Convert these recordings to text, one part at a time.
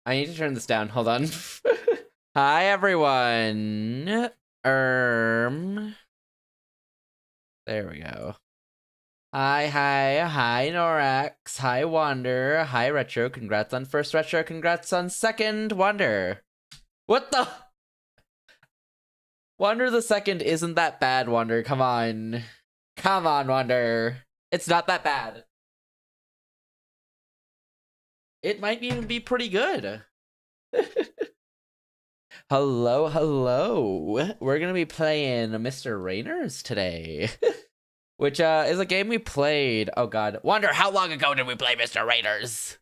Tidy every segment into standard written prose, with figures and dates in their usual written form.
I need to turn this down. Hold on. Hi, everyone. There we go. Hi, Norax. Hi, Wander. Hi, Retro. Congrats on first Retro. Congrats on second, Wander. What the? Wander the second isn't that bad, Wander. Come on. Come on, Wander. It's not that bad. It might even be pretty good. Hello. We're gonna be playing Mr.Rainer's today. Which is a game we played. Oh god. Wonder how long ago did we play Mr.Rainer's?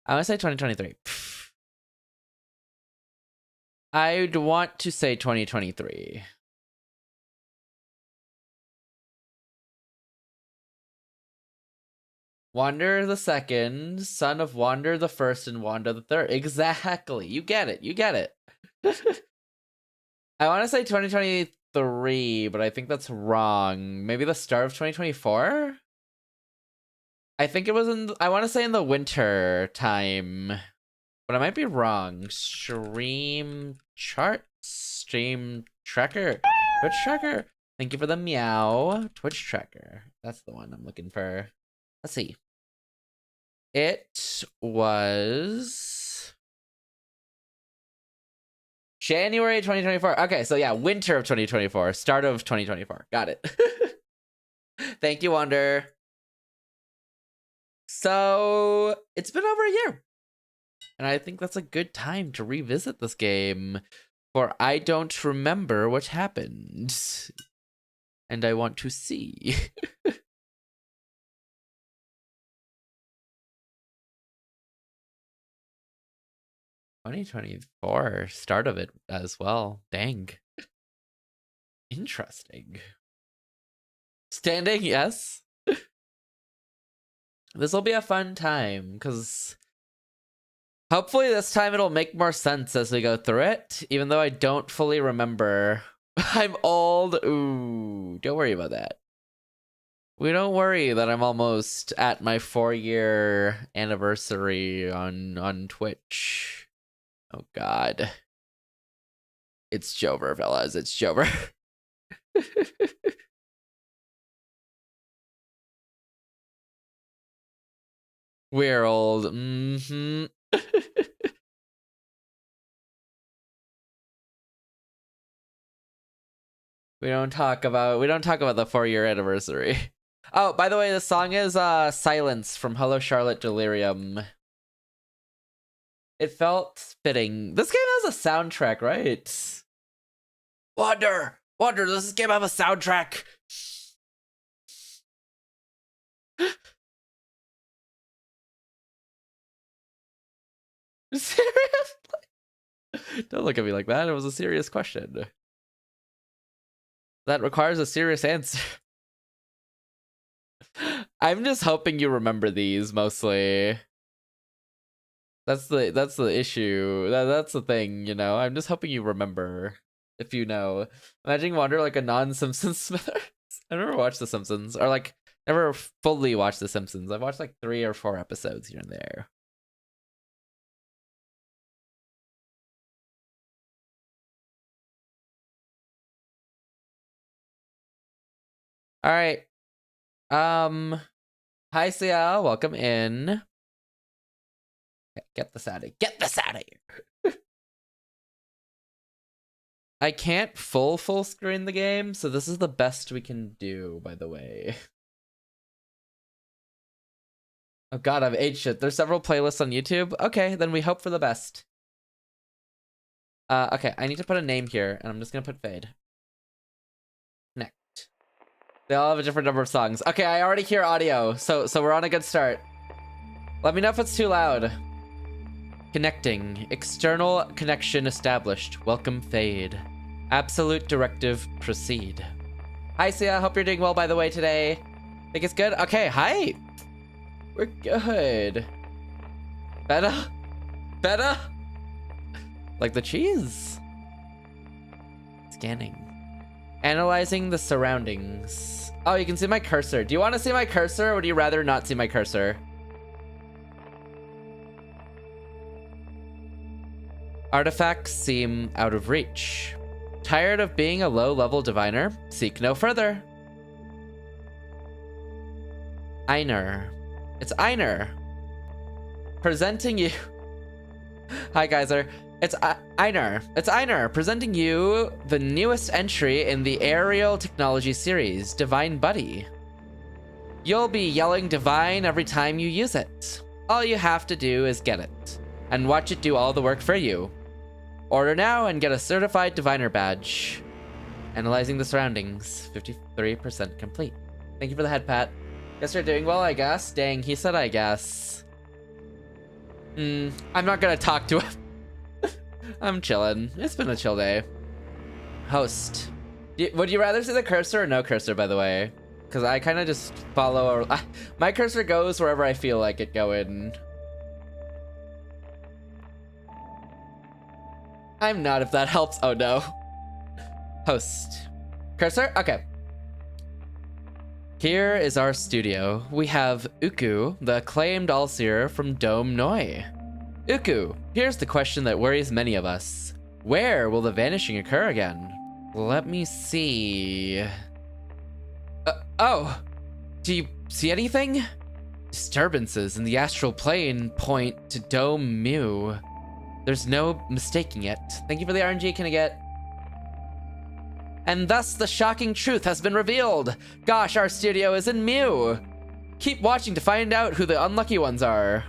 I want to say 2023. I'd want to say 2023. Wander the second, son of Wander the first and Wander the third. Exactly. You get it. I want to say 2023, but I think that's wrong. Maybe the start of 2024? I think it was I want to say in the winter time, but I might be wrong. Stream charts? Stream tracker? Twitch tracker? Thank you for the meow. Twitch tracker. That's the one I'm looking for. Let's see. It was January 2024. Okay, so yeah, winter of 2024. Start of 2024. Got it. Thank you, Wander. So, it's been over a year. And I think that's a good time to revisit this game. For I don't remember what happened. And I want to see. 2024, start of it as well. Dang. Interesting. Standing, yes. This will be a fun time, because hopefully this time it'll make more sense as we go through it, even though I don't fully remember. I'm old. Ooh, don't worry about that. We don't worry that I'm almost at my 4-year anniversary on Twitch. Oh god. It's Jover, fellas. It's Jover. We're old. Mm-hmm. We don't talk about the 4-year anniversary. Oh, by the way, the song is Silence from Hello Charlotte Delirium. It felt fitting. This game has a soundtrack, right? Wander, does this game have a soundtrack? Seriously? Don't look at me like that. It was a serious question. That requires a serious answer. I'm just hoping you remember these mostly. That's the issue. That's the thing, you know. I'm just hoping you remember, if you know. Imagine Wander like a non-Simpsons Smithers. I never watched The Simpsons, or like never fully watched The Simpsons. I've watched like 3 or 4 episodes here and there. All right. Hi, Sia. Welcome in. Okay, get this out of here. I can't full screen the game, so this is the best we can do, by the way. Oh god, I've ate shit. There's several playlists on YouTube. Okay, then we hope for the best. Okay, I need to put a name here, and I'm just gonna put Fade. Next. They all have a different number of songs. Okay, I already hear audio, so we're on a good start. Let me know if it's too loud. Connecting. External connection established. Welcome Fade. Absolute directive proceed. Hi Sia, hope you're doing well by the way today. Think it's good? Okay, hi. We're good. Better? Like the cheese. Scanning. Analyzing the surroundings. Oh, you can see my cursor. Do you want to see my cursor, or would you rather not see my cursor? Artifacts seem out of reach. Tired of being a low-level diviner? Seek no further. Einer. It's Einer. Presenting you... Hi, Geyser. It's Einer. It's Einer, presenting you the newest entry in the aerial technology series, Divine Buddy. You'll be yelling Divine every time you use it. All you have to do is get it, and watch it do all the work for you. Order now and get a certified diviner badge. Analyzing the surroundings, 53% complete. Thank you for the head pat. Guess you're doing well, I guess. Dang, he said I guess. I'm not gonna talk to him. I'm chilling. It's been a chill day. Host. Would you rather see the cursor or no cursor, by the way? Because I kind of just follow... my cursor goes wherever I feel like it going. I'm not, if that helps. Oh, no. Host. Cursor? Okay. Here is our studio. We have Uku, the acclaimed all-seer from Dome Noi. Uku, here's the question that worries many of us. Where will the vanishing occur again? Let me see... oh! Do you see anything? Disturbances in the astral plane point to Dome Mu. There's no mistaking it. Thank you for the RNG, can I get? And thus the shocking truth has been revealed. Gosh, our studio is in Mu. Keep watching to find out who the unlucky ones are.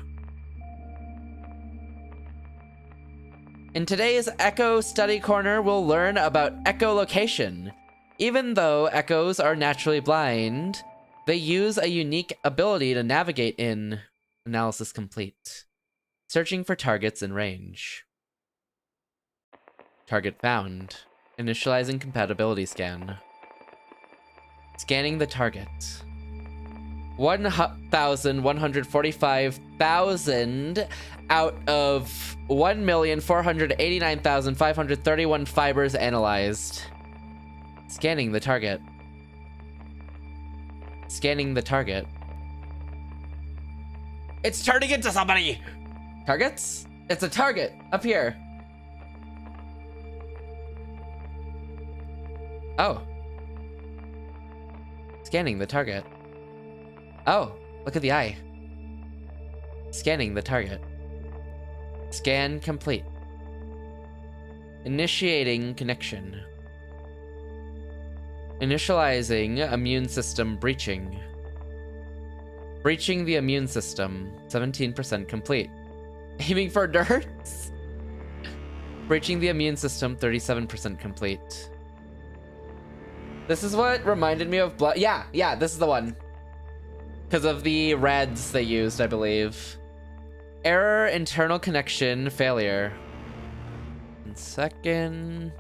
In today's Echo Study Corner, we'll learn about echolocation. Even though echoes are naturally blind, they use a unique ability to navigate in analysis complete. Searching for targets in range. Target found. Initializing compatibility scan. Scanning the target. 1,145,000 out of 1,489,531 fibers analyzed. Scanning the target. Scanning the target. It's turning into somebody! Targets? It's a target up here. Oh. Scanning the target. Oh, look at the eye. Scanning the target. Scan complete. Initiating connection. Initializing immune system breaching. Breaching the immune system, 17% complete. Aiming for nerds? Breaching the immune system, 37% complete. This is what reminded me of blood. Yeah, this is the one. Because of the reds they used, I believe. Error, internal connection, failure. 1 second.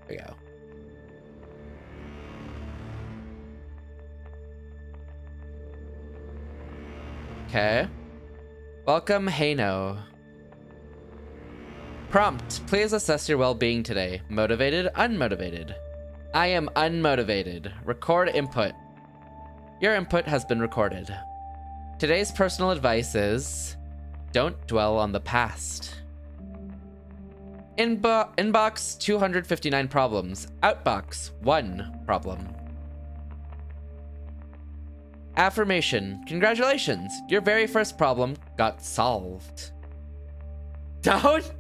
There we go. Okay. Welcome, Heyyo. Prompt, please assess your well-being today. Motivated, unmotivated. I am unmotivated. Record input. Your input has been recorded. Today's personal advice is, don't dwell on the past. Inbox 259 problems. Outbox 1 problem. Affirmation, congratulations. Your very first problem got solved. Don't!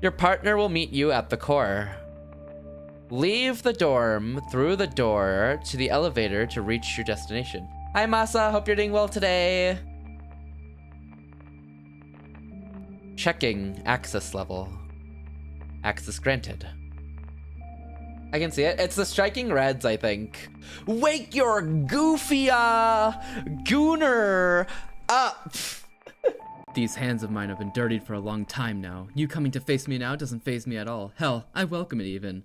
Your partner will meet you at the core. Leave the dorm through the door to the elevator to reach your destination. Hi, Masa. Hope you're doing well today. Checking access level. Access granted. I can see it. It's the striking reds, I think. Wake your goofy, gooner up! These hands of mine have been dirtied for a long time now. You coming to face me now doesn't faze me at all. Hell, I welcome it even.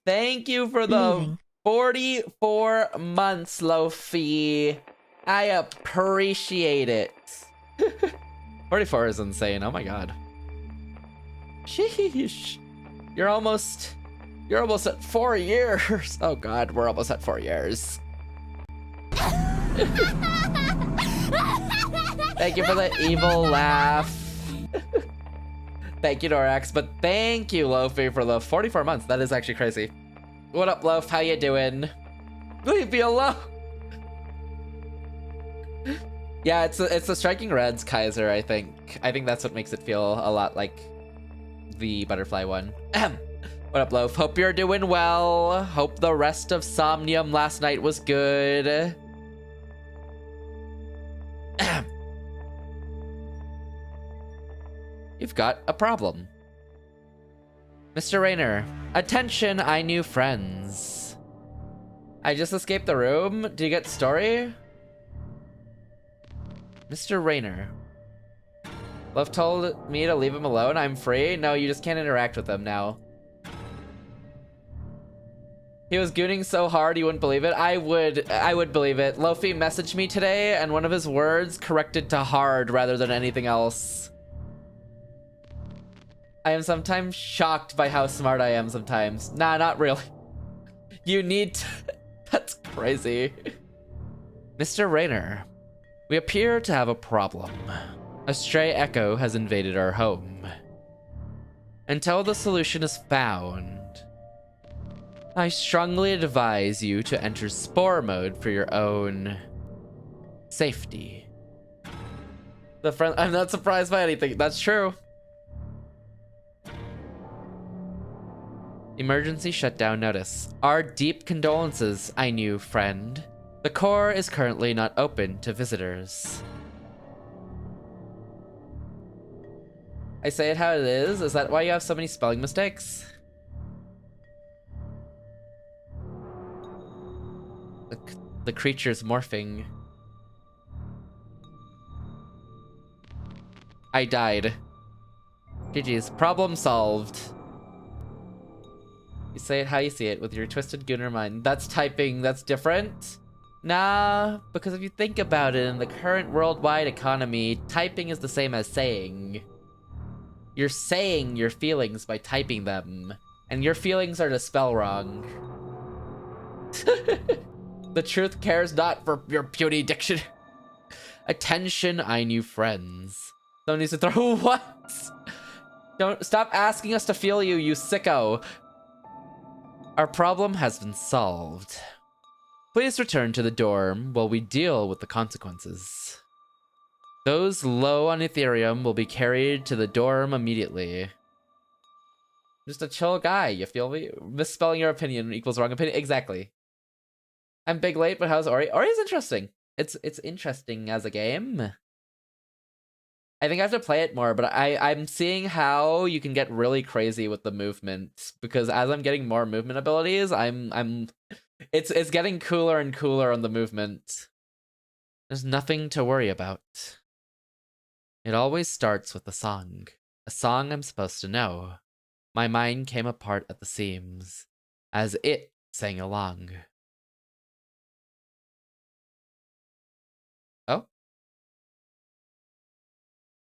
Thank you for the 44 months, Lofi. I appreciate it. 44 is insane. Oh my god. Sheesh. You're almost at 4 years. Oh god, we're almost at 4 years. Thank you for the evil laugh. Thank you, Norax, but thank you, Lofi, for the 44 months. That is actually crazy. What up, Loaf? How you doing? Leave me alone. Yeah, it's the Striking Reds Kaiser, I think. I think that's what makes it feel a lot like the butterfly one. What up, Loaf? Hope you're doing well. Hope the rest of Somnium last night was good. You've got a problem. Mr.Rainer, attention, I knew friends. I just escaped the room. Do you get story? Mr.Rainer. Love told me to leave him alone. I'm free. No, you just can't interact with him now. He was gooning so hard you wouldn't believe it. I would believe it. Lofi messaged me today and one of his words corrected to hard rather than anything else. I am sometimes shocked by how smart I am sometimes. Nah, not really. You need to... That's crazy. Mr. Rainer, we appear to have a problem. A stray echo has invaded our home. Until the solution is found, I strongly advise you to enter spore mode for your own safety. I'm not surprised by anything. That's true. Emergency shutdown notice. Our deep condolences, I knew friend. The core is currently not open to visitors. I say it how it is. Is that why you have so many spelling mistakes? The creature's morphing. I died. GG's. Problem solved. You say it how you see it with your twisted gooner mind. That's typing. That's different? Nah, because if you think about it, in the current worldwide economy, typing is the same as saying. You're saying your feelings by typing them, and your feelings are to spell wrong. The truth cares not for your puny diction. Attention, I knew friends. Someone needs to throw what? Don't stop asking us to feel you, you sicko. Our problem has been solved. Please return to the dorm while we deal with the consequences. Those low on Ethereum will be carried to the dorm immediately. Just a chill guy, you feel me? Misspelling your opinion equals wrong opinion. Exactly. I'm big late, but how's Ori? Ori's interesting. It's interesting as a game. I think I have to play it more, but I'm seeing how you can get really crazy with the movement, because as I'm getting more movement abilities, it's getting cooler and cooler on the movement. There's nothing to worry about. It always starts with a song I'm supposed to know. My mind came apart at the seams as it sang along. Oh?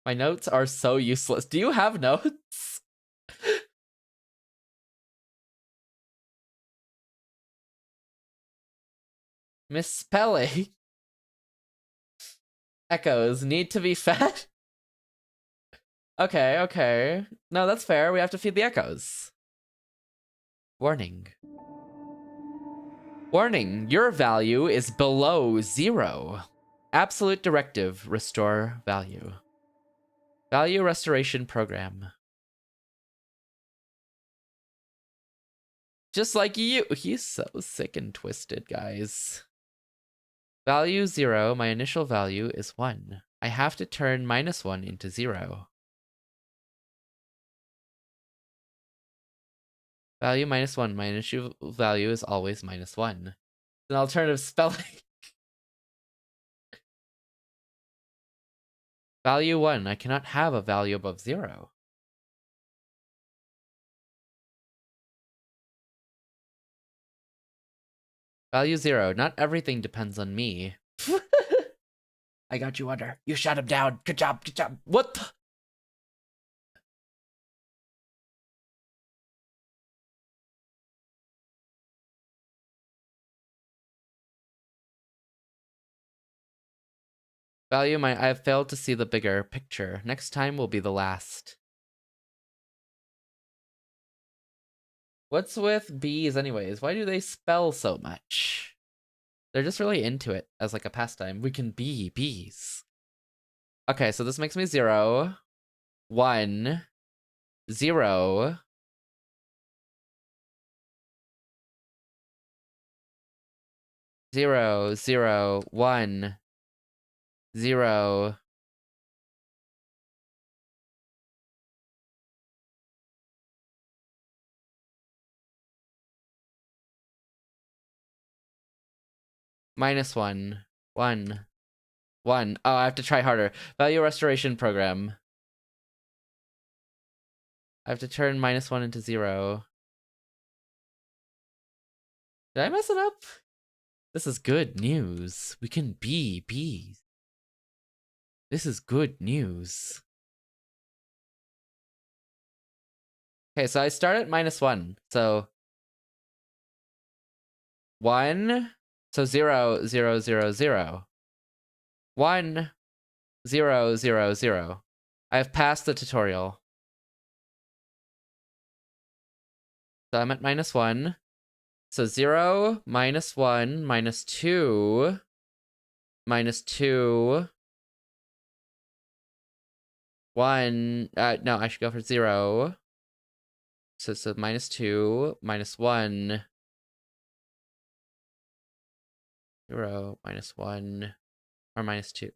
My notes are so useless. Do you have notes? Misspelling. Echoes need to be fed. Okay. No, that's fair. We have to feed the echoes. Warning. Warning, your value is below 0. Absolute directive, restore value. Value restoration program. Just like you. He's so sick and twisted, guys. Value 0, my initial value is 1. I have to turn -1 into 0. Value -1, my initial value is always -1. An alternative spelling. Value 1, I cannot have a value above 0. Value 0, not everything depends on me. I got you under. You shot him down. Good job. What the? Value, I have failed to see the bigger picture. Next time will be the last. What's with bees anyways? Why do they spell so much? They're just really into it as like a pastime. We can be bees. Okay, so this makes me 0, 1, 0. 0, 0, 1, 0. -1, 1, 1. Oh, I have to try harder. Value restoration program. I have to turn -1 into 0. Did I mess it up? This is good news. We can be bees. This is good news. Okay, so I start at -1. So 1. So 0, 0, 0, 0. 1, 0, 0, 0. I have passed the tutorial. So I'm at -1. So 0, -1, -2, -2, 1. No, I should go for 0. So -2, -1. 0, -1, or -2.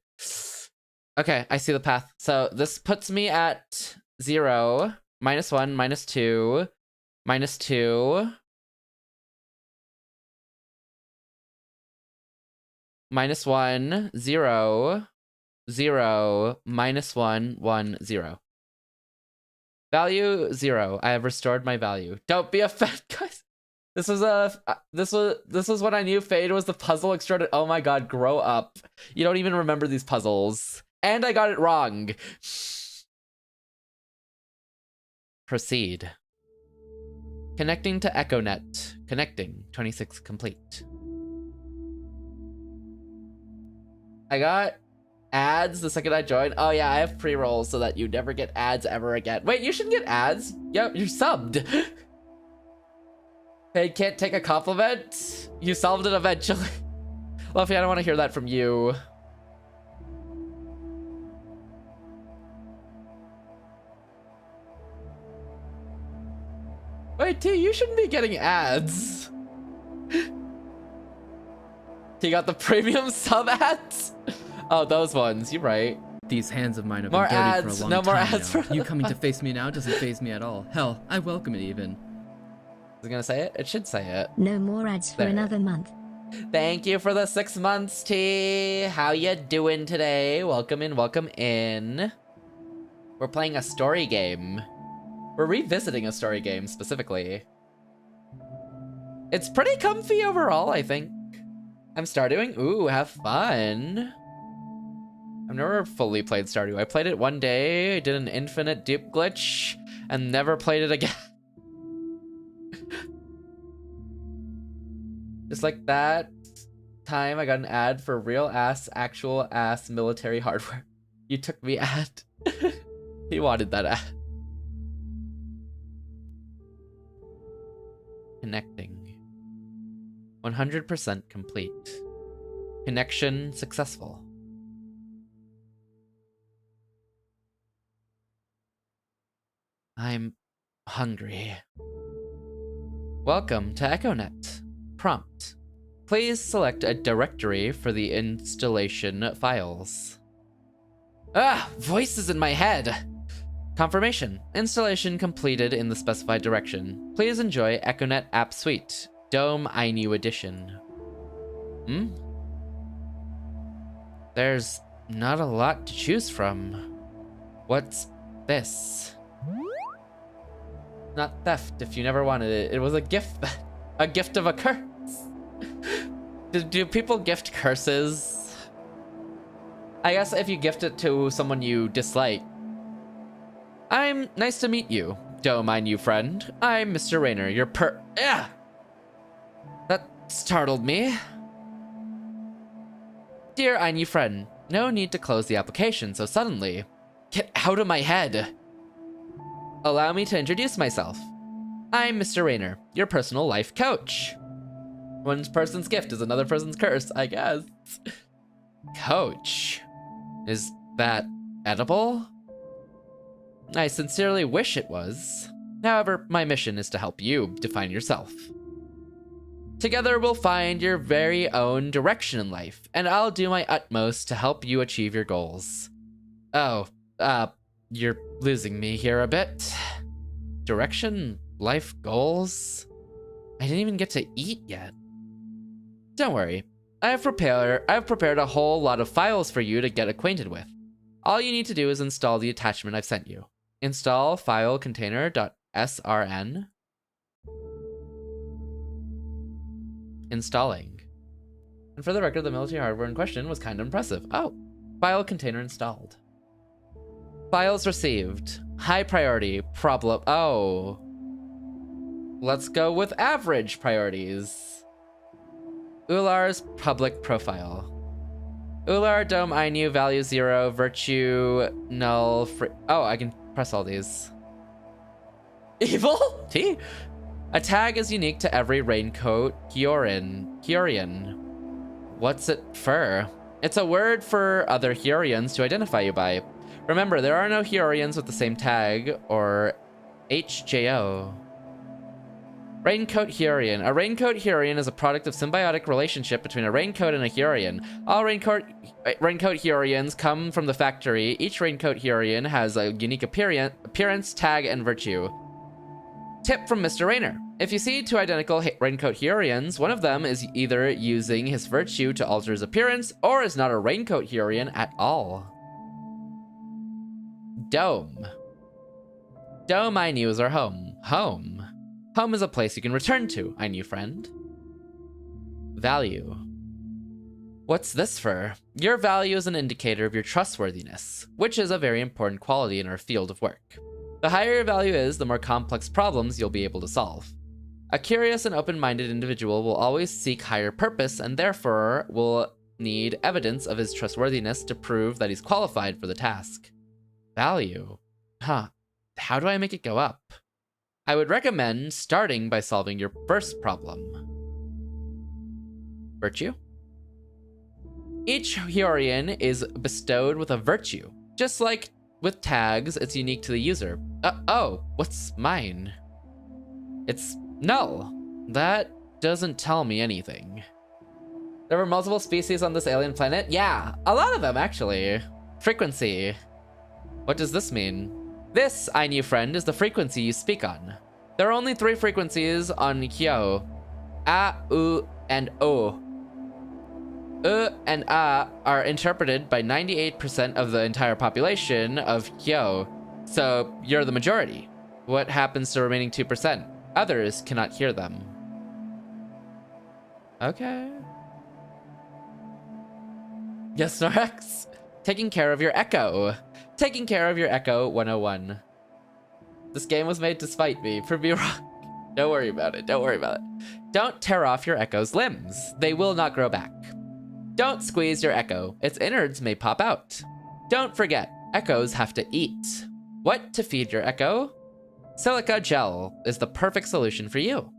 Okay, I see the path. So this puts me at 0, -1, -2, -2, -1, 0, 0, -1, 1, 0. Value 0. I have restored my value. Don't be offended, guys. This was when I knew Fade was the puzzle extraordinary. Oh my god, grow up. You don't even remember these puzzles. And I got it wrong. Proceed. Connecting to EchoNet. Connecting. 26 complete. I got ads the second I joined. Oh yeah, I have pre-rolls so that you never get ads ever again. Wait, you shouldn't get ads. Yep, you're subbed. Hey, can't take a compliment? You solved it eventually. Luffy, I don't want to hear that from you. Wait, T, you shouldn't be getting ads. He got the premium sub ads? Oh, those ones, you're right. These hands of mine have More been dirty ads, for a long no more time ads now. for You coming to face me now doesn't faze me at all. Hell, I welcome it even. Is it gonna say it? It should say it. No more ads for another month. Thank you for the 6 months, T. How you doing today? Welcome in, welcome in. We're playing a story game. We're revisiting a story game, specifically. It's pretty comfy overall, I think. I'm Stardewing. Ooh, have fun. I've never fully played Stardew. I played it one day, did an infinite dupe glitch, and never played it again. Just like that time I got an ad for real ass, actual ass military hardware. You took me ad. He wanted that ad. Connecting. 100% complete. Connection successful. I'm hungry. Welcome to EchoNet. Prompt. Please select a directory for the installation files. Ah! Voices in my head! Confirmation. Installation completed in the specified direction. Please enjoy EchoNet App Suite. Dome INU Edition. There's not a lot to choose from. What's this? Not theft if you never wanted it. It was a gift. A gift of a curse. Do people gift curses? I guess if you gift it to someone you dislike. I'm nice to meet you. Don't mind you, friend. I'm Mr.Rainer, your Yeah! That startled me. Dear Ainu friend, No need to close the application so suddenly. Get out of my head! Allow me to introduce myself. I'm Mr.Rainer, your personal life coach. One person's gift is another person's curse, I guess. Coach? Is that edible? I sincerely wish it was. However, my mission is to help you define yourself. Together we'll find your very own direction in life, and I'll do my utmost to help you achieve your goals. Oh, you're losing me here a bit. Direction, life goals? I didn't even get to eat yet. Don't worry, I've prepared a whole lot of files for you to get acquainted with. All you need to do is install the attachment I've sent you. Install file container.srn. Installing. And for the record, the military hardware in question was kind of impressive. Oh, file container installed. Files received. High priority. Problem. Oh. Let's go with average priorities. Ular's public profile. Ular, dome, INU, value 0, virtue, null, free. Oh, I can press all these. Evil? T? A tag is unique to every raincoat Heyyo. What's it for? It's a word for other Heyyoians to identify you by. Remember, there are no Heyyoians with the same tag, or HJO. Raincoat Heyyo. A raincoat Heyyo is a product of symbiotic relationship between a raincoat and a Heyyo. All raincoat Heyyoians come from the factory. Each raincoat Heyyo has a unique appearance, tag, and virtue. Tip from Mr.Rainer. If you see two identical raincoat Heyyoians, one of them is either using his virtue to alter his appearance, or is not a raincoat Heyyo at all. Dome. Dome, I knew, is our home. Home. Home is a place you can return to, I knew friend. Value. What's this for? Your value is an indicator of your trustworthiness, which is a very important quality in our field of work. The higher your value is, the more complex problems you'll be able to solve. A curious and open-minded individual will always seek higher purpose and therefore will need evidence of his trustworthiness to prove that he's qualified for the task. Value. Huh. How do I make it go up? I would recommend starting by solving your first problem. Virtue. Each Heyyo is bestowed with a virtue. Just like with tags, it's unique to the user. Oh, what's mine? It's null. That doesn't tell me anything. There were multiple species on this alien planet? Yeah, a lot of them actually. Frequency. What does this mean? This, I knew friend, is the frequency you speak on. There are only 3 frequencies on Heyyo. A, U, and O. U and A are interpreted by 98% of the entire population of Heyyo. So, you're the majority. What happens to the remaining 2%? Others cannot hear them. Okay. Yes, Norex? Taking care of your echo. Taking care of your echo 101. This game was made to spite me. Prove me wrong. Don't worry about it. Don't worry about it. Don't tear off your echo's limbs. They will not grow back. Don't squeeze your echo. Its innards may pop out. Don't forget, echoes have to eat. What to feed your echo? Silica gel is the perfect solution for you.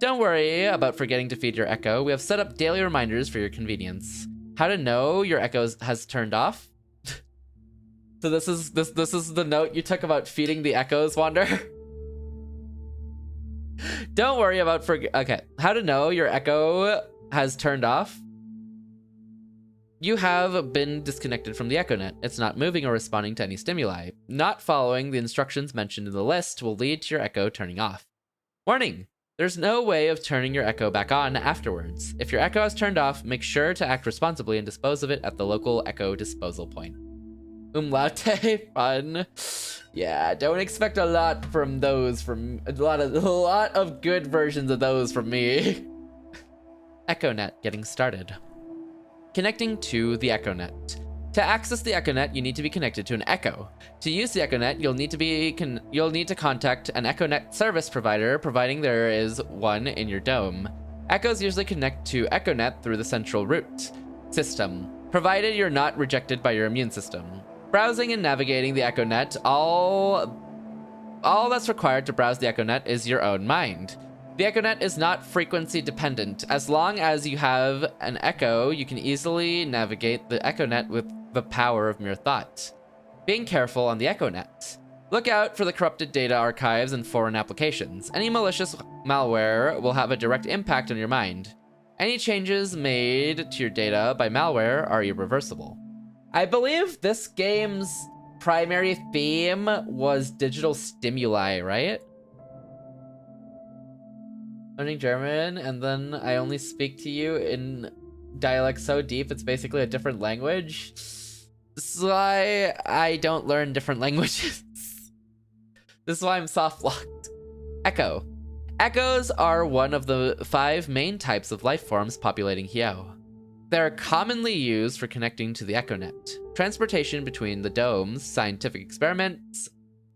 Don't worry about forgetting to feed your echo. We have set up daily reminders for your convenience. How to know your echo has turned off? So this is the note you took about feeding the echoes, Wander? Don't worry about okay. How to know your echo has turned off? You have been disconnected from the EchoNet. It's not moving or responding to any stimuli. Not following the instructions mentioned in the list will lead to your echo turning off. Warning! There's no way of turning your echo back on afterwards. If your echo has turned off, make sure to act responsibly and dispose of it at the local echo disposal point. Umlaute, fun. Yeah, don't expect a lot from those from a lot of good versions of those from me. EchoNet getting started. Connecting to the EchoNet. To access the EchoNet, you need to be connected to an Echo. To use the EchoNet, you'll need to contact an EchoNet service provider, providing there is one in your dome. Echoes usually connect to EchoNet through the central root system. provided you're not rejected by your immune system. Browsing and navigating the EchoNet, all that's required to browse the EchoNet is your own mind. The EchoNet is not frequency dependent. As long as you have an echo, you can easily navigate the EchoNet with the power of mere thought. Being careful on the EchoNet. Look out for the corrupted data archives and foreign applications. Any malicious malware will have a direct impact on your mind. Any changes made to your data by malware are irreversible. I believe this game's primary theme was digital stimuli, right? Learning German, and then I only speak to you in dialect so deep it's basically a different language. This is why I don't learn different languages. This is why I'm soft-locked. Echo. Echoes are one of the 5 main types of life forms populating Heyyo. They're commonly used for connecting to the EchoNet, transportation between the domes, scientific experiments,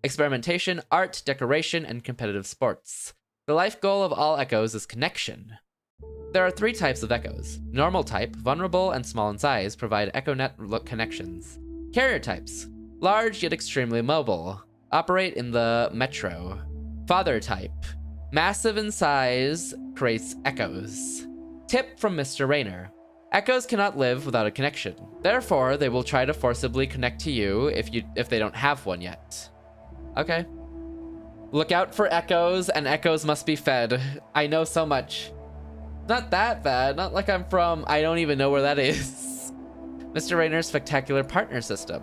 experimentation, art, decoration, and competitive sports. The life goal of all echoes is connection. There are 3 types of echoes. Normal type, vulnerable and small in size, provide EchoNet connections. Carrier types, large yet extremely mobile, operate in the metro. Father type, massive in size, creates echoes. Tip from Mr.Rainer. Echoes cannot live without a connection. Therefore, they will try to forcibly connect to you if they don't have one yet. Okay. Look out for echoes, and echoes must be fed. I know so much. Not that bad. Not like I'm from... I don't even know where that is. Mr. Rainer's Spectacular Partner System.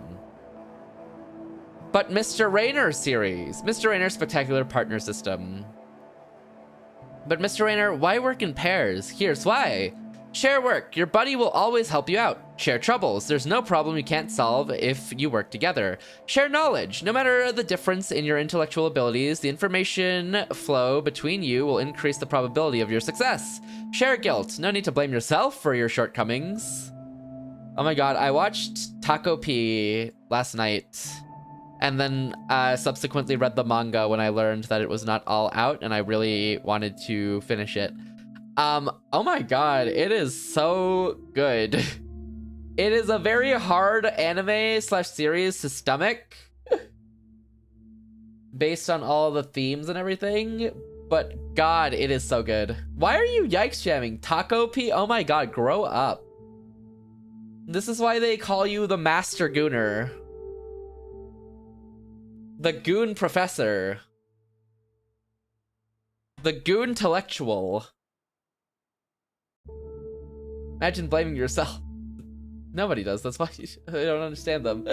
But Mr. Rainer series. Mr. Rainer's Spectacular Partner System. But Mr. Rainer, why work in pairs? Here's why. Share work. Your buddy will always help you out. Share troubles. There's no problem you can't solve if you work together. Share knowledge. No matter the difference in your intellectual abilities, the information flow between you will increase the probability of your success. Share guilt. No need to blame yourself for your shortcomings. Oh my god, I watched Taco P last night. And then subsequently read the manga when I learned that it was not all out, and I really wanted to finish it. Oh my god, it is so good. It is a very hard anime / series to stomach based on all the themes and everything, but god, it is so good. Why are you yikes jamming? Taco P? Oh my god, grow up. This is why they call you the Master Gooner. The Goon Professor. The Goon-tellectual. Imagine blaming yourself. Nobody does, that's why I don't understand them.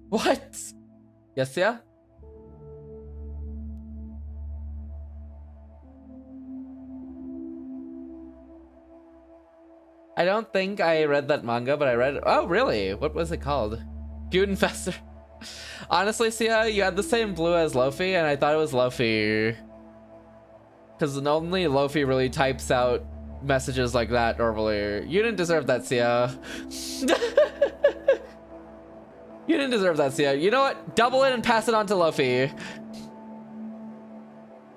What? Yes, yeah? I don't think I read that manga, but I read it. Oh, really? What was it called? Goonfester. Honestly, Sia, you had the same blue as Lofi, and I thought it was Lofi. Because only Lofi really types out messages like that normally. You didn't deserve that, Sia. You didn't deserve that, Sia. You know what? Double it and pass it on to Lofi.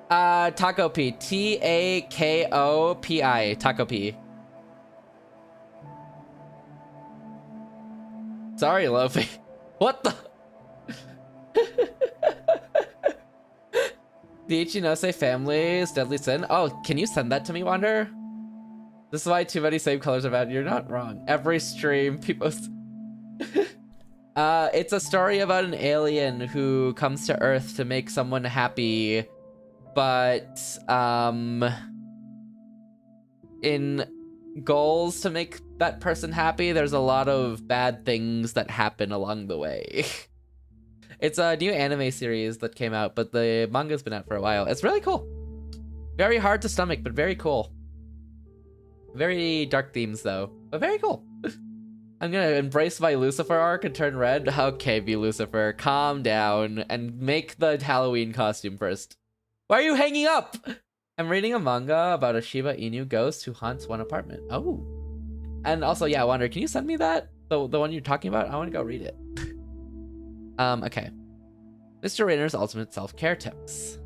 Taco P. T-A-K-O-P-I. Taco P. Sorry, Lofi. What the? The Ichinose family's deadly sin. Oh, can you send that to me, Wander? This is why too many same colors are bad. You're not wrong. Every stream, people... it's a story about an alien who comes to Earth to make someone happy, but, in goals to make that person happy, there's a lot of bad things that happen along the way. It's a new anime series that came out, but the manga's been out for a while. It's really cool. Very hard to stomach, but very cool. Very dark themes, though, but very cool. I'm gonna embrace my Lucifer arc and turn red. Okay, be Lucifer, calm down and make the Halloween costume first. Why are you hanging up? I'm reading a manga about a Shiba Inu ghost who haunts one apartment. Oh. And also, yeah, Wander, can you send me that? The one you're talking about? I want to go read it. Okay. Mr. Rainer's Ultimate Self-Care Tips.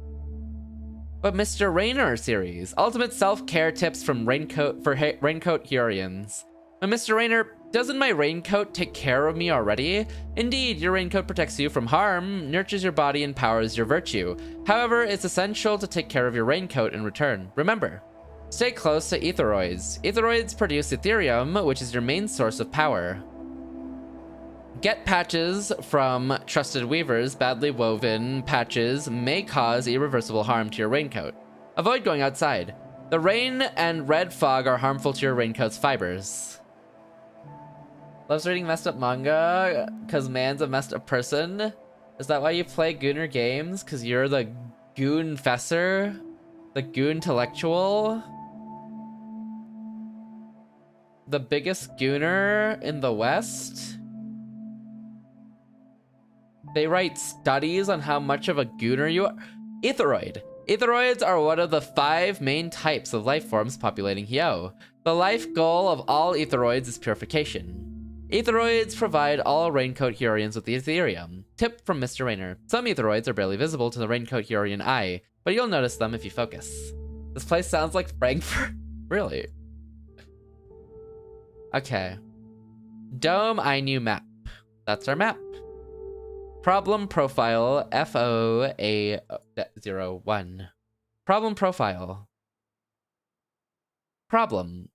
But Mr. Rainer series. Ultimate Self-Care Tips from Raincoat Hurians. But Mr. Rainer, doesn't my raincoat take care of me already? Indeed, your raincoat protects you from harm, nurtures your body, and powers your virtue. However, it's essential to take care of your raincoat in return. Remember, stay close to aetheroids. Aetheroids produce Ethereum, which is your main source of power. Get patches from trusted weavers. Badly woven patches may cause irreversible harm to your raincoat. Avoid going outside. The rain and red fog are harmful to your raincoat's fibers. Loves reading messed up manga because man's a messed up person? Is that why you play Gooner games? Because you're the Goon-fessor? The Goon-intellectual? The biggest Gooner in the West? They write studies on how much of a Gooner you are. Aetheroid. Aetheroids are one of the 5 main types of life forms populating Heyyo. The life goal of all aetheroids is purification. Aetheroids provide all raincoat Heyorians with the Ethereum. Tip from Mr. Rainer. Some aetheroids are barely visible to the raincoat Heyorian eye, but you'll notice them if you focus. This place sounds like Frankfurt. Really? Okay. Dome Ainu map. That's our map. Problem profile FOA01. Problem profile. Problem.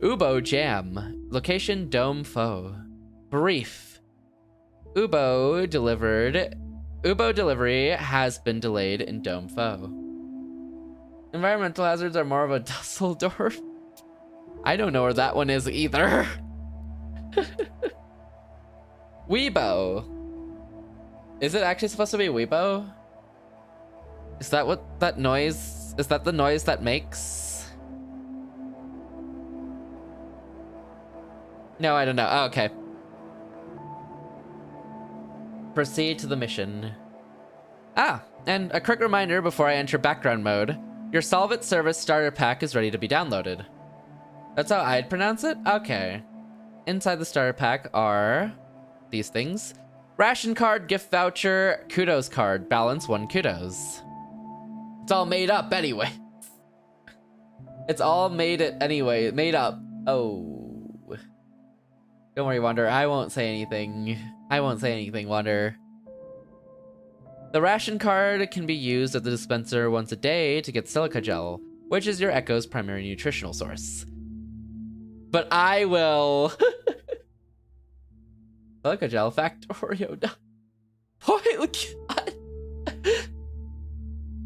Ubo jam. Location Dome Foe. Brief. Ubo delivery has been delayed in Dome Foe. Environmental hazards are more of a Dusseldorf. I don't know where that one is either. Weibo. Is it actually supposed to be Weibo? Is that what that noise? Is that the noise that makes? No, I don't know. Oh, okay. Proceed to the mission. Ah, and a quick reminder before I enter background mode. Your Solve It service starter pack is ready to be downloaded. That's how I'd pronounce it? Okay. Inside the starter pack are these things. Ration card, gift voucher, kudos card, balance 1 kudos. It's all made up anyway. It's all made up. Oh. Don't worry, Wander. I won't say anything. Wander. The ration card can be used at the dispenser once a day to get silica gel, which is your Echo's primary nutritional source. But I will... Silica gel Factorio. Oh, God.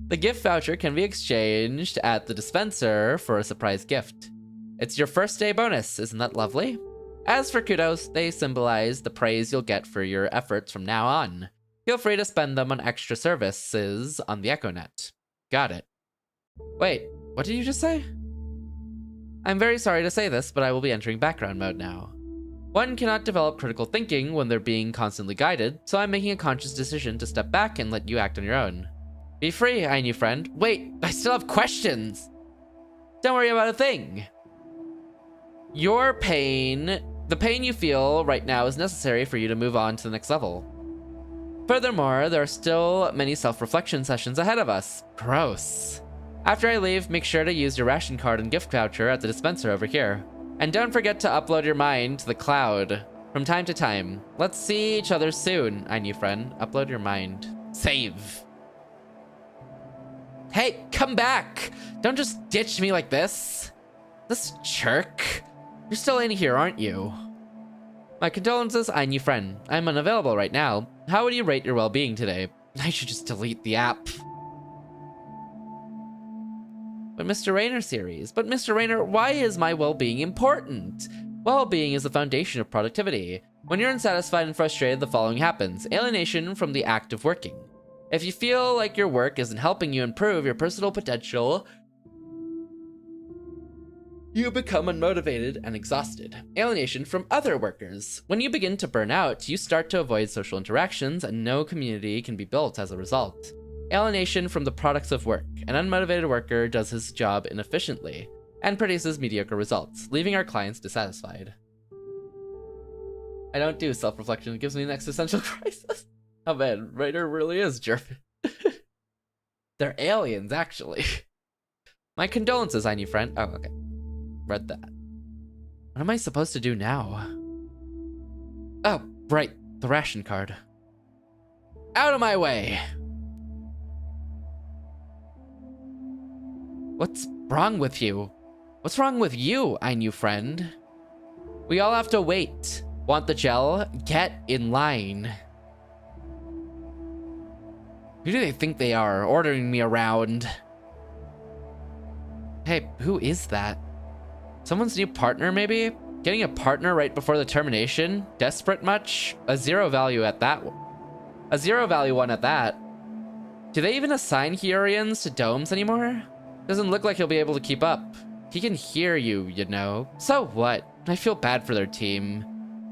The gift voucher can be exchanged at the dispenser for a surprise gift. It's your first day bonus, isn't that lovely? As for kudos, they symbolize the praise you'll get for your efforts from now on. Feel free to spend them on extra services on the EchoNet. Got it. Wait, what did you just say? I'm very sorry to say this, but I will be entering background mode now. One cannot develop critical thinking when they're being constantly guided, so I'm making a conscious decision to step back and let you act on your own. Be free, Ainu friend. Wait, I still have questions. Don't worry about a thing. Your pain, the pain you feel right now is necessary for you to move on to the next level. Furthermore, there are still many self-reflection sessions ahead of us. Gross. After I leave, make sure to use your ration card and gift voucher at the dispenser over here. And don't forget to upload your mind to the cloud from time to time. Let's see each other soon, Ainu friend. Upload your mind. Save. Hey, come back! Don't just ditch me like this. This jerk. You're still in here, aren't you? My condolences, Ainu friend. I'm unavailable right now. How would you rate your well-being today? I should just delete the app. But Mr. Rainer series. But Mr. Rainer, why is my well-being important? Well-being is the foundation of productivity. When you're unsatisfied and frustrated, the following happens. Alienation from the act of working. If you feel like your work isn't helping you improve your personal potential, you become unmotivated and exhausted. Alienation from other workers. When you begin to burn out, you start to avoid social interactions and no community can be built as a result. Alienation from the products of work. An unmotivated worker does his job inefficiently and produces mediocre results, leaving our clients dissatisfied. I don't do self-reflection. It gives me an existential crisis. Oh man, Rainer really is German. They're aliens, actually. My condolences, I new friend. Oh, okay. Read that. What am I supposed to do now? Oh, right. The ration card. Out of my way! What's wrong with you? What's wrong with you, I new friend? We all have to wait. Want the gel? Get in line. Who do they think they are, ordering me around? Hey, who is that? Someone's new partner, maybe? Getting a partner right before the termination? Desperate much? A zero value at that one. A zero value one at that. Do they even assign Heyorians to domes anymore? Doesn't look like he'll be able to keep up. He can hear you, you know. So what? I feel bad for their team.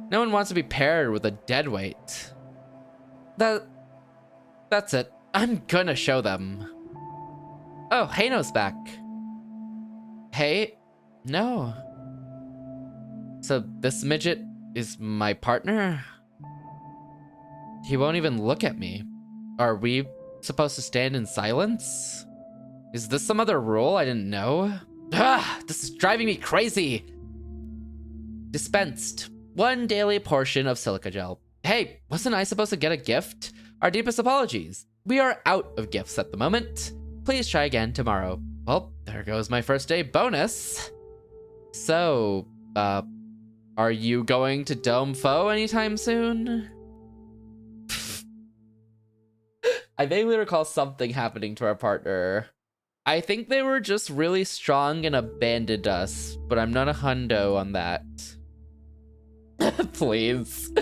No one wants to be paired with a deadweight. That's it. I'm gonna show them. Oh, Heyyo's back. Hey? No. So this midget is my partner? He won't even look at me. Are we supposed to stand in silence? Is this some other rule I didn't know? Ah, this is driving me crazy. Dispensed. 1 daily portion of silica gel. Hey, wasn't I supposed to get a gift? Our deepest apologies. We are out of gifts at the moment. Please try again tomorrow. Well, there goes my first day bonus. So, are you going to Dome Foe anytime soon? I vaguely recall something happening to our partner. I think they were just really strong and abandoned us, but I'm not a hundo on that. Please.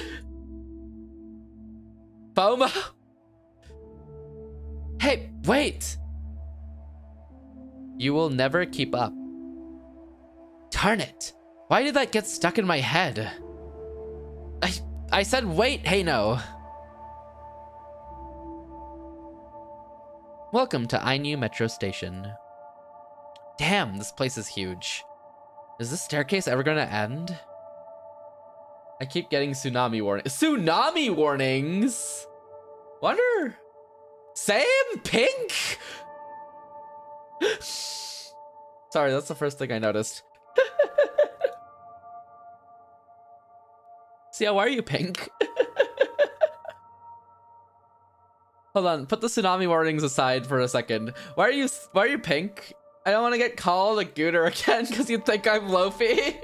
FOMO? Hey, wait! You will never keep up. Darn it. Why did that get stuck in my head? I said wait, Heyyo. Welcome to Ainu Metro Station. Damn, this place is huge. Is this staircase ever gonna end? I keep getting tsunami warnings. Tsunami warnings? Wonder. Same pink? Sorry, that's the first thing I noticed. See, why are you pink? Hold on, put the tsunami warnings aside for a second. Why are you pink? I don't want to get called a gooter again because you think I'm Lofi.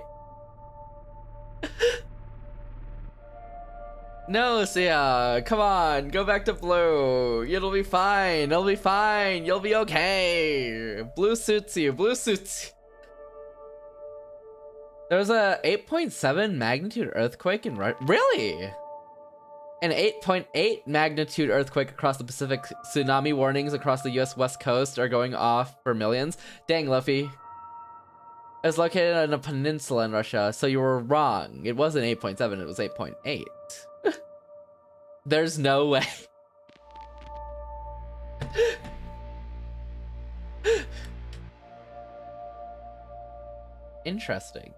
No, Sia, come on, go back to blue. It'll be fine, it'll be fine, you'll be okay. Blue suits you, blue suits you. There's a 8.7 magnitude earthquake in really? An 8.8 magnitude earthquake across the Pacific. Tsunami warnings across the US West Coast are going off for millions. Dang, Luffy. It was located on a peninsula in Russia, so you were wrong. It wasn't 8.7, it was 8.8. There's no way. Interesting.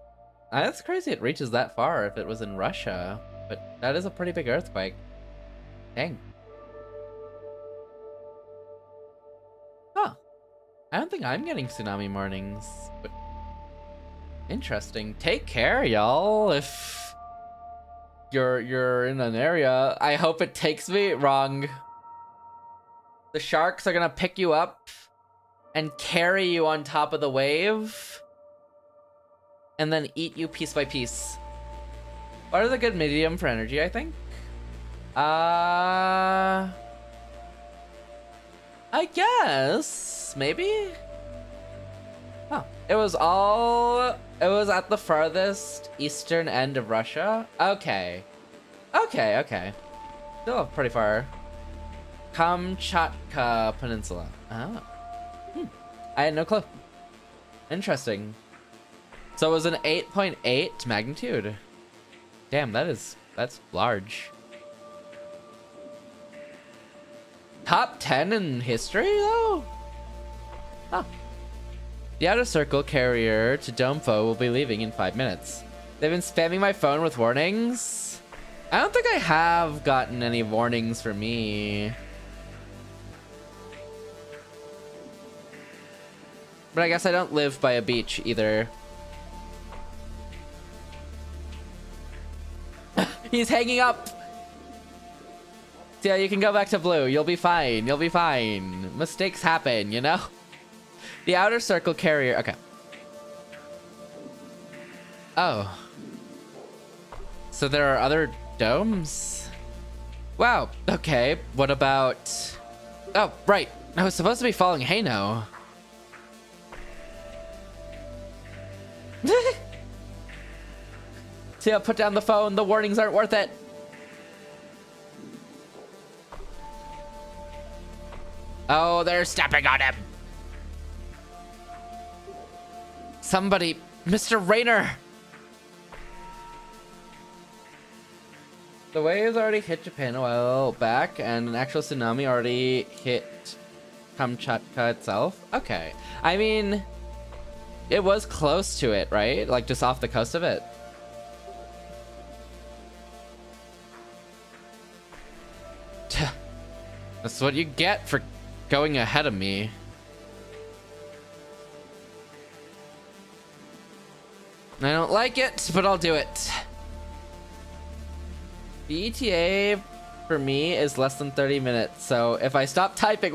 That's crazy it reaches that far if it was in Russia. But that is a pretty big earthquake. Dang. Huh. I don't think I'm getting tsunami warnings. But interesting. Take care, y'all. If you're in an area, I hope it takes me wrong. The sharks are gonna pick you up and carry you on top of the wave and then eat you piece by piece. What is a good medium for energy, I think? I guess, maybe? Huh. It was at the farthest eastern end of Russia? Okay. Okay. Still pretty far. Kamchatka Peninsula. Oh. I had no clue. Interesting. So it was an 8.8 magnitude. Damn, that's large. Top 10 in history, though? Huh. The outer circle carrier to Domefo will be leaving in 5 minutes. They've been spamming my phone with warnings. I don't think I have gotten any warnings for me. But I guess I don't live by a beach either. He's hanging up! Yeah, you can go back to blue. You'll be fine. You'll be fine. Mistakes happen, you know? The outer circle carrier. Okay. Oh. So there are other domes? Wow. Okay. What about... Oh, right. I was supposed to be following Heyyo. Tia, put down the phone. The warnings aren't worth it. Oh, they're stepping on him. Somebody, Mr.Rainer. The waves already hit Japan a while back, and an actual tsunami already hit Kamchatka itself. Okay. I mean, it was close to it, right? Like just off the coast of it. That's what you get for going ahead of me. I don't like it, but I'll do it. The ETA for me is less than 30 minutes, so if I stop typing,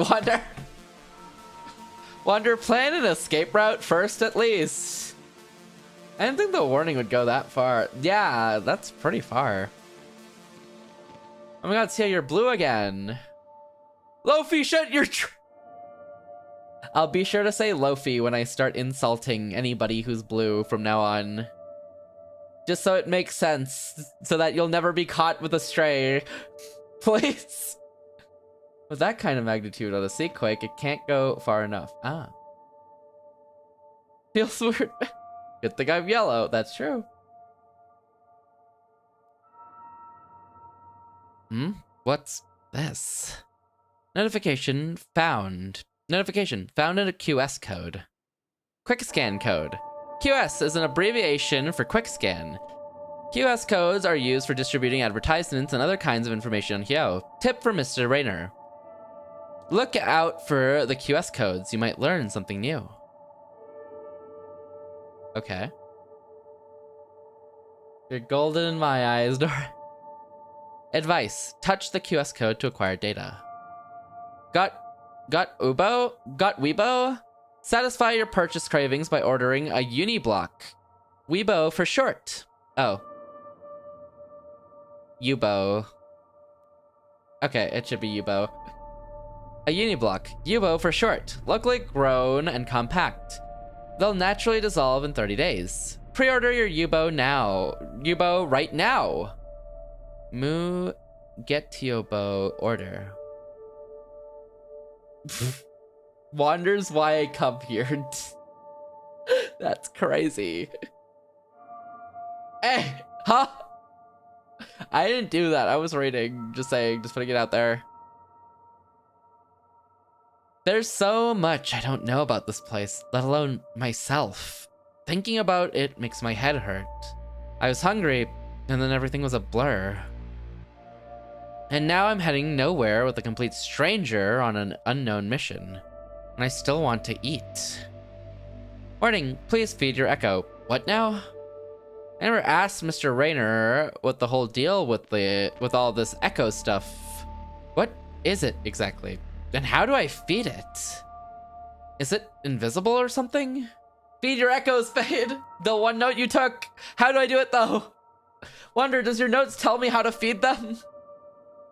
Wander, plan an escape route first at least. I didn't think the warning would go that far. Yeah, that's pretty far. Oh my god, Tia, you're blue again. Lofi, shut your I'll be sure to say Lofi when I start insulting anybody who's blue from now on. Just so it makes sense, so that you'll never be caught with a stray. Please. With that kind of magnitude on a sea quake, it can't go far enough. Ah. Feels weird. Good thing I'm yellow, that's true. What's this? Notification found. Notification found in a QS code. Quick scan code. QS is an abbreviation for quick scan. QS codes are used for distributing advertisements and other kinds of information on Heyyo. Tip for Mr.Rainer. Look out for the QS codes. You might learn something new. Okay. You're golden in my eyes, Dora. Advice. Touch the QS code to acquire data. Got Weibo? Satisfy your purchase cravings by ordering a Uniblock. Weibo for short. Oh. Yubo. Okay, it should be Yubo. A Uniblock. Yubo for short. Locally grown and compact. They'll naturally dissolve in 30 days. Pre-order your Yubo now. Yubo right now. Moo get Yubo order. Wonders why I come here. That's crazy. Hey, huh? I didn't do that. I was reading, just saying, just putting it out there. There's so much I don't know about this place, let alone myself. Thinking about it makes my head hurt. I was hungry, and then everything was a blur. And now I'm heading nowhere with a complete stranger on an unknown mission. And I still want to eat. Warning, please feed your echo. What now? I never asked Mr.Rainer what the whole deal with all this echo stuff. What is it exactly? And how do I feed it? Is it invisible or something? Feed your echoes, Fade! The one note you took! How do I do it though? Wonder, does your notes tell me how to feed them?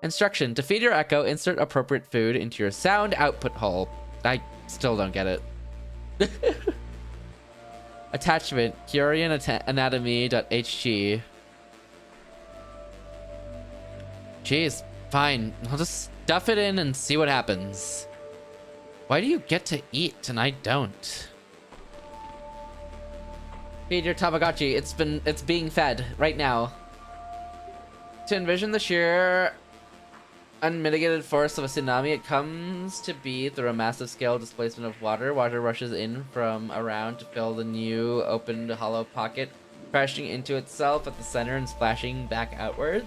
Instruction, to feed your echo, insert appropriate food into your sound output hole. I still don't get it. Attachment, CurianAnatomy.hg. Jeez, fine. I'll just stuff it in and see what happens. Why do you get to eat and I don't? Feed your Tamagotchi. It's being fed right now. To envision the sheer unmitigated force of a tsunami, it comes to be through a massive scale displacement of water. Water rushes in from around to fill the new opened hollow pocket, crashing into itself at the center and splashing back outwards.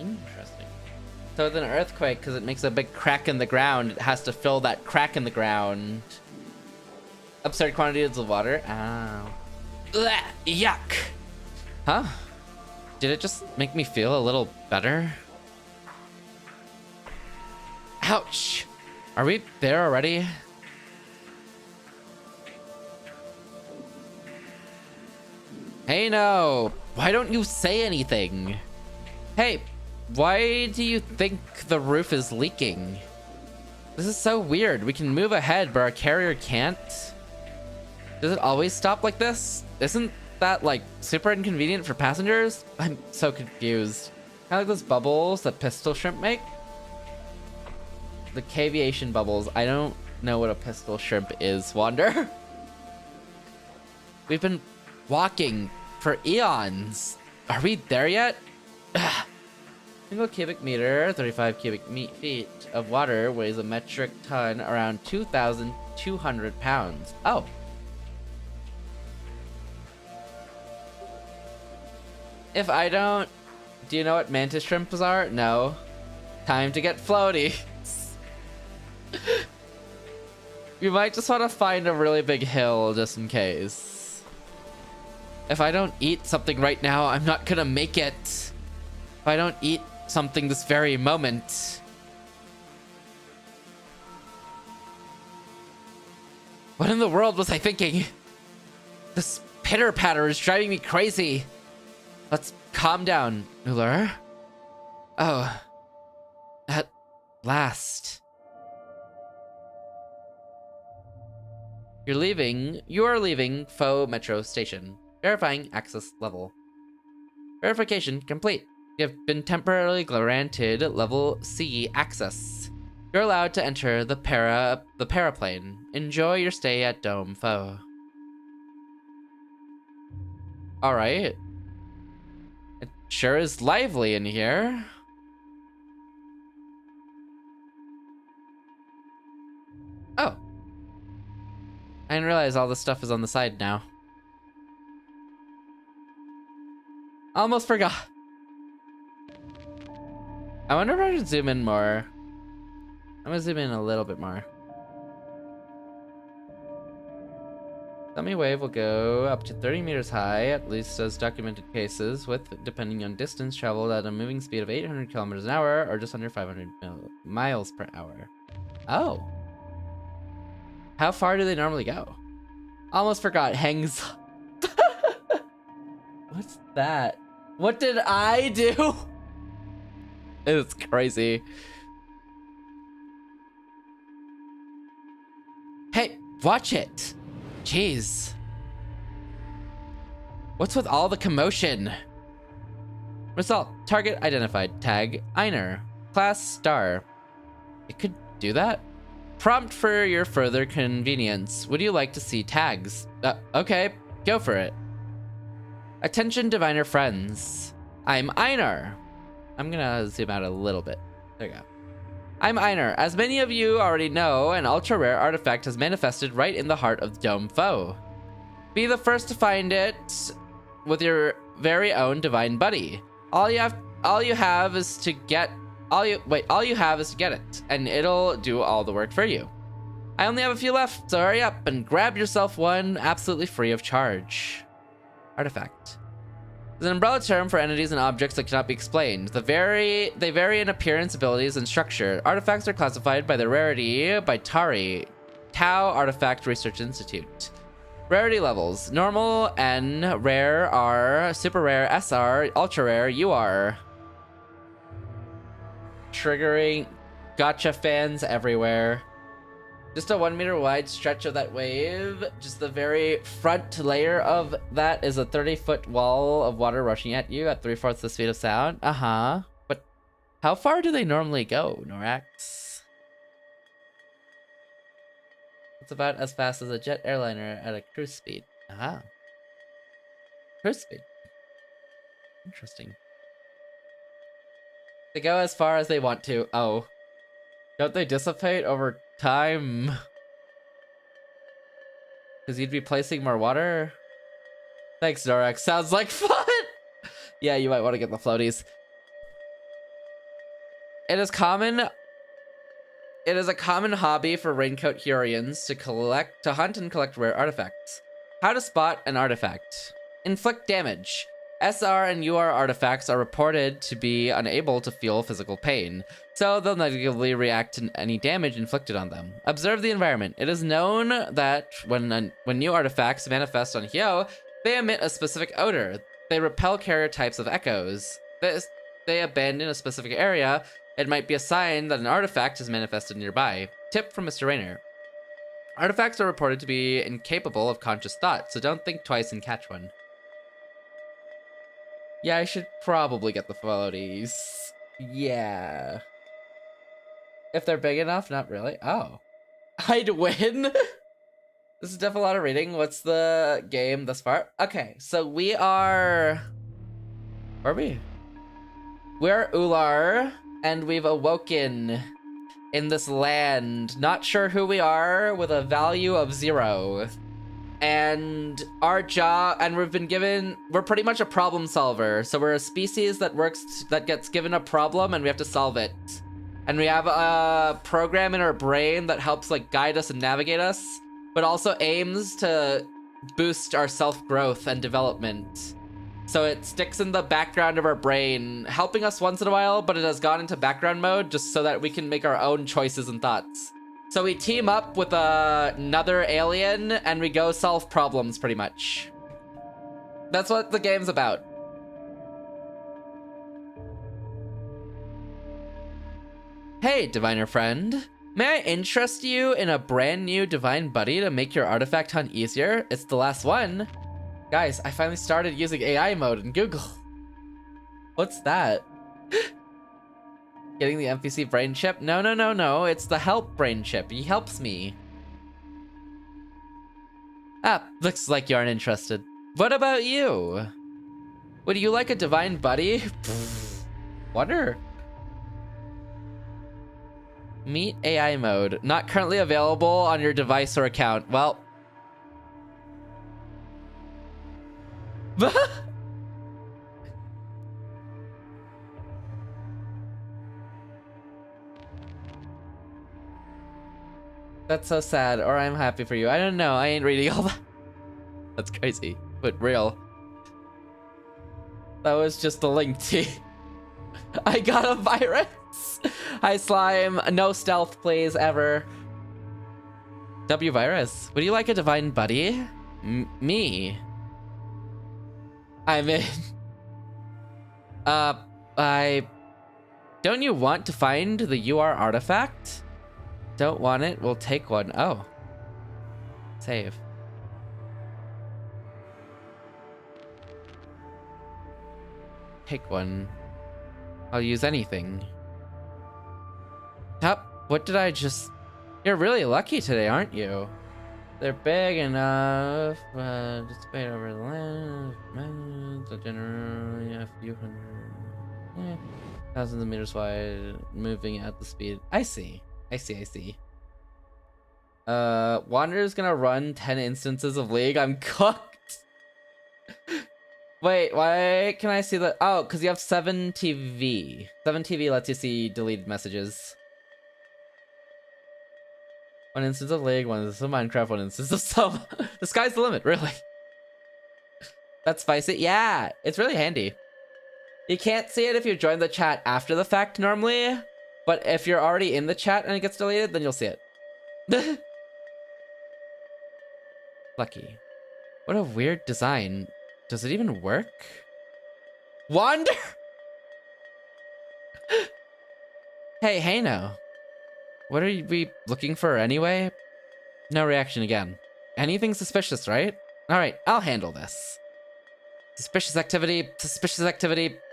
Interesting. So with an earthquake, because it makes a big crack in the ground, it has to fill that crack in the ground. Absurd quantities of water. Ow. Blech, yuck. Huh? Did it just make me feel a little better? Ouch. Are we there already? Hey, no. Why don't you say anything? Hey, why do you think the roof is leaking? This is so weird. We can move ahead, but our carrier can't. Does it always stop like this? Isn't that, like, super inconvenient for passengers? I'm so confused. Kind of like those bubbles that pistol shrimp make. The caviation bubbles. I don't know what a pistol shrimp is, Wander. We've been walking for eons. Are we there yet? Single cubic meter, 35 cubic feet of water weighs a metric ton, around 2,200 pounds. Oh. If I don't... Do you know what mantis shrimps are? No. Time to get floaty. We might just want to find a really big hill just in case. If I don't eat something right now, I'm not gonna make it. If I don't eat something this very moment. What in the world was I thinking? This pitter patter is driving me crazy. Let's calm down, Uller. Oh. At last. You are leaving Faux Metro Station. Verifying access level. Verification complete. You have been temporarily granted level C access. You're allowed to enter the paraplane. Enjoy your stay at Dome Faux. Alright. It sure is lively in here. Oh. I didn't realize all this stuff is on the side now. Almost forgot. I wonder if I should zoom in more. I'm gonna zoom in a little bit more. Dummy wave will go up to 30 meters high, at least as documented cases, with, depending on distance, traveled at a moving speed of 800 kilometers an hour, or just under 500 miles per hour. Oh. How far do they normally go? Almost forgot. Hangs. What's that? What did I do? It's crazy. Hey, watch it. Jeez. What's with all the commotion? Result. Target identified. Tag Einer. Class star. It could do that? Prompt for your further convenience. Would you like to see tags? Okay, go for it. Attention diviner friends. I'm Einar. I'm gonna zoom out a little bit. There you go. I'm Einar. As many of you already know, an ultra-rare artifact has manifested right in the heart of Dome Faux. Be the first to find it with your very own divine buddy. All you have is to get it, and it'll do all the work for you. I only have a few left, so hurry up and grab yourself one absolutely free of charge. Artifact. It's an umbrella term for entities and objects that cannot be explained. They vary in appearance, abilities, and structure. Artifacts are classified by their rarity by Tau Artifact Research Institute. Rarity levels. Normal N, rare R, super rare SR, ultra rare UR. Triggering gotcha fans everywhere. Just a 1 meter wide stretch of that wave. Just the very front layer of that is a 30-foot wall of water rushing at you at 3/4 the speed of sound. But how far do they normally go, Norax? It's about as fast as a jet airliner at a cruise speed. Cruise speed. Interesting. They go as far as they want to. Oh. Don't they dissipate over time? Because you'd be placing more water? Thanks, Norax. Sounds like fun! Yeah, you might want to get the floaties. It is common. It is a common hobby for raincoat Heyorians to hunt and collect rare artifacts. How to spot an artifact. Inflict damage. SR and UR artifacts are reported to be unable to feel physical pain, so they'll negatively react to any damage inflicted on them. Observe the environment. It is known that when new artifacts manifest on Heyyo, they emit a specific odor. They repel carrier types of echoes. They abandon a specific area. It might be a sign that an artifact is manifested nearby. Tip from Mr.Rainer. Artifacts are reported to be incapable of conscious thought, so don't think twice and catch one. Yeah, I should probably get the floaties. Yeah. If they're big enough, not really. Oh. I'd win? This is definitely a lot of reading. What's the game thus far? Okay, so we are... Where are we? We're Ular, and we've awoken in this land. Not sure who we are, with a value of 0. And our job, and we're pretty much a problem solver. So we're a species that gets given a problem and we have to solve it. And we have a program in our brain that helps like guide us and navigate us, but also aims to boost our self-growth and development. So it sticks in the background of our brain, helping us once in a while, but it has gone into background mode just so that we can make our own choices and thoughts. So we team up with another alien and we go solve problems, pretty much. That's what the game's about. Hey, diviner friend. May I interest you in a brand new divine buddy to make your artifact hunt easier? It's the last one. Guys, I finally started using AI mode in Google. What's that? Getting the NPC brain chip? No. It's the help brain chip. He helps me. Ah, looks like you aren't interested. What about you? Would you like a divine buddy? Wonder. Meet AI mode. Not currently available on your device or account. Well. That's so sad, or I'm happy for you. I don't know, I ain't reading all that. That's crazy, but real. That was just a link to... I got a virus! Hi, Slime. No stealth, please, ever. W virus. Would you like a divine buddy? Me. I'm in. Don't you want to find the UR artifact? Don't want it? We'll take one. Oh. Save. Take one. I'll use anything. What did I just... You're really lucky today, aren't you? They're big enough to spade over the land. So generally a few hundred... thousands of meters wide, moving at the speed. I see. Wanderer's gonna run 10 instances of League. I'm cooked. Wait, why can I see that? Oh, because you have 7 TV. 7 TV lets you see deleted messages. 1 instance of League, 1 instance of Minecraft, 1 instance of Soma. The sky's the limit, really. That's spicy. Yeah, it's really handy. You can't see it if you join the chat after the fact normally, but if you're already in the chat and it gets deleted, then you'll see it. Lucky. What a weird design. Does it even work? Wander? Hey, Heyyo. What are we looking for anyway? No reaction again. Anything suspicious, right? Alright, I'll handle this. Suspicious activity.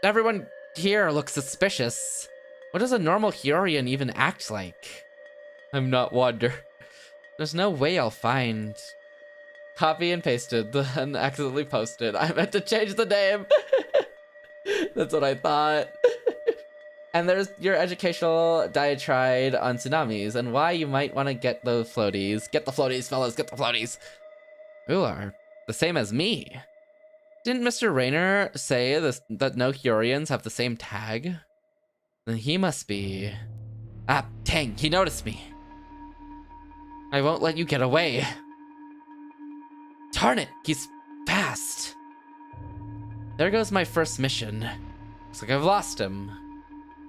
Everyone here looks suspicious. What does a normal Heyorian even act like? I'm not Wander. There's no way I'll find... Copy and pasted, and accidentally posted. I meant to change the name. That's what I thought. And there's your educational diatribe on tsunamis and why you might want to get those floaties. Get the floaties, fellas, get the floaties. Ular, the same as me. Didn't Mr. Rainer say this, that no Heyorians have the same tag? Then he must be... Ah, dang, he noticed me. I won't let you get away. Darn it, he's fast. There goes my first mission. Looks like I've lost him.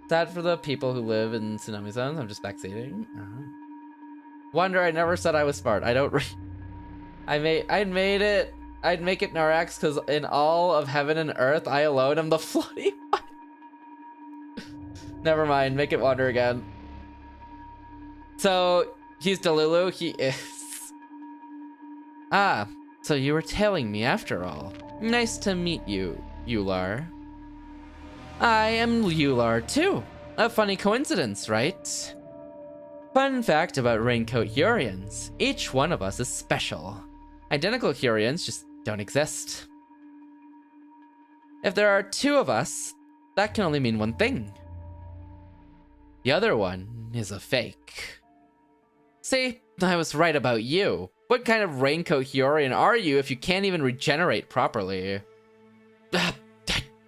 Sad for the people who live in tsunami zones. I'm just backseating. Wonder I never said I was smart. I don't I'd make it Norax because in all of heaven and earth, I alone am the floating one. Never mind, make it wander again. So, he's Delulu, he is. Ah, so you were tailing me after all. Nice to meet you, Eular. I am Eular too. A funny coincidence, right? Fun fact about Raincoat Hurians. Each one of us is special. Identical Hurians just don't exist. If there are two of us, that can only mean one thing. The other one is a fake. See, I was right about you. What kind of Raincoat Hurian are you if you can't even regenerate properly? I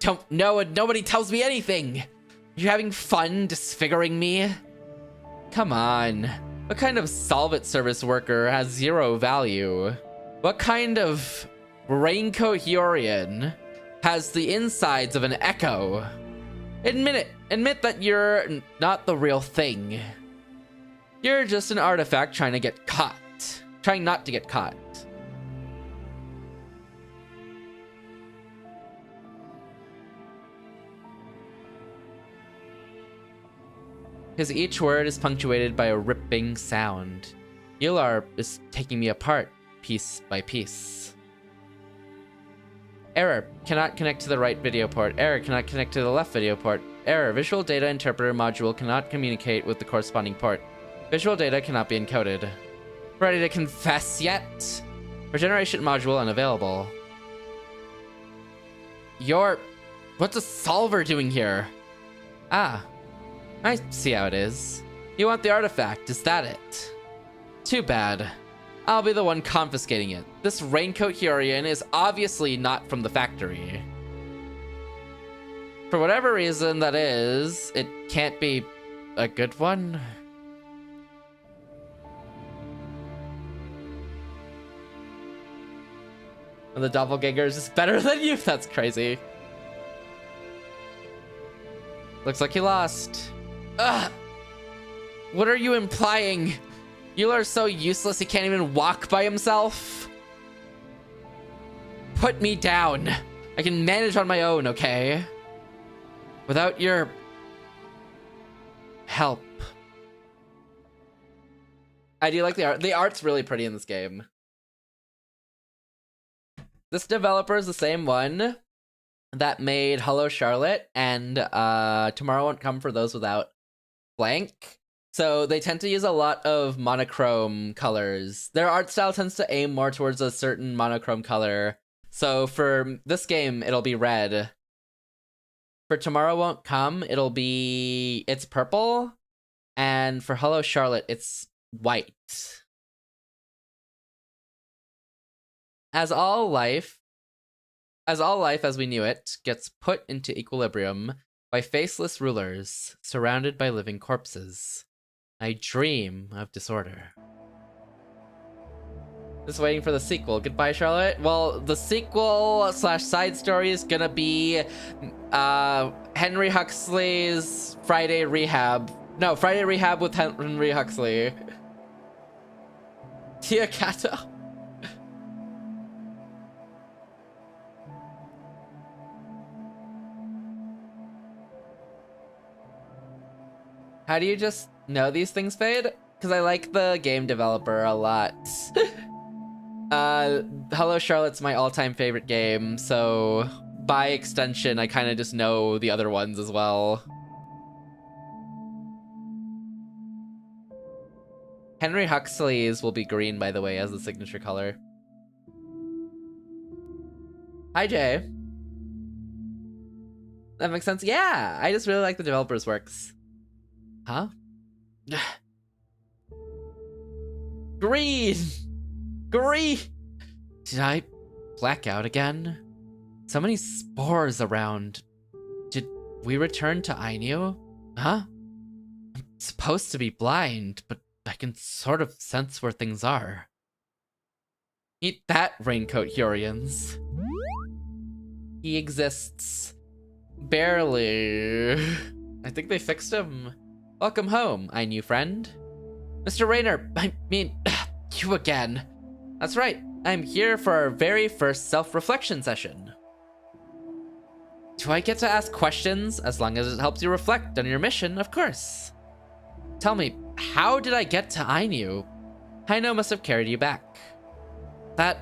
don't know and nobody tells me anything. You having fun disfiguring me? Come on. What kind of solvent service worker has 0 value? What kind of Raincoat Hurian has the insides of an echo? Admit it. Admit that you're not the real thing. You're just an artifact trying to get caught. Trying not to get caught. Because each word is punctuated by a ripping sound. Eular is taking me apart, piece by piece. Error, cannot connect to the right video port. Error, cannot connect to the left video port. Error, visual data interpreter module cannot communicate with the corresponding port. Visual data cannot be encoded. Ready to confess yet? Regeneration module unavailable. What's a solver doing here? Ah, I see how it is. You want the artifact, is that it? Too bad. I'll be the one confiscating it. This Raincoat Hurian is obviously not from the factory. For whatever reason that is, it can't be a good one. And the doppelgangers is better than you? That's crazy. Looks like you lost. Ugh! What are you implying? Eular's so useless he can't even walk by himself? Put me down. I can manage on my own, okay? Without your help. I do like the art. The art's really pretty in this game. This developer is the same one that made Hello Charlotte and Tomorrow Won't Come for those without blank. So they tend to use a lot of monochrome colors. Their art style tends to aim more towards a certain monochrome color. So for this game, it'll be red. For Tomorrow Won't Come, it's purple. And for Hello Charlotte, it's white. As all life as we knew it gets put into equilibrium by faceless rulers surrounded by living corpses, I dream of disorder. Just waiting for the sequel. Goodbye, Charlotte. Well, the sequel / side story is gonna be Henry Huxley's Friday Rehab. No, Friday Rehab with Henry Huxley. Tia Kato. How do you just know these things, Fade? Because I like the game developer a lot. Hello Charlotte's my all-time favorite game, so by extension, I kind of just know the other ones as well. Henry Huxley's will be green, by the way, as the signature color. Hi, Jay. That makes sense? Yeah, I just really like the developer's works. Huh? Green! Green! Did I black out again? So many spores around. Did we return to Ainu? Huh? I'm supposed to be blind, but I can sort of sense where things are. Eat that, Raincoat Hurians. He exists. Barely. I think they fixed him. Welcome home, my new friend. Mr.Rainer, I mean, you again. That's right, I'm here for our very first self-reflection session. Do I get to ask questions? As long as it helps you reflect on your mission, of course. Tell me, how did I get to Ainu? Heyyo must have carried you back. That...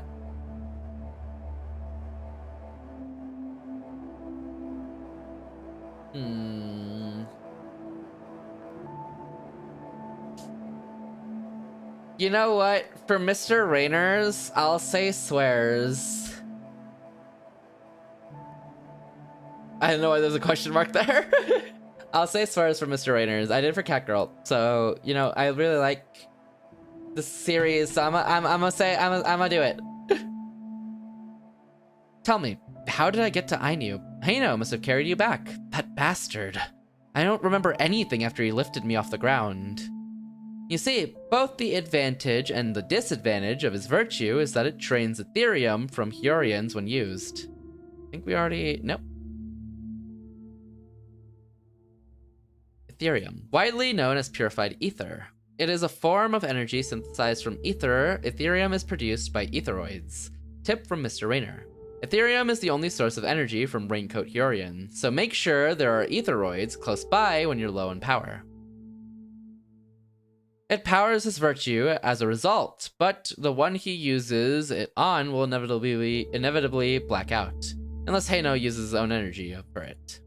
You know what? For Mr.Rainer's, I'll say swears. I don't know why there's a question mark there. I'll say swears for Mr.Rainer's. I did for Catgirl. So, you know, I really like the series, so I'm gonna do it. Tell me, how did I get to Ainu? Heyyo must have carried you back. That bastard. I don't remember anything after he lifted me off the ground. You see, both the advantage and the disadvantage of his virtue is that it drains Ethereum from Hurians when used. I think we already... Nope. Ethereum, widely known as purified ether. It is a form of energy synthesized from ether. Ethereum is produced by etheroids. Tip from Mr.Rainer. Ethereum is the only source of energy from Raincoat Hurian, so make sure there are etheroids close by when you're low in power. It powers his virtue as a result, but the one he uses it on will inevitably black out, unless Heyyo uses his own energy for it.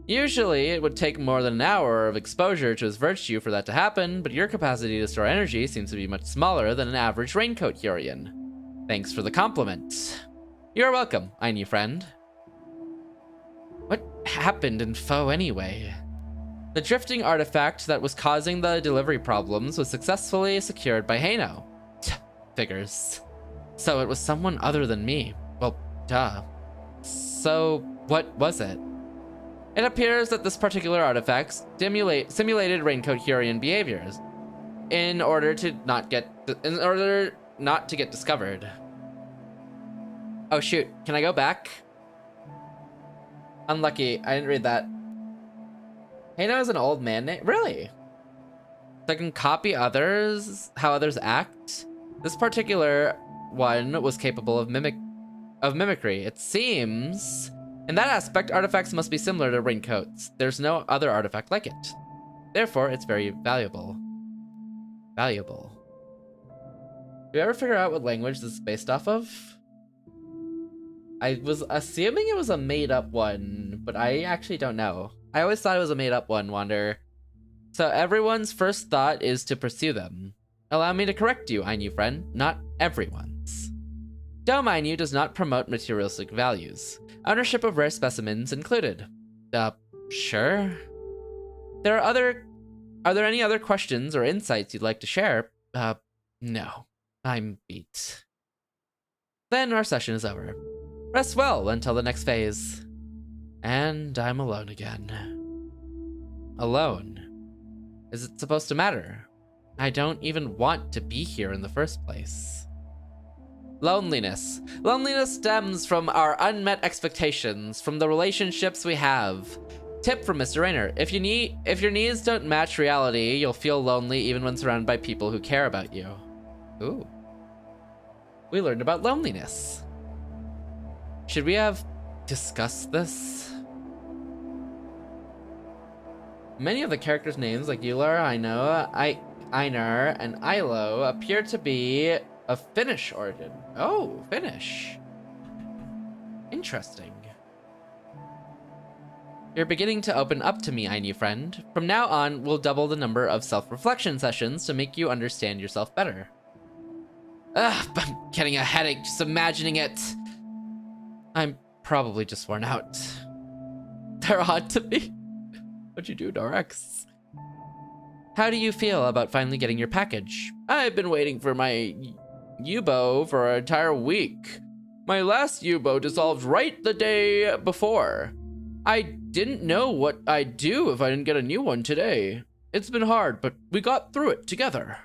Usually, it would take more than an hour of exposure to his virtue for that to happen, but your capacity to store energy seems to be much smaller than an average Raincoat Hurian. Thanks for the compliment. You're welcome, my new friend. What happened in Foe anyway? The drifting artifact that was causing the delivery problems was successfully secured by Heyyo. Figures. So it was someone other than me. Well, duh. So, what was it? It appears that this particular artifact simulated Raincoat Hurian behaviors in order not to get discovered. Oh shoot, can I go back? Unlucky, I didn't read that. Heyyo is an old man name? Really? So I can copy others, how others act? This particular one was capable of mimicry. It seems... In that aspect, artifacts must be similar to raincoats. There's no other artifact like it. Therefore, it's very valuable. Valuable. Do you ever figure out what language this is based off of? I was assuming it was a made-up one, but I actually don't know. I always thought it was a made-up one, Wander. So everyone's first thought is to pursue them. Allow me to correct you, Ainu friend. Not everyone's. Dome Ainu does not promote materialistic values. Ownership of rare specimens included. Sure. Are there any other questions or insights you'd like to share? No. I'm beat. Then our session is over. Rest well until the next phase. And I'm alone again. Alone? Is it supposed to matter? I don't even want to be here in the first place. Loneliness. Loneliness stems from our unmet expectations, from the relationships we have. Tip from Mr.Rainer. If your needs don't match reality, you'll feel lonely even when surrounded by people who care about you. Ooh. We learned about loneliness. Should we have discussed this? Many of the characters' names, like Euler, Einar, and Ilo, appear to be of Finnish origin. Oh, Finnish. Interesting. You're beginning to open up to me, Ainu friend. From now on, we'll double the number of self-reflection sessions to make you understand yourself better. Ugh, I'm getting a headache just imagining it. I'm probably just worn out. They're odd to me. What'd you do, Dorex? How do you feel about finally getting your package? I've been waiting for my Yubo for an entire week. My last Yubo dissolved right the day before. I didn't know what I'd do if I didn't get a new one today. It's been hard, but we got through it together.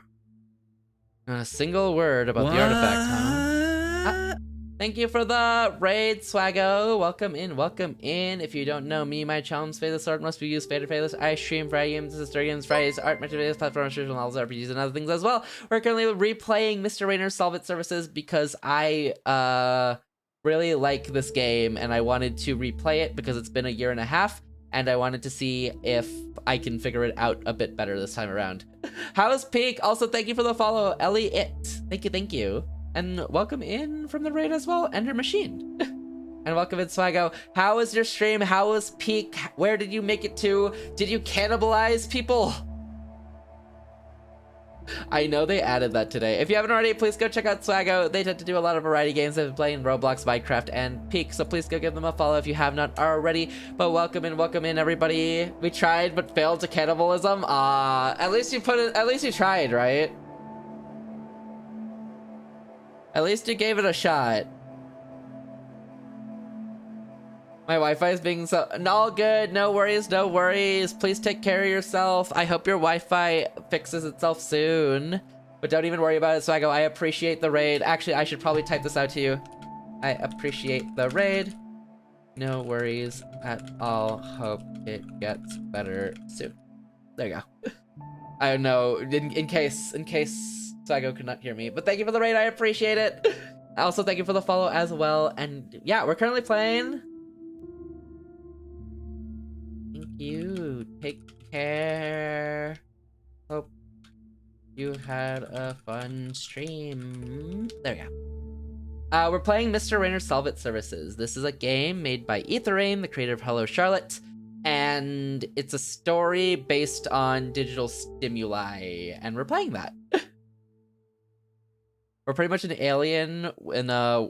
Not a single word about the artifact, huh? Thank you for the raid, Swaggo. Welcome in, welcome in. If you don't know me, my channel's Fadelessword must be used, Fadeless. I stream Friday games, story games, Fridays, art, multimedia, platform, social novels, RPGs, and other things as well. We're currently replaying Mr.Rainer Solve It Services because I really like this game and I wanted to replay it because it's been a year and a half and I wanted to see if I can figure it out a bit better this time around. How's Peak? Also, thank you for the follow, Ellie It. Thank you. And welcome in from the raid as well, Ender Machine. And welcome in, Swaggo. How was your stream? How was Peak? Where did you make it to? Did you cannibalize people? I know they added that today. If you haven't already, please go check out Swaggo. They tend to do a lot of variety games. They've been playing Roblox, Minecraft, and Peak, so please go give them a follow if you have not already. But welcome in, everybody. We tried but failed to cannibalism. At least you tried, right? At least you gave it a shot. My Wi-Fi is being so... All good. No worries, no worries. Please take care of yourself. I hope your Wi-Fi fixes itself soon. But don't even worry about it, Swaggo. I appreciate the raid. Actually, I should probably type this out to you. I appreciate the raid. No worries at all. Hope it gets better soon. There you go. I don't know. In case Swaggo could not hear me. But thank you for the raid. I appreciate it. Also, thank you for the follow as well. And yeah, we're currently playing... Thank you. Take care. Hope you had a fun stream. There we go. We're playing Mr.Rainer Solve It Services. This is a game made by VtuberEN, the creator of Hello Charlotte. And it's a story based on digital stimuli. And we're playing that. We're pretty much an alien in a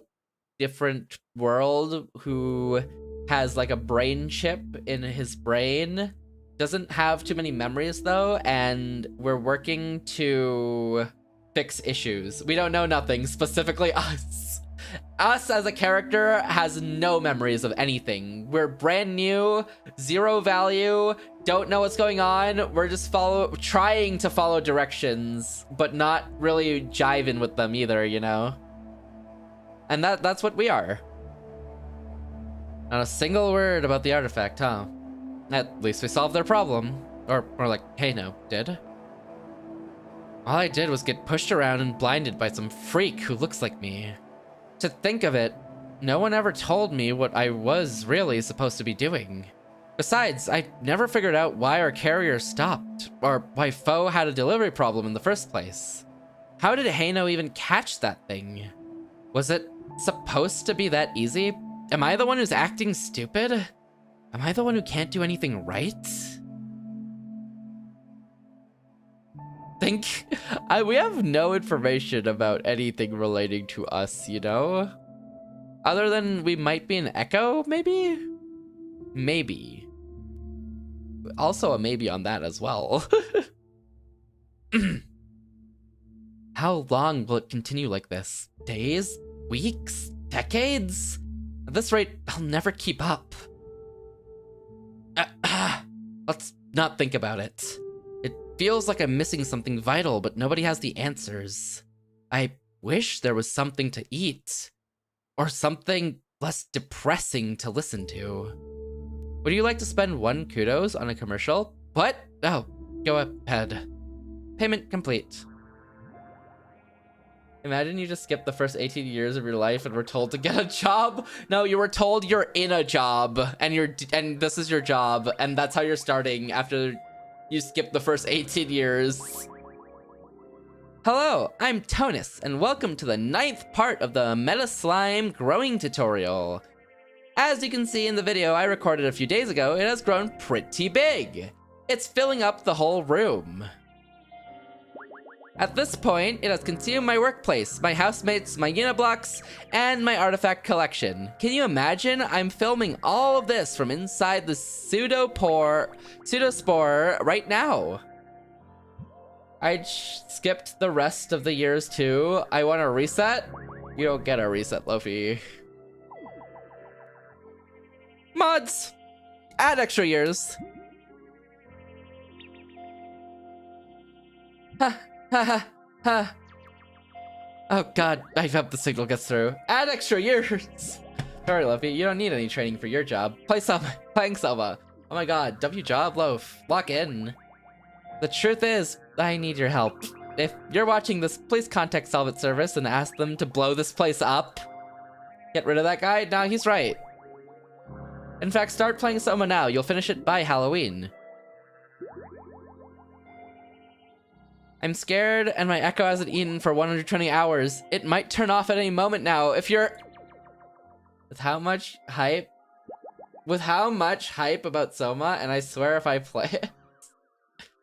different world who has like a brain chip in his brain. Doesn't have too many memories though, and we're working to fix issues. We don't know nothing, specifically us. Us as a character has no memories of anything. We're brand new, zero value, don't know what's going on. We're just trying to follow directions, but not really jiving with them either, you know? And that's what we are. Not a single word about the artifact, huh? At least we solved their problem. Or more like, Heyyo did. All I did was get pushed around and blinded by some freak who looks like me. To think of it, no one ever told me what I was really supposed to be doing. Besides, I never figured out why our carrier stopped, or why Foe had a delivery problem in the first place. How did Heyyo even catch that thing? Was it supposed to be that easy? Am I the one who's acting stupid? Am I the one who can't do anything right? We have no information about anything relating to us, you know? Other than we might be an echo, maybe? Maybe. Also a maybe on that as well. How long will it continue like this? Days? Weeks? Decades? At this rate, I'll never keep up. Let's not think about it. It feels like I'm missing something vital, but nobody has the answers. I wish there was something to eat. Or something less depressing to listen to. Would you like to spend 1 kudos on a commercial? What? Oh, go ahead. Payment complete. Imagine you just skipped the first 18 years of your life and were told to get a job. No, you were told you're in a job and this is your job and that's how you're starting after you skip the first 18 years. Hello, I'm Tonus and welcome to the 9th part of the Meta Slime growing tutorial. As you can see in the video I recorded a few days ago, it has grown pretty big. It's filling up the whole room. At this point, it has consumed my workplace, my housemates, my uniblocks, and my artifact collection. Can you imagine? I'm filming all of this from inside the pseudospore right now. I skipped the rest of the years too. I want a reset. You don't get a reset, Lofi. Mods! Add extra years. Ha ha ha ha. Oh god, I hope the signal gets through. Add extra years. Sorry, Luffy, you don't need any training for your job. Playing Selma. Oh my god, W job, Loaf. Lock in. The truth is, I need your help. If you're watching this, please contact Salvage Service and ask them to blow this place up. Get rid of that guy? Nah, he's right. In fact, start playing Soma now. You'll finish it by Halloween. I'm scared and my Echo hasn't eaten for 120 hours. It might turn off at any moment now. If you're... With how much hype about Soma, and I swear if I play it...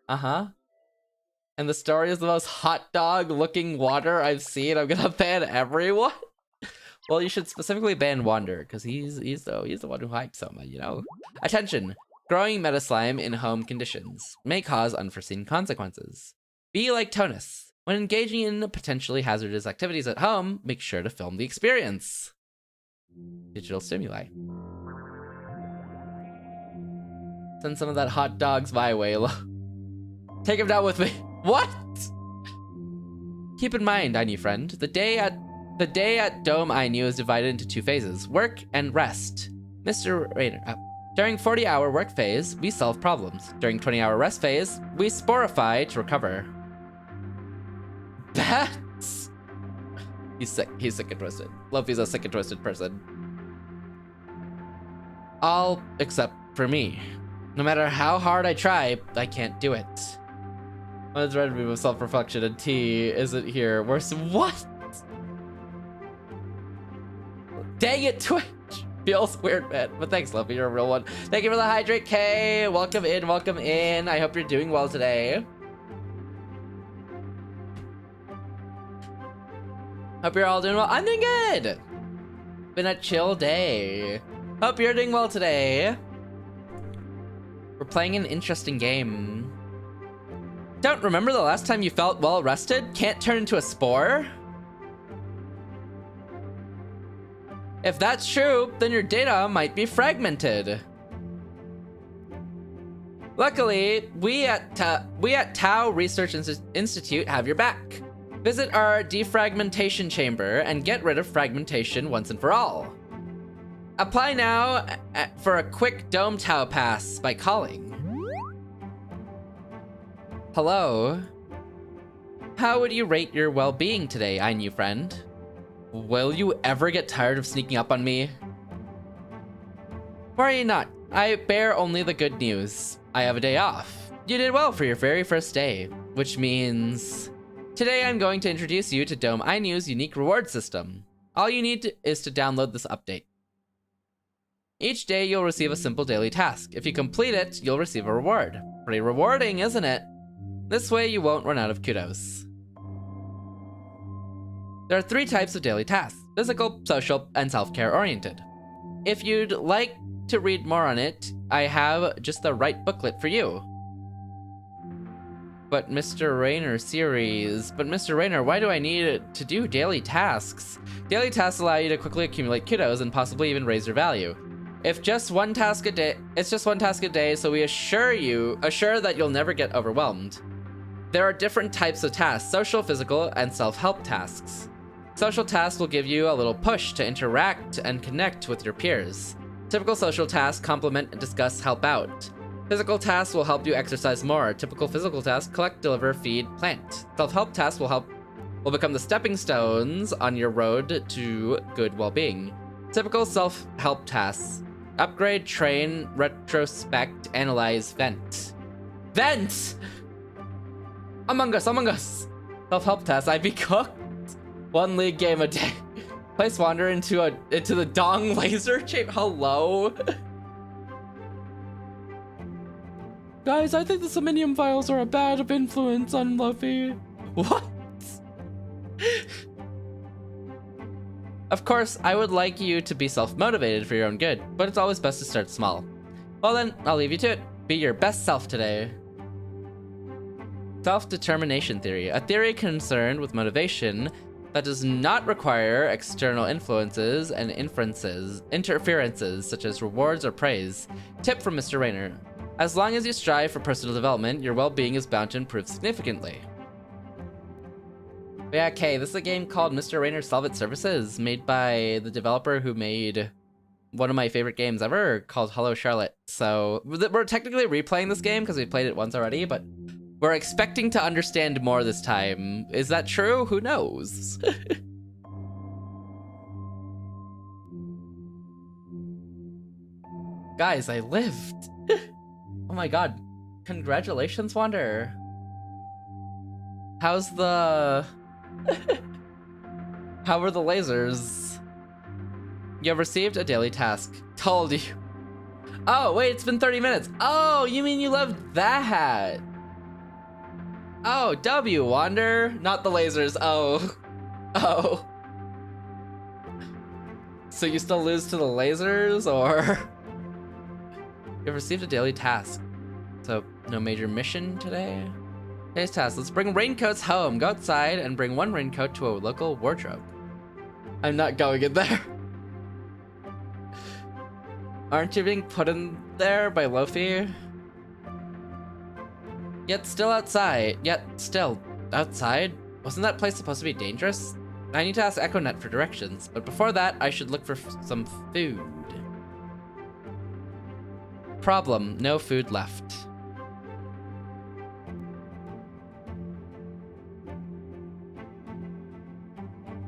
And the story is the most hot dog looking water I've seen, I'm gonna ban everyone? Well, you should specifically ban Wander, because he's the one who hyped Soma, you know? Attention! Growing meta slime in home conditions may cause unforeseen consequences. Be like Tonus. When engaging in potentially hazardous activities at home, make sure to film the experience. Digital stimuli. Send some of that hot dogs my way. Take him down with me. What? Keep in mind, I knew friend, the day at Dome I knew is divided into two phases, work and rest. Mr.Rainer. During 40-hour work phase, we solve problems. During 20-hour rest phase, we sporify to recover. That's... He's sick and twisted. Luffy's a sick and twisted person. All except for me. No matter how hard I try, I can't do it. One's red move of self-reflection and T isn't here. Worse, what? Dang it, Twitch! Feels weird, man. But thanks, Luffy, you're a real one. Thank you for the hydrate, K. Welcome in, welcome in. I hope you're doing well today. Hope you're all doing well. I'm doing good. Been a chill day. Hope you're doing well today. We're playing an interesting game. Don't remember the last time you felt well rested? Can't turn into a spore? If that's true, then your data might be fragmented. Luckily, we at Tau Research Institute have your back. Visit our defragmentation chamber and get rid of fragmentation once and for all. Apply now for a quick Dome Tau pass by calling. Hello. How would you rate your well-being today, I new friend? Will you ever get tired of sneaking up on me? Worry not. I bear only the good news. I have a day off. You did well for your very first day, which means... Today I'm going to introduce you to Dome INU's unique reward system. All you need is to download this update. Each day you'll receive a simple daily task. If you complete it, you'll receive a reward. Pretty rewarding, isn't it? This way you won't run out of kudos. There are 3 types of daily tasks: physical, social, and self-care oriented. If you'd like to read more on it, I have just the right booklet for you. But Mr. Rainer, why do I need to do daily tasks? Daily tasks allow you to quickly accumulate kudos and possibly even raise your value. It's just one task a day, so we assure that you'll never get overwhelmed. There are different types of tasks: social, physical, and self-help tasks. Social tasks will give you a little push to interact and connect with your peers. Typical social tasks complement and discuss help out. Physical tasks will help you exercise more. Typical physical tasks: collect, deliver, feed, plant. Self-help tasks will become the stepping stones on your road to good well-being. Typical self-help tasks: upgrade, train, retrospect, analyze, vent. Vent! Among Us! Self-help tasks: I be cooked. 1 league game a day. Place Wander into the Dong laser chamber. Hello? Guys, I think the Somnium files are a bad influence on Luffy. What? Of course, I would like you to be self-motivated for your own good, but it's always best to start small. Well then, I'll leave you to it. Be your best self today. Self-determination theory. A theory concerned with motivation that does not require external influences and interferences such as rewards or praise. Tip from Mr. Rainer. As long as you strive for personal development, your well-being is bound to improve significantly. Yeah, okay, this is a game called Mr. Rainer Solve It Services, made by the developer who made one of my favorite games ever, called Hello Charlotte. So, we're technically replaying this game because we played it once already, but we're expecting to understand more this time. Is that true? Who knows? Guys, I lived. Oh my god. Congratulations, Wander. How's the... How were the lasers? You have received a daily task. Told you. Oh, wait, it's been 30 minutes. Oh, you mean you loved that? Oh, W, Wander. Not the lasers. Oh. Oh. So you still lose to the lasers, or? You've received a daily task. So, no major mission today? Today's task, let's bring raincoats home. Go outside and bring one raincoat to a local wardrobe. I'm not going in there. Aren't you being put in there by Lofi? Yet still outside. Wasn't that place supposed to be dangerous? I need to ask EchoNet for directions, but before that, I should look for some food. Problem, no food left.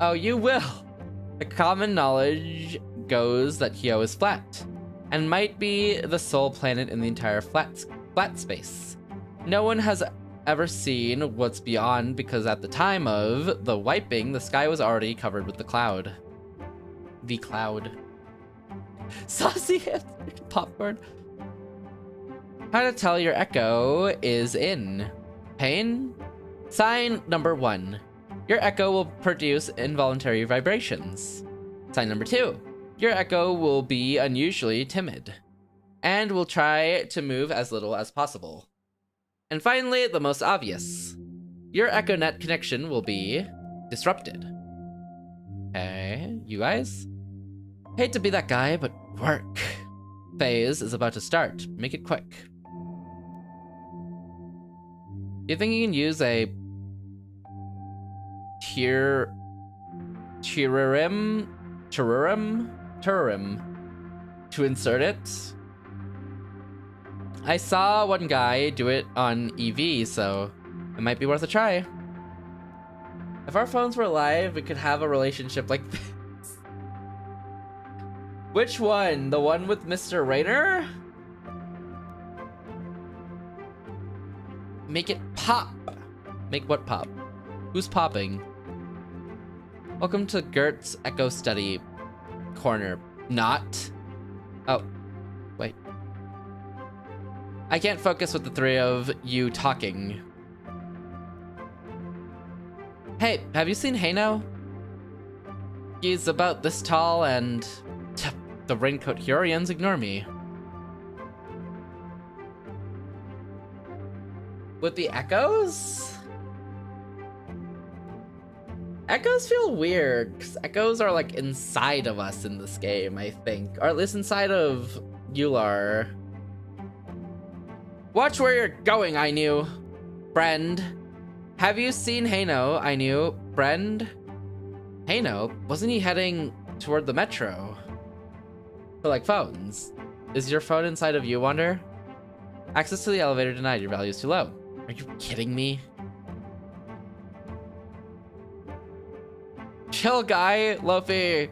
Oh, you will! The common knowledge goes that Heyyo is flat, and might be the sole planet in the entire flat space. No one has ever seen what's beyond because at the time of the wiping, the sky was already covered with the cloud. The cloud. Saucy popcorn. How to tell your echo is in pain? Sign number 1. Your echo will produce involuntary vibrations. Sign number 2. Your echo will be unusually timid and will try to move as little as possible. And finally, the most obvious. Your EchoNet connection will be disrupted. Okay, you guys? Hate to be that guy, but work. Phase is about to start. Make it quick. You think you can use a Turim to insert it? I saw one guy do it on EV, so it might be worth a try. If our phones were live, we could have a relationship like this. Which one? The one with Mr. Rainer? Make it pop. Make what pop? Who's popping? Welcome to Gert's Echo Study Corner. Not? Oh, wait. I can't focus with the three of you talking. Hey, have you seen Heyyo? He's about this tall and... the raincoat Hurians ignore me. With the echoes? Echoes feel weird, because echoes are like inside of us in this game, I think. Or at least inside of Eular. Watch where you're going, I knew. Friend. Have you seen Heyyo, I knew? Friend? Heyyo? Wasn't he heading toward the metro? For like phones. Is your phone inside of you, Wander? Access to the elevator denied, your value is too low. Are you kidding me? Chill, guy. Lofi.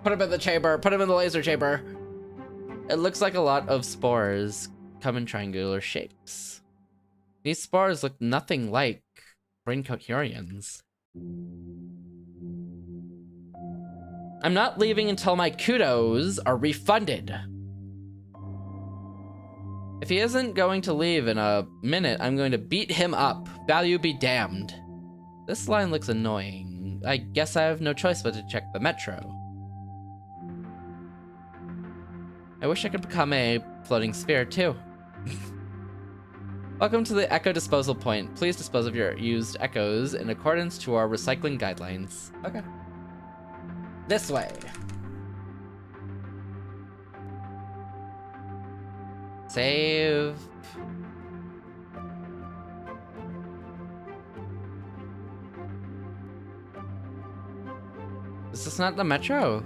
Put him in the chamber. Put him in the laser chamber. It looks like a lot of spores come in triangular shapes. These spores look nothing like raincoat Hurians. I'm not leaving until my kudos are refunded. If he isn't going to leave in a minute, I'm going to beat him up. Value be damned. This line looks annoying. I guess I have no choice but to check the metro. I wish I could become a floating sphere too. Welcome to the Echo Disposal Point. Please dispose of your used echoes in accordance to our recycling guidelines. Okay. This way. Save. Is this not the metro?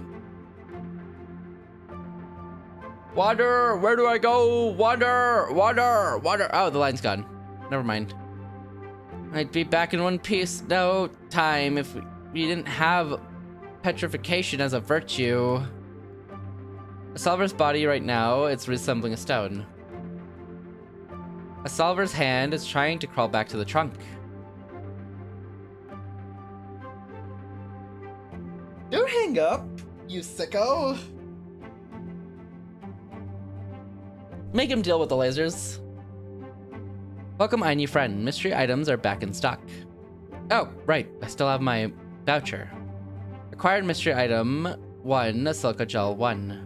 Water! Where do I go? Water! Water! Water! Oh, the line's gone. Never mind. I'd be back in one piece no time if we didn't have petrification as a virtue. A solver's body right now, it's resembling a stone. A solver's hand is trying to crawl back to the trunk. Don't hang up, you sicko. Make him deal with the lasers. Welcome, my new friend. Mystery items are back in stock. Oh, right. I still have my voucher. Acquired mystery item 1, silica gel 1.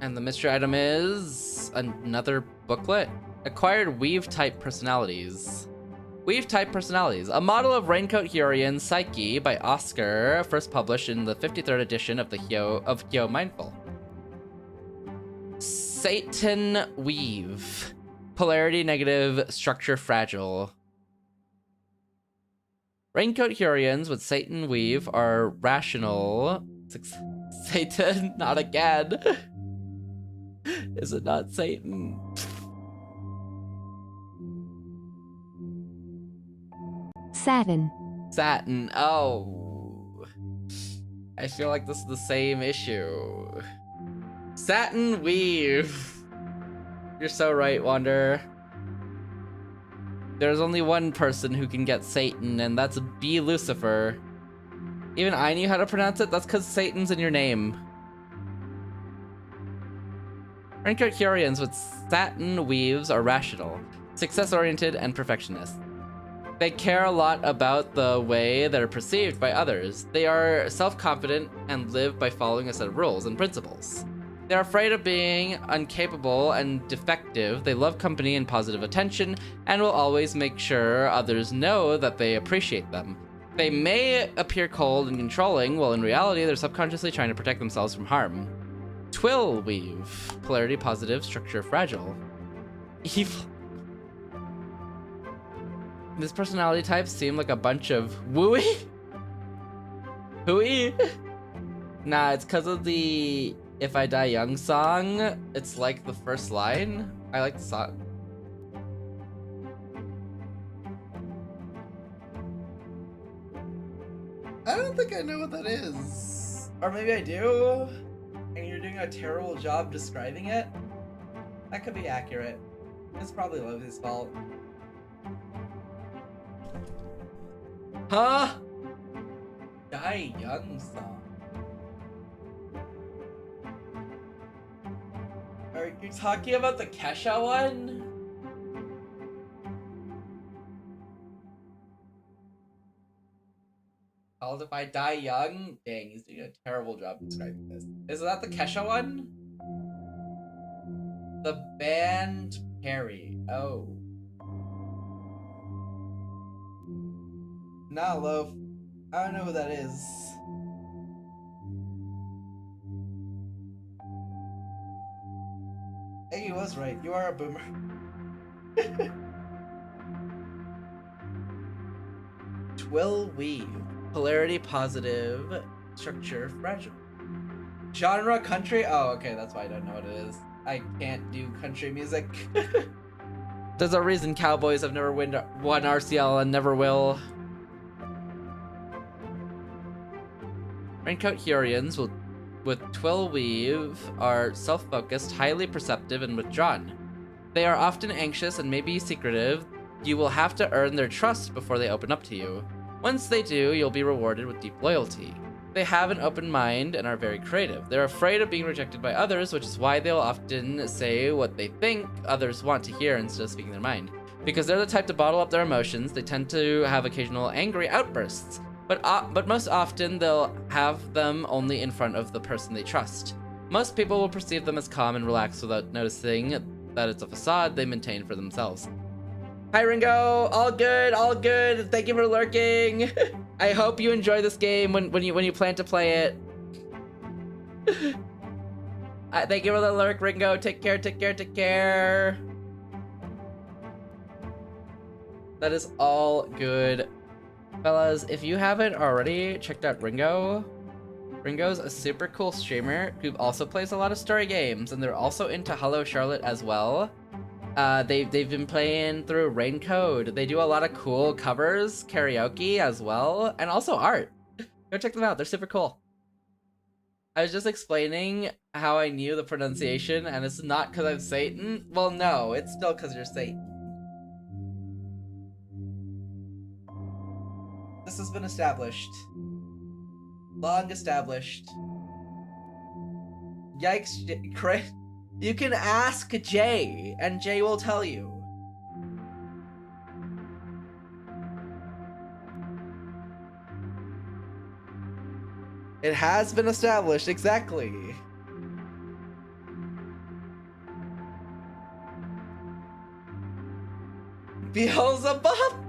And the mystery item is another booklet. Acquired weave type personalities. Weave type personalities. A model of Raincoat Heyyo Psyche by Oscar, first published in the 53rd edition of the Heyyo Mindful. Satan Weave. Polarity negative, structure fragile. Raincoat Heyyo with Satan Weave are rational. Satan, not again. Is it not Satan? Saturn. Satin. Oh. I feel like this is the same issue. Satin Weave. You're so right, Wander. There's only one person who can get Satan, and that's B. Lucifer. Even I knew how to pronounce it. That's because Satan's in your name. Raincoat Heyyo with Satin Weaves are rational, success-oriented, and perfectionist. They care a lot about the way they're perceived by others. They are self-confident and live by following a set of rules and principles. They're afraid of being incapable and defective. They love company and positive attention, and will always make sure others know that they appreciate them. They may appear cold and controlling, while in reality they're subconsciously trying to protect themselves from harm. Twill Weave. Polarity positive, structure fragile. Evil. This personality type seem like a bunch of wooey? Hooey? Nah, it's because of the If I Die Young song. It's like the first line. I like the song. I don't think I know what that is. Or maybe I do. And you're doing a terrible job describing it. That could be accurate. It's probably Love's fault. Huh? Die Young song. Are you talking about the Kesha one? Called If I Die Young? Dang, he's doing a terrible job describing this. Is that the Kesha one? The band Perry. Oh. Nah, Loaf. I don't know who that is. Hey, he was right. You are a boomer. Twill Weave. Polarity positive. Structure fragile. Genre country? Oh, okay. That's why I don't know what it is. I can't do country music. There's a reason Cowboys have never won RCL and never will. Raincoat Heyyo with Twill Weave are self-focused, highly perceptive, and withdrawn. They are often anxious and maybe secretive. You will have to earn their trust before they open up to you. Once they do, you'll be rewarded with deep loyalty. They have an open mind and are very creative. They're afraid of being rejected by others, which is why they'll often say what they think others want to hear instead of speaking their mind. Because they're the type to bottle up their emotions, they tend to have occasional angry outbursts. But most often, they'll have them only in front of the person they trust. Most people will perceive them as calm and relaxed without noticing that it's a facade they maintain for themselves. Hi Ringo, all good, all good. Thank you for lurking. I hope you enjoy this game when you plan to play it. Thank you for the lurk, Ringo. Take care, take care, take care. That is all good. Fellas, if you haven't already checked out Ringo, Ringo's a super cool streamer who also plays a lot of story games, and they're also into Hello Charlotte as well. They've been playing through Raincode. They do a lot of cool covers, karaoke as well, and also art. Go check them out, they're super cool. I was just explaining how I knew the pronunciation, and it's not because I'm Satan. Well, no, it's still because you're Satan. This has been established. Long established. Yikes, Chris. You can ask Jay, and Jay will tell you. It has been established, exactly. Beelzebub!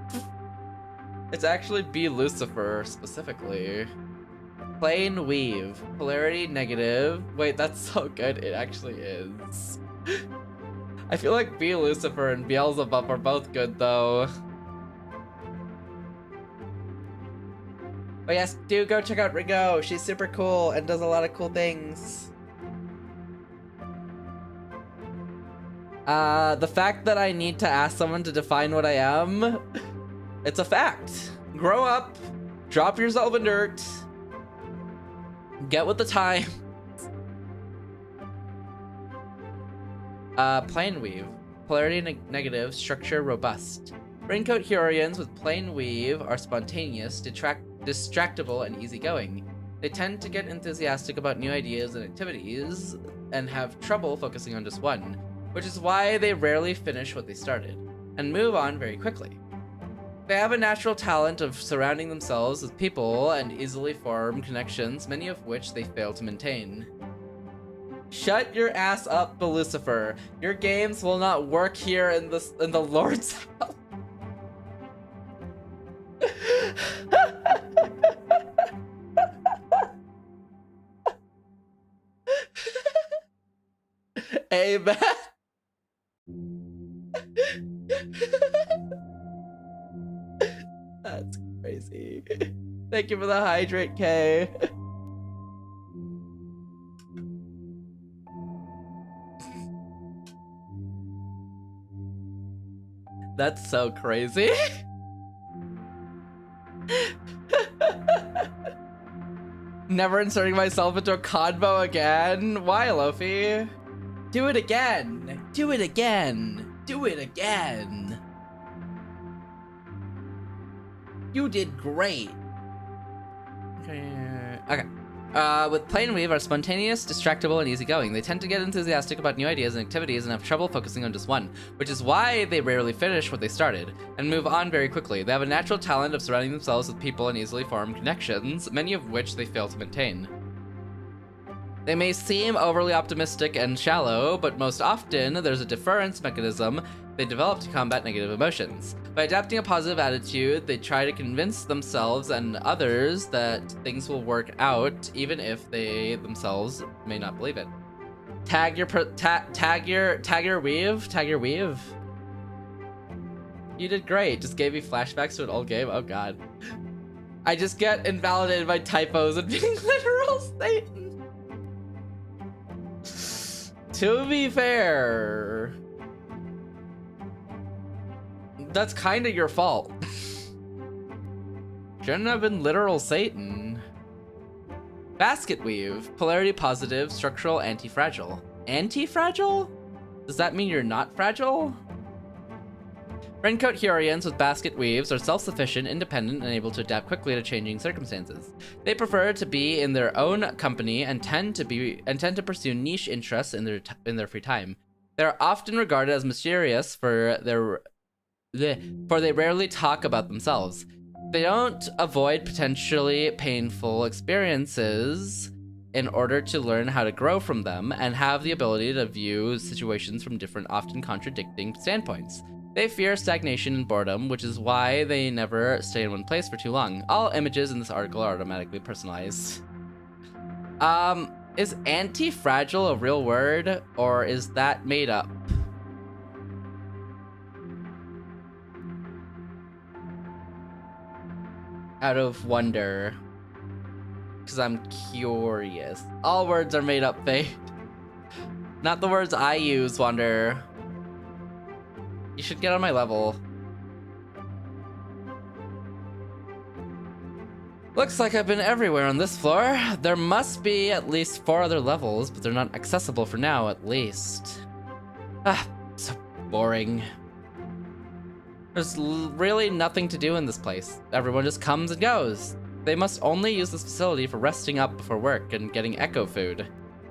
It's actually Be Lucifer, specifically. Plain weave. Polarity negative. Wait, that's so good. It actually is. I feel like Be Lucifer and Beelzebub are both good, though. But yes, do go check out Ringo. She's super cool and does a lot of cool things. The fact that I need to ask someone to define what I am, it's a fact. Grow up, drop yourself in dirt, get with the time. Plane weave. Polarity negative, structure robust. Raincoat Hurians with plain weave are spontaneous, distractible, and easygoing. They tend to get enthusiastic about new ideas and activities, and have trouble focusing on just one, which is why they rarely finish what they started, and move on very quickly. They have a natural talent of surrounding themselves with people and easily form connections, many of which they fail to maintain. Shut your ass up, Lucifer. Your games will not work here in the Lord's house. Amen. That's crazy. Thank you for the hydrate, Kay. That's so crazy. Never inserting myself into a convo again. Why, Lofi? Do it again. Do it again. Do it again. You did great. Okay. With plain weave are spontaneous, distractible, and easygoing. They tend to get enthusiastic about new ideas and activities and have trouble focusing on just one, which is why they rarely finish what they started, and move on very quickly. They have a natural talent of surrounding themselves with people and easily form connections, many of which they fail to maintain. They may seem overly optimistic and shallow, but most often there's a deference mechanism they develop to combat negative emotions. By adapting a positive attitude, they try to convince themselves and others that things will work out, even if they themselves may not believe it. Tag your weave. You did great. Just gave me flashbacks to an old game. Oh god. I just get invalidated by typos and being literal Satan. To be fair, that's kind of your fault. Shouldn't have been literal Satan. Basket weave. Polarity positive, structural, anti-fragile. Anti-fragile? Does that mean you're not fragile? Raincoat Hurians with basket weaves are self-sufficient, independent, and able to adapt quickly to changing circumstances. They prefer to be in their own company and tend to pursue niche interests in their free time. They are often regarded as mysterious for they rarely talk about themselves. They don't avoid potentially painful experiences, in order to learn how to grow from them and have the ability to view situations from different, often contradicting standpoints. They fear stagnation and boredom, which is why they never stay in one place for too long. All images in this article are automatically personalized. Is anti-fragile a real word, or is that made up? Out of wonder. Because I'm curious. All words are made up, Faye. Not the words I use, Wonder. You should get on my level. Looks like I've been everywhere on this floor. There must be at least 4 other levels, but they're not accessible for now, at least. Ah, so boring. There's really nothing to do in this place. Everyone just comes and goes. They must only use this facility for resting up before work and getting echo food.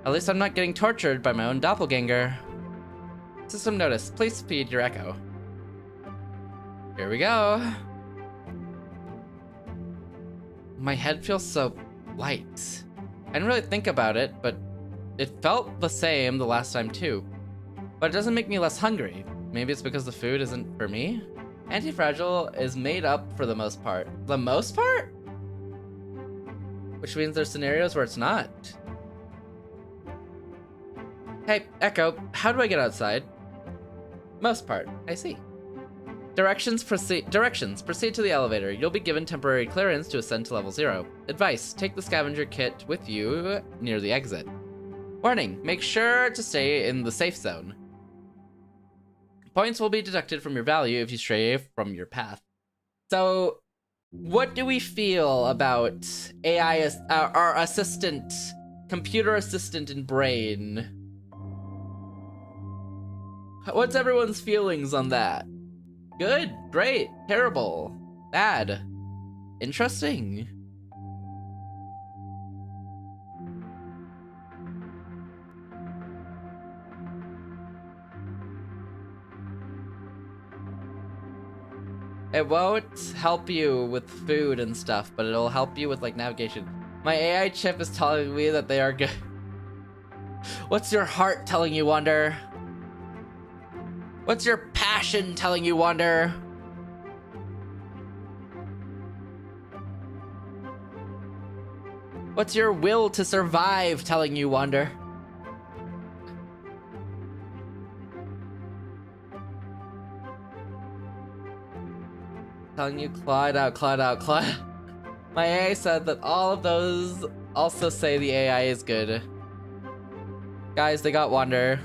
At least I'm not getting tortured by my own doppelganger. System notice, please feed your echo. Here we go. My head feels so light. I didn't really think about it, but it felt the same the last time too. But it doesn't make me less hungry. Maybe it's because the food isn't for me? Anti-fragile is made up for the most part. The most part? Which means there's scenarios where it's not. Hey, Echo, how do I get outside? Most part, I see. Directions, proceed to the elevator. You'll be given temporary clearance to ascend to level 0. Advice, take the scavenger kit with you near the exit. Warning, make sure to stay in the safe zone. Points will be deducted from your value if you stray from your path. So, what do we feel about AI, our assistant, computer assistant in brain? What's everyone's feelings on that? Good, great, terrible, bad, interesting. It won't help you with food and stuff, but it'll help you with like navigation. My AI chip is telling me that they are good. What's your heart telling you, Wonder? What's your passion telling you, Wonder? What's your will to survive telling you, Wonder? Telling you, claw it out, claw it out, claw. My AI said that all of those also say the AI is good. Guys, they got Wonder.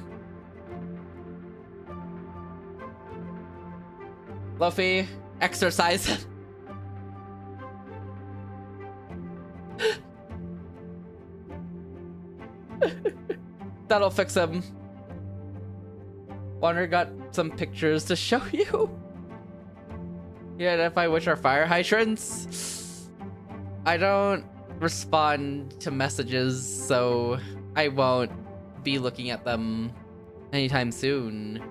Luffy, exercise. That'll fix him. Wonder got some pictures to show you. You identify which are fire hydrants? I don't respond to messages, so I won't be looking at them anytime soon.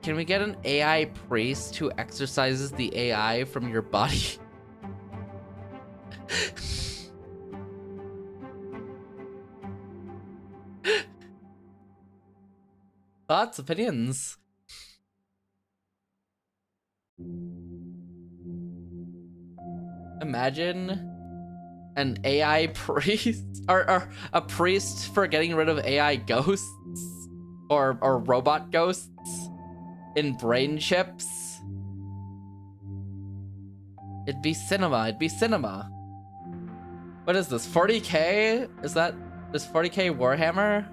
Can we get an AI priest who exercises the AI from your body? Thoughts, opinions? Imagine an AI priest or a priest for getting rid of AI ghosts or robot ghosts in brain chips. It'd be cinema. It'd be cinema. What is this? 40K? Is 40K Warhammer?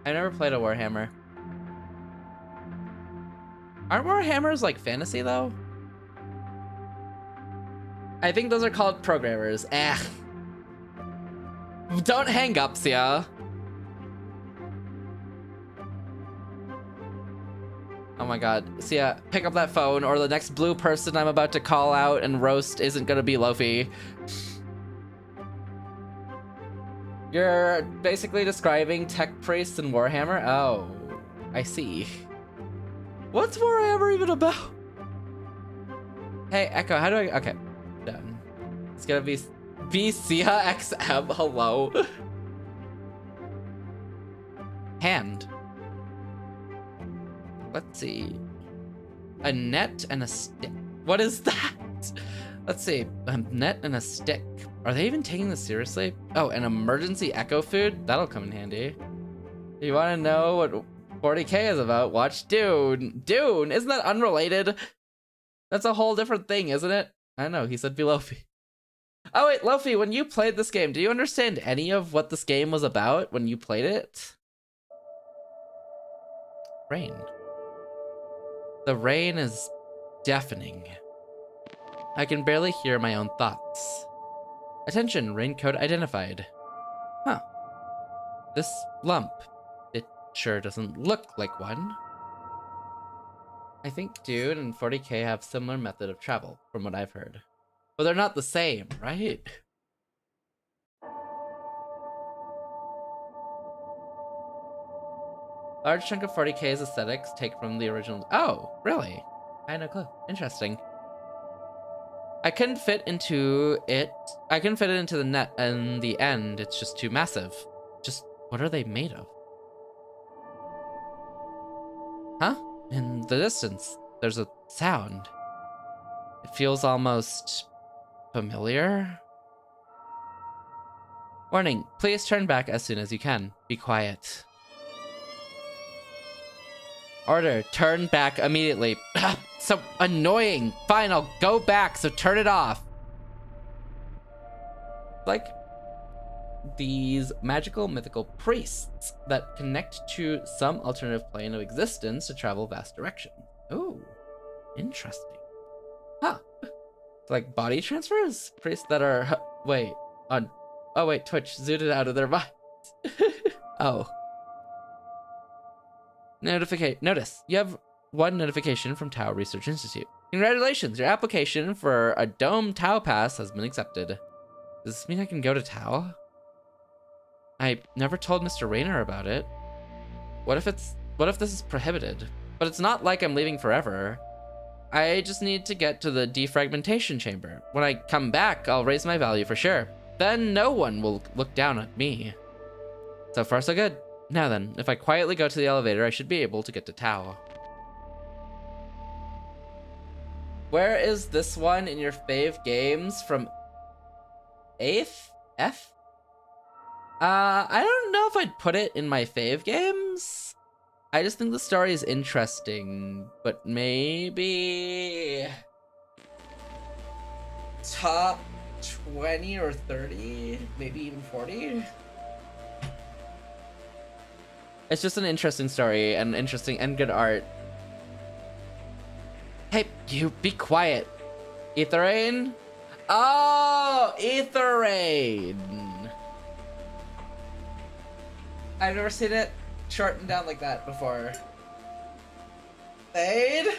I never played a Warhammer. Aren't Warhammers like fantasy though? I think those are called programmers. Don't hang up, Sia. Oh my god. Sia, pick up that phone or the next blue person I'm about to call out and roast isn't gonna be Lofi. You're basically describing tech priests in Warhammer? Oh, I see. What's more I ever even about? Hey, Echo, how do I... Okay, done. It's gonna be Sia XM, hello. Hand. Let's see. A net and a stick. What is that? Let's see. A net and a stick. Are they even taking this seriously? Oh, an emergency echo food? That'll come in handy. You want to know what 40K is about? Watch Dune. Dune? Isn't that unrelated? That's a whole different thing, isn't it? I know, he said be Lofi. Oh wait, Lofi, when you played this game, do you understand any of what this game was about when you played it? Rain. The rain is deafening. I can barely hear my own thoughts. Attention, raincoat identified. Huh. This lump. It sure doesn't look like one. I think Dune and 40K have similar method of travel, from what I've heard. But they're not the same, right? Large chunk of 40K's aesthetics take from the original. Oh, really? I had no clue. Interesting. I couldn't fit into it. I couldn't fit it into the net, and the end, it's just too massive. Just, what are they made of? Huh? In the distance, there's a sound. It feels almost familiar. Warning, please turn back as soon as you can. Be quiet. Order, turn back immediately. So annoying. Fine, I'll go back, so turn it off. Like these magical mythical priests that connect to some alternative plane of existence to travel vast directions. Ooh, interesting. Huh. Like body transfers? Priests that are, wait, on, oh wait, Twitch zooted out of their bodies. Oh. Notice, you have one notification from Tau Research Institute. Congratulations, your application for a Dome Tau Pass has been accepted. Does this mean I can go to Tau? I never told Mr.Rainer about it. What if this is prohibited? But it's not like I'm leaving forever. I just need to get to the defragmentation chamber. When I come back, I'll raise my value for sure. Then no one will look down at me. So far, so good. Now then, if I quietly go to the elevator, I should be able to get to Tau. Where is this one in your fave games from 8th? F? I don't know if I'd put it in my fave games. I just think the story is interesting, but maybe top 20 or 30, maybe even 40. It's just an interesting story and interesting and good art. Hey, you be quiet. VtuberEN? Oh, VtuberEN. I've never seen it shortened down like that before. Fade?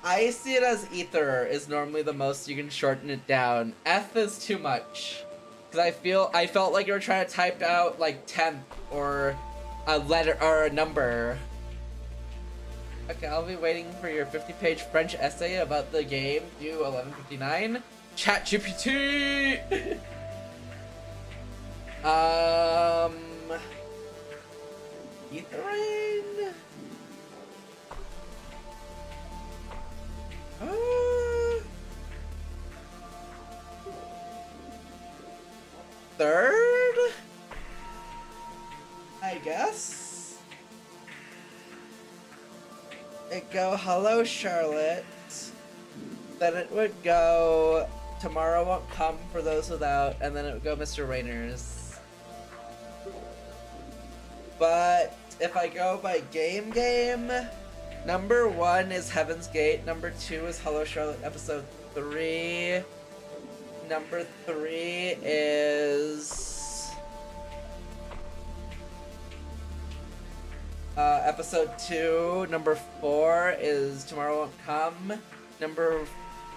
I see it as ether is normally the most you can shorten it down. F is too much. Cause I felt like you were trying to type out like 10th or a letter or a number. Okay, I'll be waiting for your 50-page French essay about the game due 11:59. ChatGPT. VtuberEN. Third? I guess? It'd go hello Charlotte. Then it would go tomorrow won't come for those without, and then it would go Mr.Rainer's. But if I go by game, number 1 is Heaven's Gate, number 2 is Hello Charlotte episode 3. Number 3 is episode 2. Number 4 is Tomorrow Won't Come. Number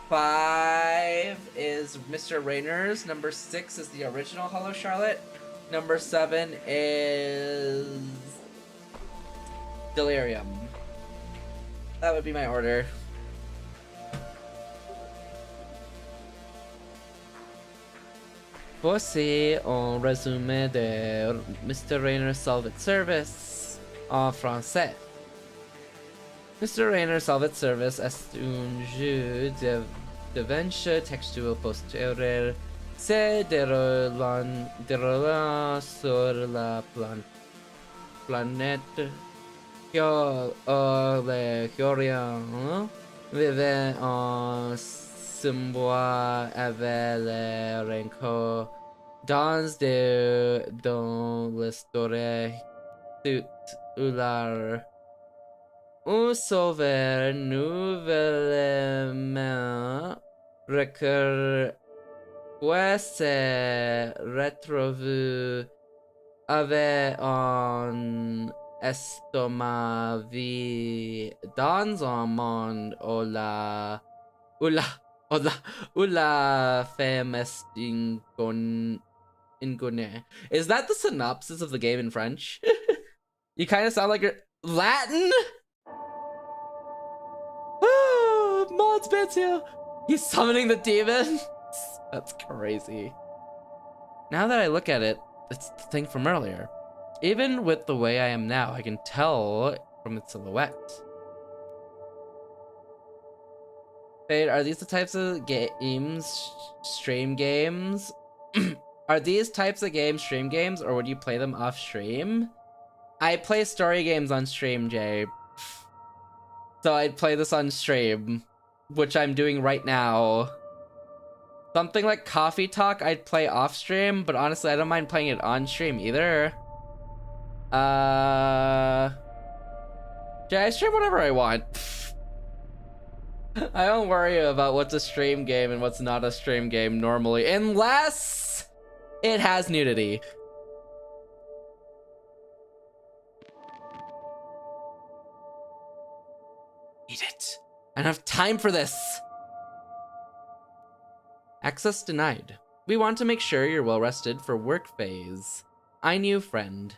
5 is Mr.Rainer's. Number 6 is the original Hello Charlotte. Number 7 is Delirium. That would be my order. Voici un résumé de Mr.Rainer Salvage Service en français. Mr.Rainer Salvage Service est un jeu d'aventure textuel posterior se déroulant sur la planète les Hyorians vivaient en symbois avec les rencontres dans l'histoire toute un sauveur nouvellement recruté se retrouve avec un estomac vide dans un monde où la femme est inconnue. Is that the synopsis of the game in French? You kind of sound like you're Latin? Mod's Betsy! He's summoning the demon? That's crazy. Now that I look at it, it's the thing from earlier. Even with the way I am now, I can tell from its silhouette. Fade, are these the types of games, stream games? Are these types of games stream games, or would you play them off stream? I play story games on stream, Jay. So I'd play this on stream, which I'm doing right now. Something like Coffee Talk I'd play off stream, but honestly I don't mind playing it on stream either. Jay, I stream whatever I want. I don't worry about what's a stream game and what's not a stream game normally, unless it has nudity. Need it. I don't have time for this. Access denied. We want to make sure you're well rested for work phase. I knew friend.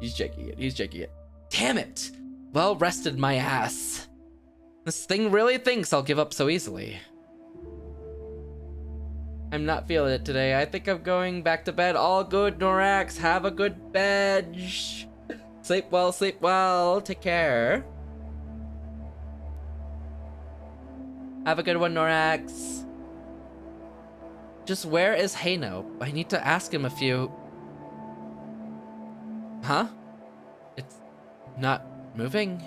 He's checking it. He's checking it. Damn it. Well rested my ass. This thing really thinks I'll give up so easily. I'm not feeling it today. I think I'm going back to bed. All good, Norax. Have a good bed. Sleep well, sleep well. Take care. Have a good one, Norax. Just where is Heyyo? I need to ask him a few... Huh? It's not moving?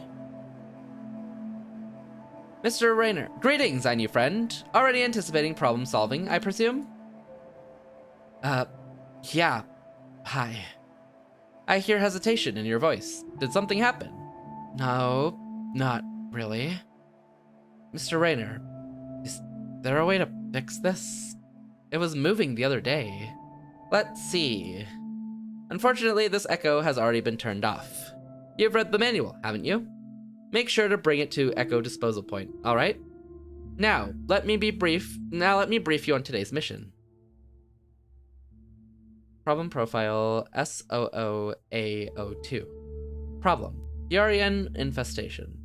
Mr.Rainer, greetings, I new friend. Already anticipating problem solving, I presume? Yeah. Hi. I hear hesitation in your voice. Did something happen? No, not really. Mr.Rainer, is there a way to fix this? It was moving the other day. Let's see. Unfortunately, this echo has already been turned off. You've read the manual, haven't you? Make sure to bring it to Echo Disposal Point, alright? Now, let me brief you on today's mission. Problem profile SOOA02. Problem: VtuberEN infestation.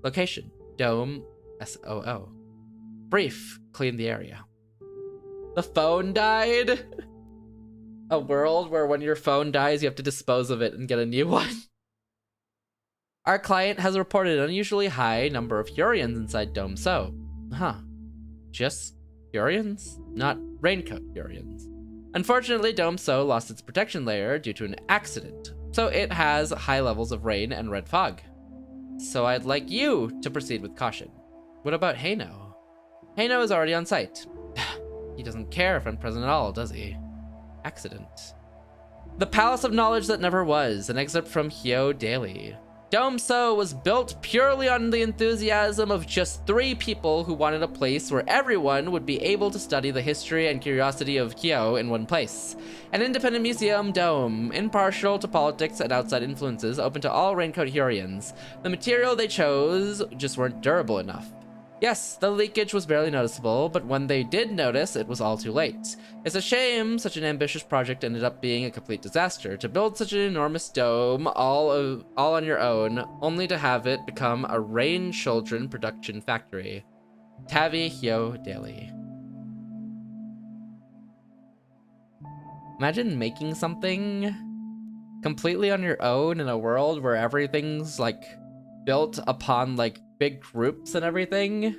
Location: Dome SOO. Brief: clean the area. The phone died? A world where when your phone dies, you have to dispose of it and get a new one. Our client has reported an unusually high number of VtuberENs inside Dome So. Huh. Just VtuberENs? Not raincoat VtuberENs. Unfortunately, Dome So lost its protection layer due to an accident, so it has high levels of rain and red fog. So I'd like you to proceed with caution. What about Heyyo? Heyyo is already on site. He doesn't care if I'm present at all, does he? Accident. The Palace of Knowledge That Never Was, an excerpt from Heyyo Daily. Dome So was built purely on the enthusiasm of just 3 people who wanted a place where everyone would be able to study the history and curiosity of Heyyo in one place. An independent museum dome, impartial to politics and outside influences, open to all raincoat VtuberENs. The material they chose just weren't durable enough. Yes, the leakage was barely noticeable, but when they did notice, it was all too late. It's a shame such an ambitious project ended up being a complete disaster. To build such an enormous dome all on your own, only to have it become a Rain Children production factory. Tavi Heyyo Daily. Imagine making something completely on your own in a world where everything's like built upon like big groups and everything,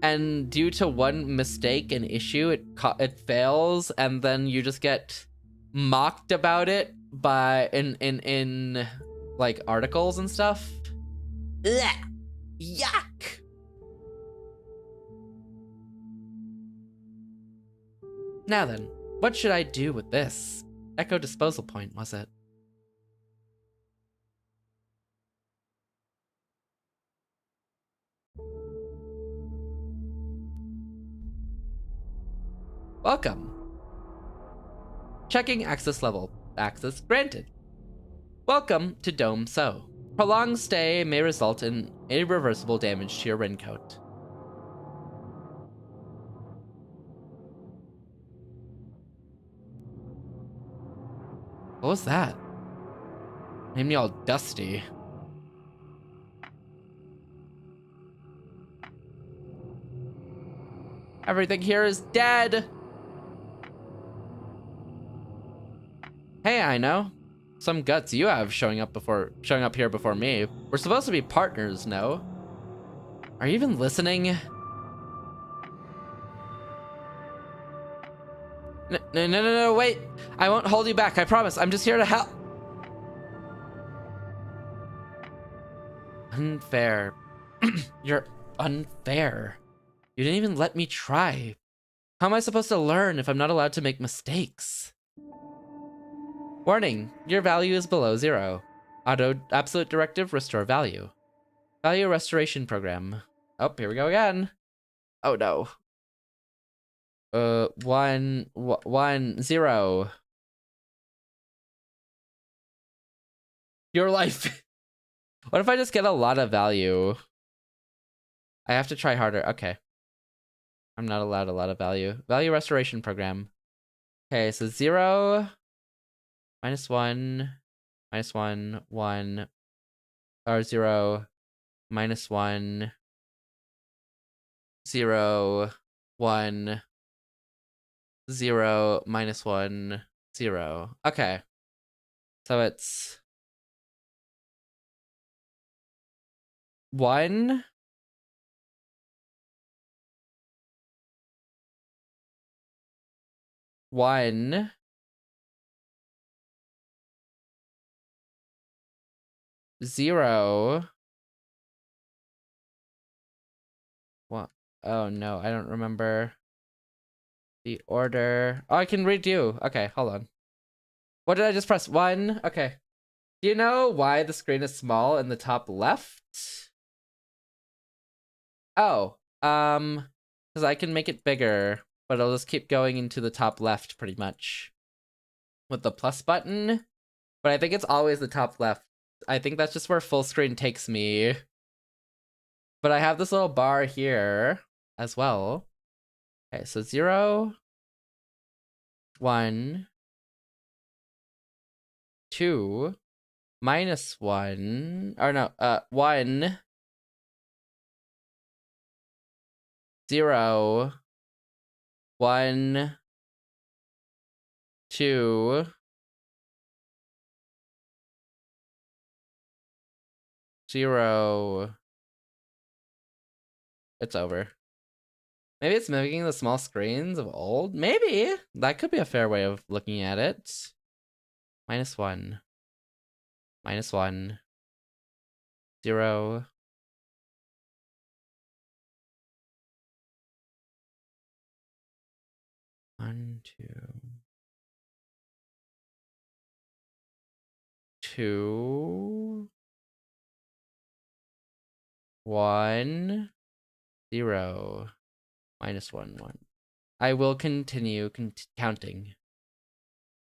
and due to one mistake and issue it fails, and then you just get mocked about it by in like articles and stuff. Ugh. Yuck. Now then, what should I do with this? Echo disposal point, was it? Welcome. Checking access level. Access granted. Welcome to Dome So. Prolonged stay may result in irreversible damage to your raincoat. What was that? Made me all dusty. Everything here is dead. Hey, I know. Some guts you have showing up here before me. We're supposed to be partners, no? Are you even listening? No, wait. I won't hold you back, I promise. I'm just here to help. Unfair. You're unfair. You didn't even let me try. How am I supposed to learn if I'm not allowed to make mistakes? Warning, your value is below 0. Auto absolute directive, restore value. Value restoration program. Oh, here we go again. Oh no. 1 0. Your life. What if I just get a lot of value? I have to try harder. Okay. I'm not allowed a lot of value. Value restoration program. Okay, so 0, -1, -1, 1, or 0, -1, 0, 1, 0, -1, 0. Okay. So it's 1, 1, 0. What? Oh no, I don't remember the order. Oh, I can redo. Okay, hold on. What did I just press? 1? Okay. Do you know why the screen is small in the top left? Oh, because I can make it bigger, but it'll just keep going into the top left pretty much with the plus button. But I think it's always the top left. I think that's just where full screen takes me. But I have this little bar here as well. Okay, so 0, 1, 2, -1, or no, 1, 0, 1, 2, 0. It's over. Maybe it's mimicking the small screens of old? Maybe! That could be a fair way of looking at it. -1. -1. 0. 1, 2. 2. 1. 0. -1, 1. I will continue counting.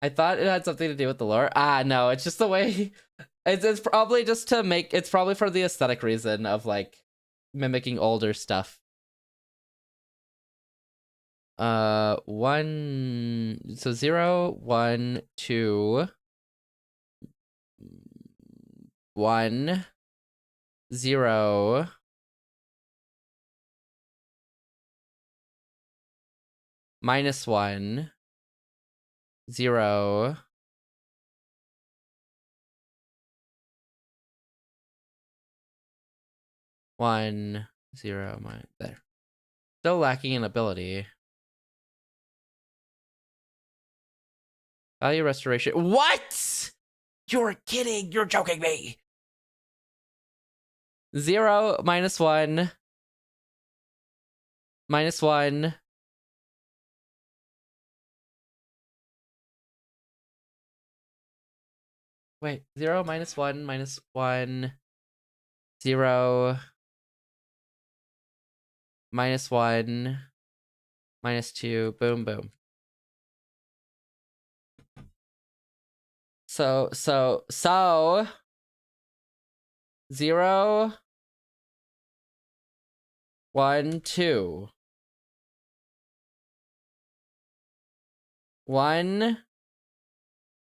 I thought it had something to do with the lore. Ah, no, it's just the way. It's probably just to make. It's probably for the aesthetic reason of like mimicking older stuff. 1, so 0, 1, 2, 1, 0, -1, 0, 1, 0, there. Still lacking in ability. Value restoration. What? You're kidding. You're joking me. 0, -1, -1. Wait, 0, -1, -1, 0, -1, -2, boom, boom. So 0, 1, 2, 1,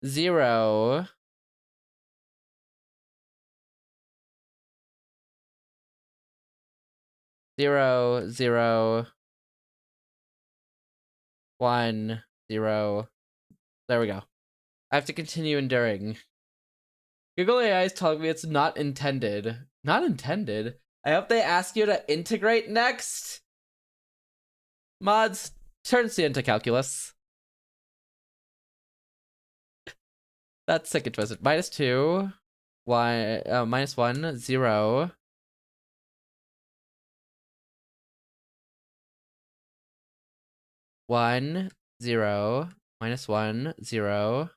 0, 0, 0, 1, 0. There we go. I have to continue enduring. Google AI is telling me it's not intended. Not intended? I hope they ask you to integrate next. Mods, turn C into calculus. That's sick and twisted. -2, -1, 0. 1, 0, -1, 0.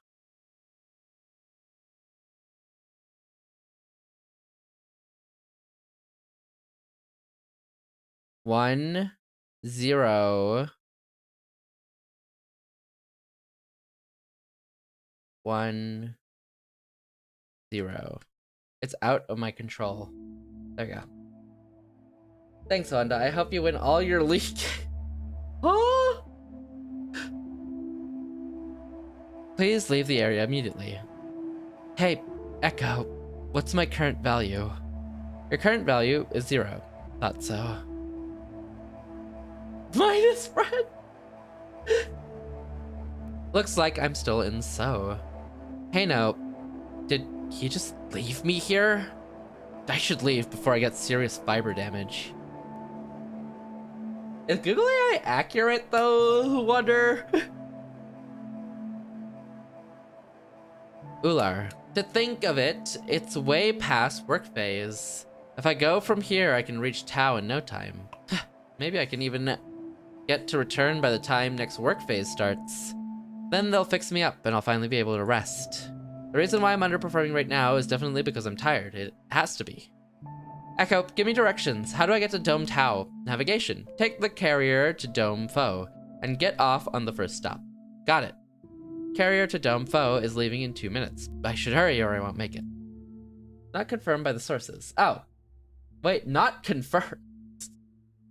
1, 0, 1, 0. It's out of my control. There you go. Thanks, Wanda. I hope you win all your league. Oh! Please leave the area immediately. Hey, Echo, what's my current value? Your current value is 0. Thought so. Minus friend! Looks like I'm still in so. Hey, no. Did he just leave me here? I should leave before I get serious fiber damage. Is Google AI accurate though? Wonder. Ular. To think of it, it's way past work phase. If I go from here, I can reach Tau in no time. Maybe I can even get to return by the time next work phase starts. Then they'll fix me up and I'll finally be able to rest. The reason why I'm underperforming right now is definitely because I'm tired. It has to be. Echo, give me directions. How do I get to Dome Tau? Navigation. Take the carrier to Dome Foe and get off on the first stop. Got it. Carrier to Dome Foe is leaving in 2 minutes. I should hurry or I won't make it. Not confirmed by the sources. Oh. Wait, not confirmed.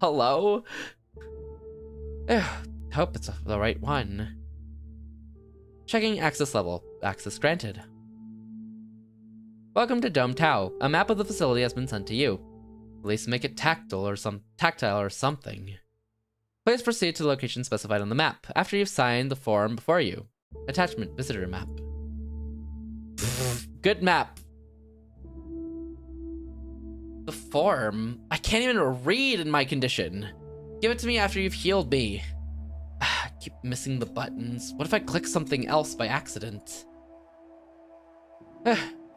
Hello? Hope it's the right one. Checking access level. Access granted. Welcome to Dome Tau. A map of the facility has been sent to you. At least make it tactile or something. Please proceed to the location specified on the map after you've signed the form before you. Attachment, visitor map. Good map. The form? I can't even read in my condition. Give it to me after you've healed me. I keep missing the buttons. What if I click something else by accident?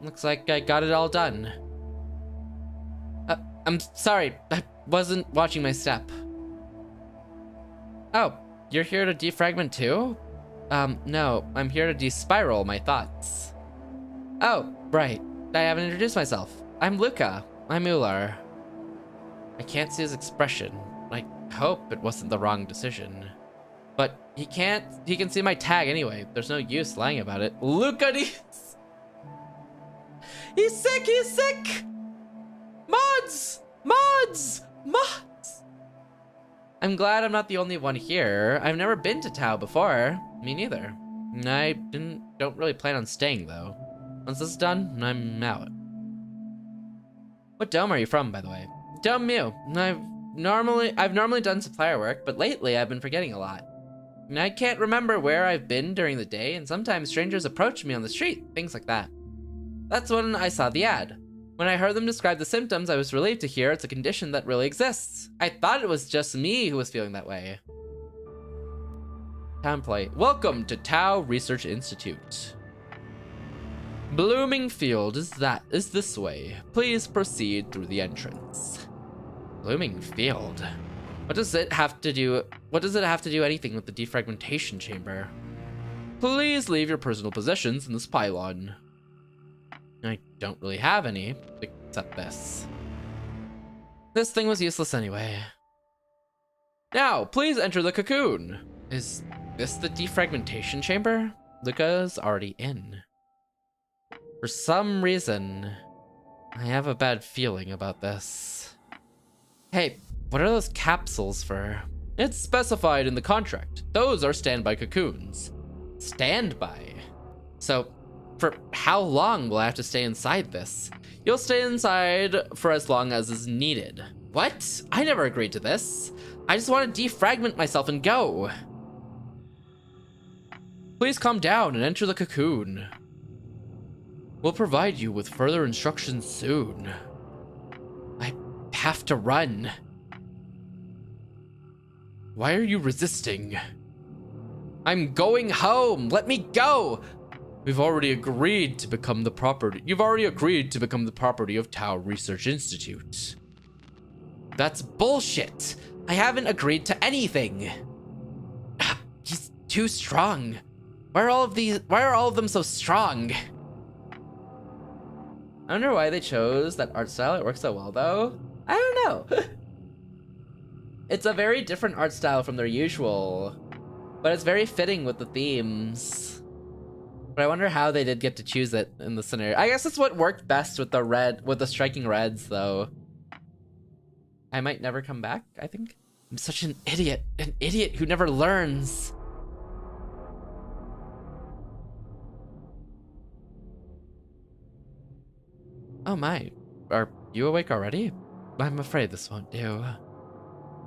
Looks like I got it all done. I'm sorry, I wasn't watching my step. Oh, you're here to defragment too? No, I'm here to despiral my thoughts. Oh, right, I haven't introduced myself. I'm Luca, I'm Ular. I can't see his expression. I hope it wasn't the wrong decision. But he can see my tag anyway. There's no use lying about it. Luca needs... He's sick, he's sick! Mods! Mods! Mods! I'm glad I'm not the only one here. I've never been to Tau before. Me neither. I don't really plan on staying though. Once this is done, I'm out. What dome are you from, by the way? Dome Mu. I've normally done supplier work, but lately I've been forgetting a lot. And I can't remember where I've been during the day, and sometimes strangers approach me on the street, things like that. That's when I saw the ad. When I heard them describe the symptoms, I was relieved to hear it's a condition that really exists. I thought it was just me who was feeling that way. Template. Welcome to Tau Research Institute. Blooming Field is this way. Please proceed through the entrance. Blooming Field. What does it have to do anything with the defragmentation chamber? Please leave your personal possessions in this pylon. I don't really have any, except this. This thing was useless anyway. Now, please enter the cocoon. Is this the defragmentation chamber? Luca's already in. For some reason, I have a bad feeling about this. Hey, what are those capsules for? It's specified in the contract. Those are standby cocoons. Standby? So, for how long will I have to stay inside this? You'll stay inside for as long as is needed. What? I never agreed to this. I just want to defragment myself and go. Please calm down and enter the cocoon. We'll provide you with further instructions soon. I have to run. Why are you resisting? I'm going home. Let me go. You've already agreed to become the property of Tau Research Institute. That's bullshit. I haven't agreed to anything. He's too strong. Why are all of them so strong? I wonder why they chose that art style. It works so well though. I don't know. It's a very different art style from their usual, but it's very fitting with the themes. But I wonder how they did get to choose it in the scenario. I guess it's what worked best with the striking reds though. I might never come back, I think. I'm such an idiot who never learns. Oh my, are you awake already? I'm afraid this won't do.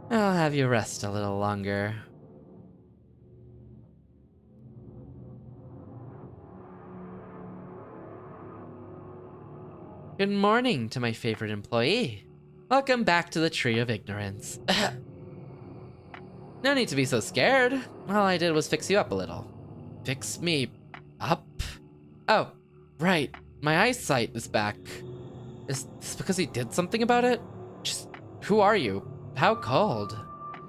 I'll have you rest a little longer. Good morning to my favorite employee. Welcome back to the Tree of Ignorance. No need to be so scared. All I did was fix you up a little. Fix me up? Oh, right. My eyesight is back. Is this because he did something about it? Just, who are you? How cold?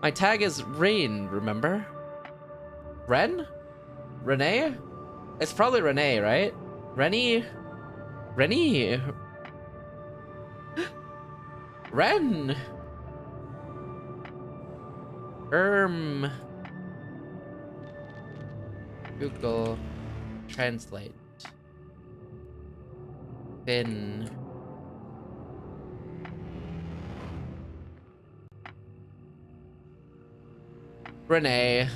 My tag is Rain, remember? Ren? Renee? It's probably Renee, right? Rennie? Ren! Google Translate. Bin. Renee.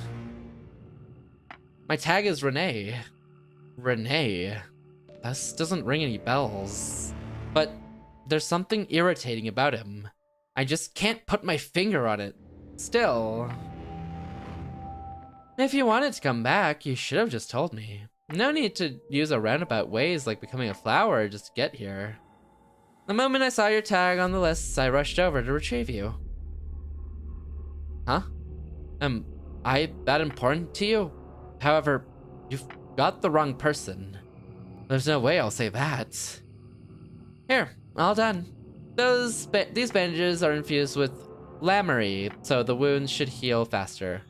My tag is Renee. Renee. This doesn't ring any bells. But there's something irritating about him. I just can't put my finger on it. Still. If you wanted to come back, you should have just told me. No need to use a roundabout ways like becoming a flower just to get here. The moment I saw your tag on the lists, I rushed over to retrieve you. Huh? Am I that important to you? However, you've got the wrong person. There's no way I'll say that. Here, all done. These bandages are infused with lamery, so the wounds should heal faster.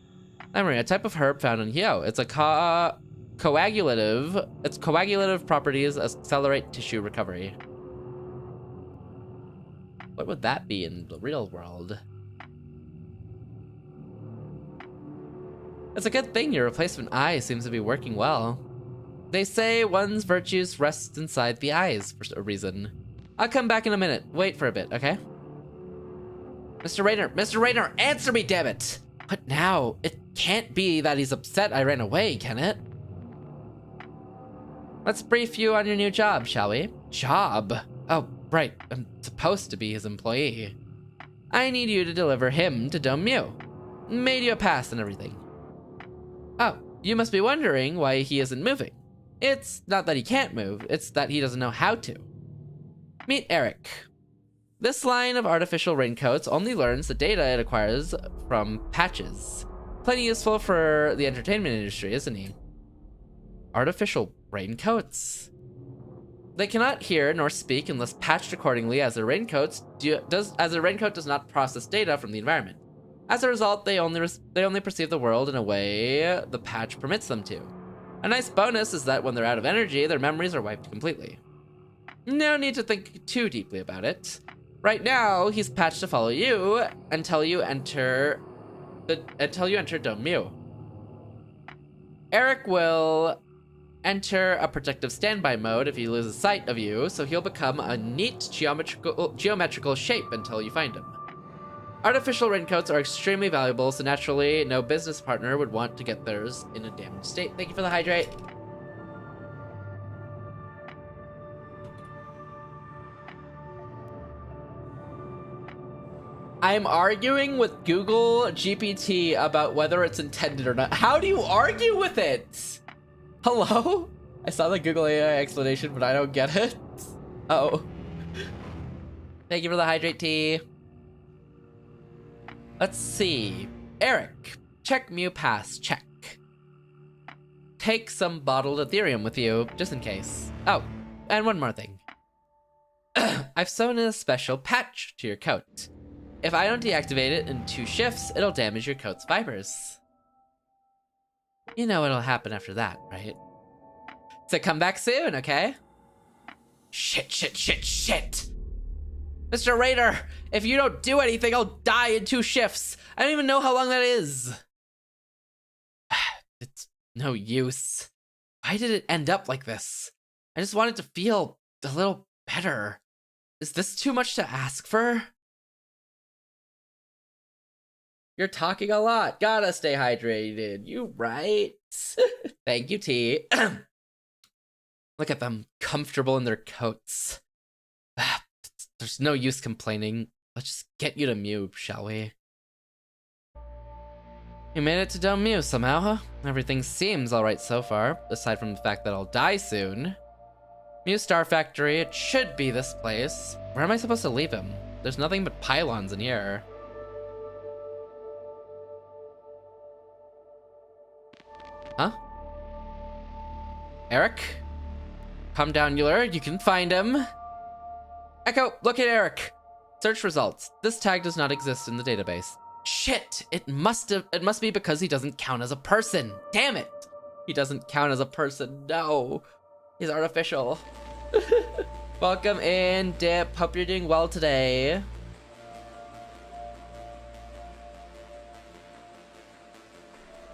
Lamery, a type of herb found in Heyyo. It's a coagulative. Its coagulative properties accelerate tissue recovery. What would that be in the real world? It's a good thing your replacement eye seems to be working well. They say one's virtues rest inside the eyes for a reason. I'll come back in a minute. Wait for a bit, okay? Mr. Rainer, answer me, damn it! What now? It can't be that he's upset I ran away, can it? Let's brief you on your new job, shall we? Job? Oh, right. I'm supposed to be his employee. I need you to deliver him to Dome Mu. Made you a pass and everything. Oh, you must be wondering why he isn't moving. It's not that he can't move, it's that he doesn't know how to. Meet Eric. This line of artificial raincoats only learns the data it acquires from patches. Plenty useful for the entertainment industry, isn't he? Artificial raincoats? They cannot hear nor speak unless patched accordingly, as a raincoat does not process data from the environment. As a result, they only perceive the world in a way the patch permits them to. A nice bonus is that when they're out of energy, their memories are wiped completely. No need to think too deeply about it. Right now, he's patched to follow you until you enter Dome Mu. Eric will enter a protective standby mode if he loses sight of you, so he'll become a neat geometrical shape until you find him. Artificial raincoats are extremely valuable, so naturally, no business partner would want to get theirs in a damaged state. Thank you for the hydrate. I'm arguing with Google GPT about whether it's intended or not. How do you argue with it? Hello? I saw the Google AI explanation, but I don't get it. Oh. Thank you for the hydrate tea. Let's see. Eric, check Mu Pass, check. Take some bottled Ethereum with you, just in case. Oh, and one more thing. I've sewn in a special patch to your coat. If I don't deactivate it in 2 shifts, it'll damage your coat's fibers. You know what'll happen after that, right? So come back soon, okay? Shit. Mr. Rainer, if you don't do anything, I'll die in 2 shifts. I don't even know how long that is. It's no use. Why did it end up like this? I just wanted to feel a little better. Is this too much to ask for? You're talking a lot. Gotta stay hydrated. You right? Thank you, T. Look at them, comfortable in their coats. There's no use complaining. Let's just get you to Mu, shall we? You made it to Dome Mu somehow, huh? Everything seems alright so far, aside from the fact that I'll die soon. Mu Star Factory, it should be this place. Where am I supposed to leave him? There's nothing but pylons in here. Huh? Eric? Come down, Euler. You can find him. Echo, look at Eric. Search results. This tag does not exist in the database. Shit! It must be because he doesn't count as a person. Damn it! He doesn't count as a person. No. He's artificial. Welcome in, Dip. Hope you're doing well today.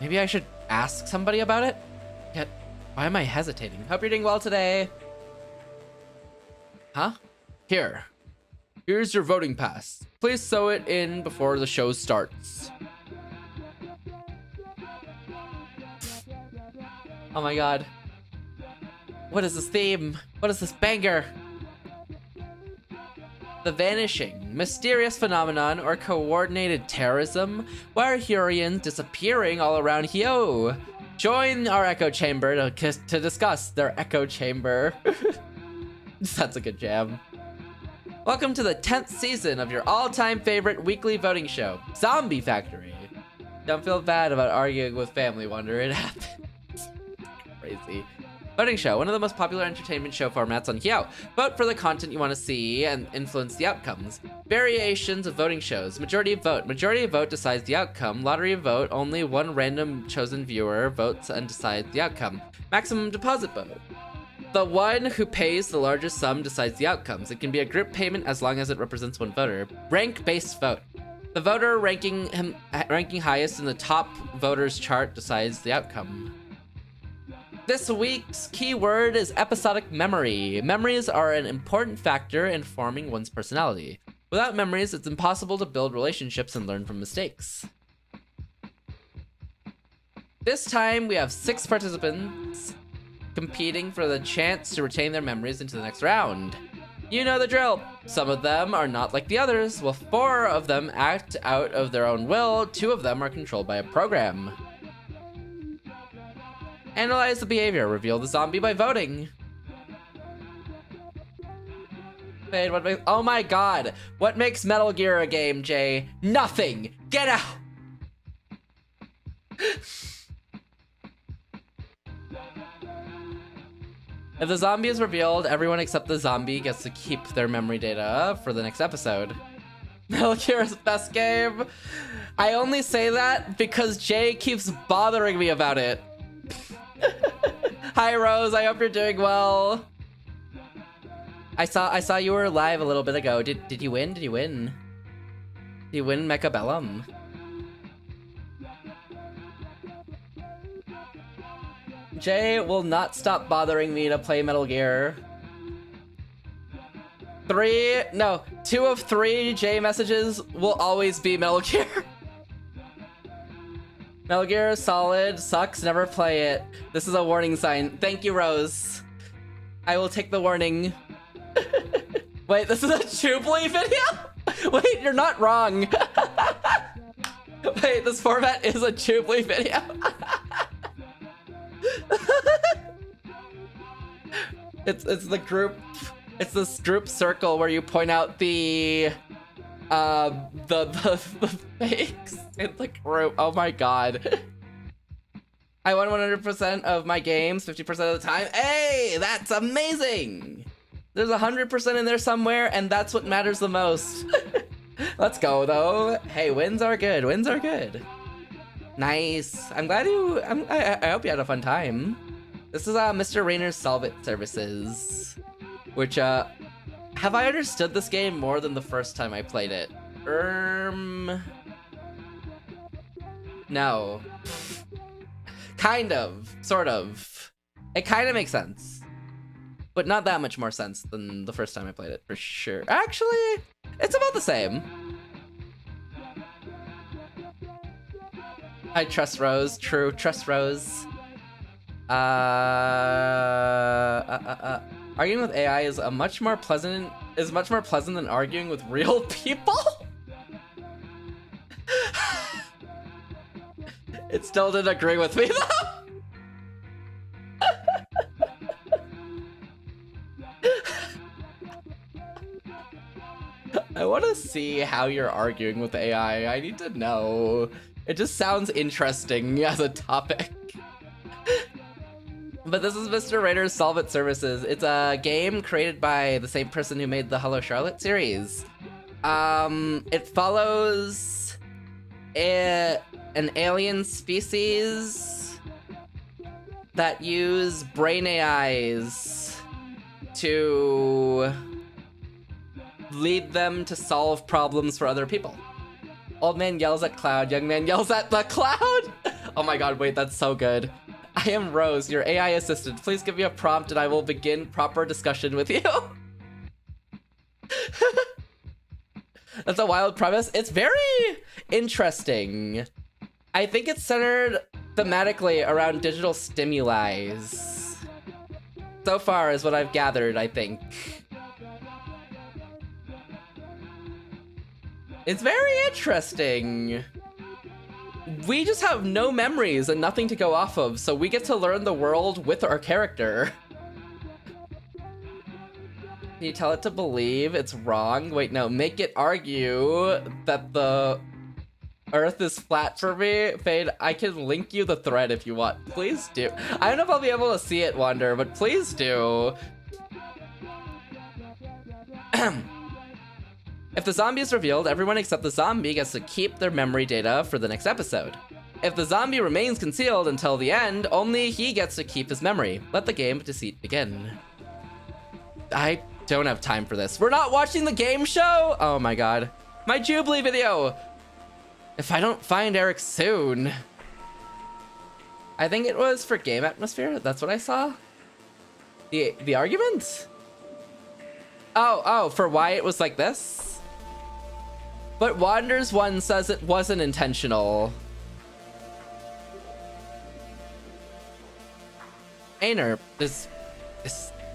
Maybe I should ask somebody about it? Yet, why am I hesitating? Hope you're doing well today. Huh? Here's your voting pass. Please sew it in before the show starts. Oh my god. What is this theme? What is this banger? The vanishing, mysterious phenomenon or coordinated terrorism? Why are Hurians disappearing all around Heyyo? Join our echo chamber to discuss their echo chamber. That's a good jam. Welcome to the 10th season of your all-time favorite weekly voting show, Zombie Factory. Don't feel bad about arguing with family wonder, it happens. Crazy. Voting show, one of the most popular entertainment show formats on Heyyo. Vote for the content you want to see and influence the outcomes. Variations of voting shows. Majority of vote. Majority of vote decides the outcome. Lottery of vote. Only one random chosen viewer votes and decides the outcome. Maximum deposit vote. The one who pays the largest sum decides the outcomes. It can be a group payment as long as it represents one voter. Rank-based vote. The voter ranking highest in the top voters chart decides the outcome. This week's keyword is episodic memory. Memories are an important factor in forming one's personality. Without memories, it's impossible to build relationships and learn from mistakes. This time, we have 6 participants competing for the chance to retain their memories into the next round. You know the drill. Some of them are not like the others, while 4 of them act out of their own will. 2 of them are controlled by a program. Analyze the behavior. Reveal the zombie by voting. Fade, what makes— oh my god. What makes Metal Gear a game, Jay? Nothing. Get out. If the zombie is revealed, everyone except the zombie gets to keep their memory data for the next episode. Metal Gear's best game. I only say that because Jay keeps bothering me about it. Hi Rose, I hope you're doing well. I saw you were live a little bit ago. Did you win? Did you win? Did you win Mechabellum? Jay will not stop bothering me to play Metal Gear. 2 of 3 Jay messages will always be Metal Gear. Metal Gear is solid, sucks, never play it. This is a warning sign. Thank you, Rose. I will take the warning. Wait, this is a Jubilee video? Wait, you're not wrong. Wait, this format is a Jubilee video. It's the group. It's this group circle where you point out the fakes in the group. Oh my god. I won 100% of my games 50% of the time. Hey, that's amazing. There's 100% in there somewhere, and that's what matters the most. Let's go though. Hey, wins are good. Wins are good. Nice. I'm glad you. I hope you had a fun time. This is Mr.Rainer's Solve It services, which have I understood this game more than the first time I played it? No. Kind of, sort of. It kind of makes sense, but not that much more sense than the first time I played it, for sure. Actually, it's about the same. I trust Rose. True, trust Rose. Arguing with AI is much more pleasant than arguing with real people. It still didn't agree with me though. I want to see how you're arguing with AI. I need to know. It just sounds interesting as a topic. But this is Mr.Rainer's Solve It services. It's a game created by the same person who made the Hello Charlotte series. It follows an alien species that use brain AIs to lead them to solve problems for other people. Old man yells at cloud, young man yells at the cloud. Oh my god, wait, that's so good. I am Rose, your AI assistant. Please give me a prompt and I will begin proper discussion with you. That's a wild premise. It's very interesting. I think it's centered thematically around digital stimuli. So far is what I've gathered, I think. It's very interesting. We just have no memories and nothing to go off of, so we get to learn the world with our character. Can you tell it to believe it's wrong? Wait, no, make it argue that the Earth is flat for me. Fade, I can link you the thread if you want. Please do. I don't know if I'll be able to see it, Wander, but please do. If the zombie is revealed, everyone except the zombie gets to keep their memory data for the next episode. If the zombie remains concealed until the end, only he gets to keep his memory. Let the game of deceit begin. I don't have time for this. We're not watching the game show? Oh my god. My Jubilee video! If I don't find Eric soon. I think it was for game atmosphere. That's what I saw. The argument? Oh, for why it was like this? But Wander's one says it wasn't intentional. Rainer, is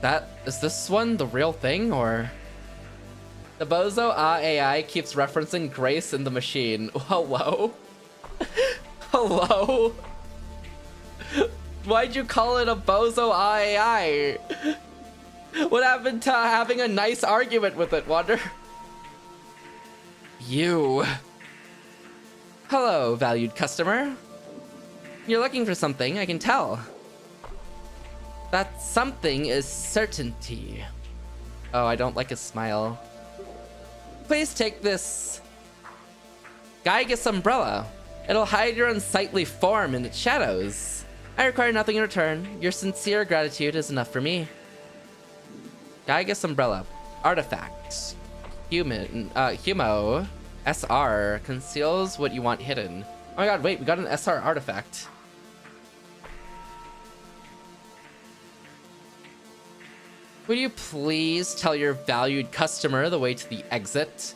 this one the real thing, or? The Bozo AI keeps referencing Grace in the machine. Hello? Hello? Why'd you call it a Bozo AI? What happened to having a nice argument with it, Wander? You. Hello, valued customer. You're looking for something, I can tell. That something is certainty. Oh, I don't like his smile. Please take this Gygus umbrella. It'll hide your unsightly form in its shadows. I require nothing in return. Your sincere gratitude is enough for me. Gygus umbrella. Artifact. Humo. SR. Conceals what you want hidden. Oh my god, wait, we got an SR artifact. Would you please tell your valued customer the way to the exit?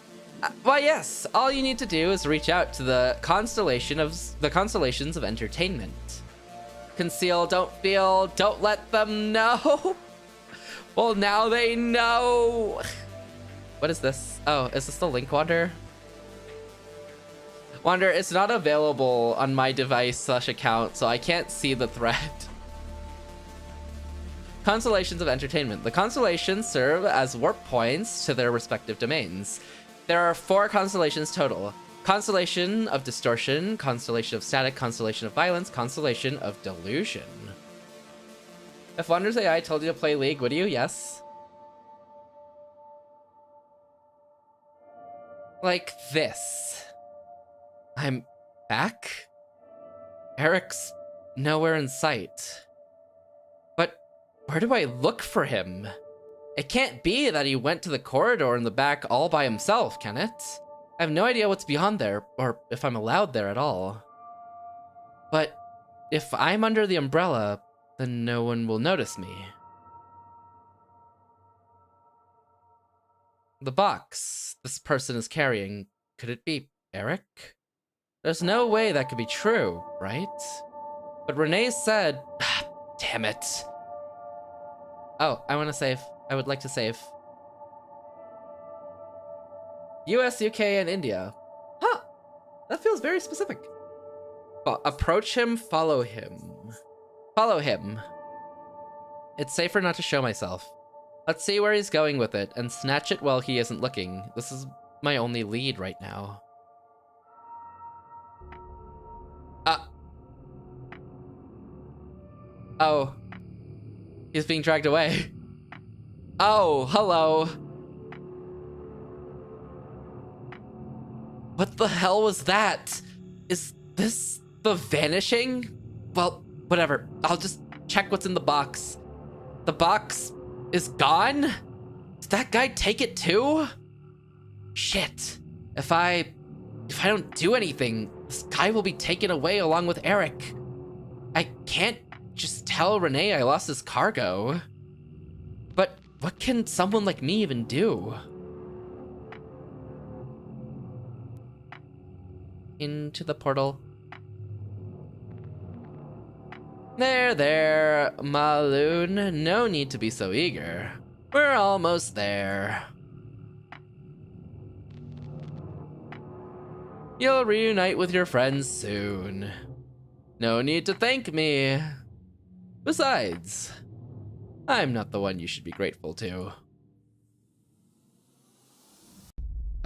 Why, yes. All you need to do is reach out to the constellations of entertainment. Conceal, don't feel, don't let them know. Well, now they know. What is this? Oh, is this the link, Wander? Wander, it's not available on my device/account, so I can't see the thread. Constellations of entertainment. The constellations serve as warp points to their respective domains. There are 4 constellations total. Constellation of distortion, constellation of static, constellation of violence, constellation of delusion. If Wander's AI told you to play League, would you? Yes. Like this. I'm back? Eric's nowhere in sight. But where do I look for him? It can't be that he went to the corridor in the back all by himself, can it? I have no idea what's beyond there, or if I'm allowed there at all. But if I'm under the umbrella, then no one will notice me. The box this person is carrying, could it be Eric? There's no way that could be true, right? But Renee said... Damn it. Oh, I want to save. I would like to save. US, UK, and India. Huh. That feels very specific. Approach him, follow him. Follow him. It's safer not to show myself. Let's see where he's going with it, and snatch it while he isn't looking. This is my only lead right now. Oh. He's being dragged away. Oh, hello. What the hell was that? Is this the vanishing? Well, whatever. I'll just check what's in the box. The box is gone? Did that guy take it too? Shit. If I don't do anything, this guy will be taken away along with Eric. I can't just tell Renee I lost his cargo. But what can someone like me even do? Into the portal. There, Maloon. No need to be so eager. We're almost there. You'll reunite with your friends soon. No need to thank me. Besides, I'm not the one you should be grateful to.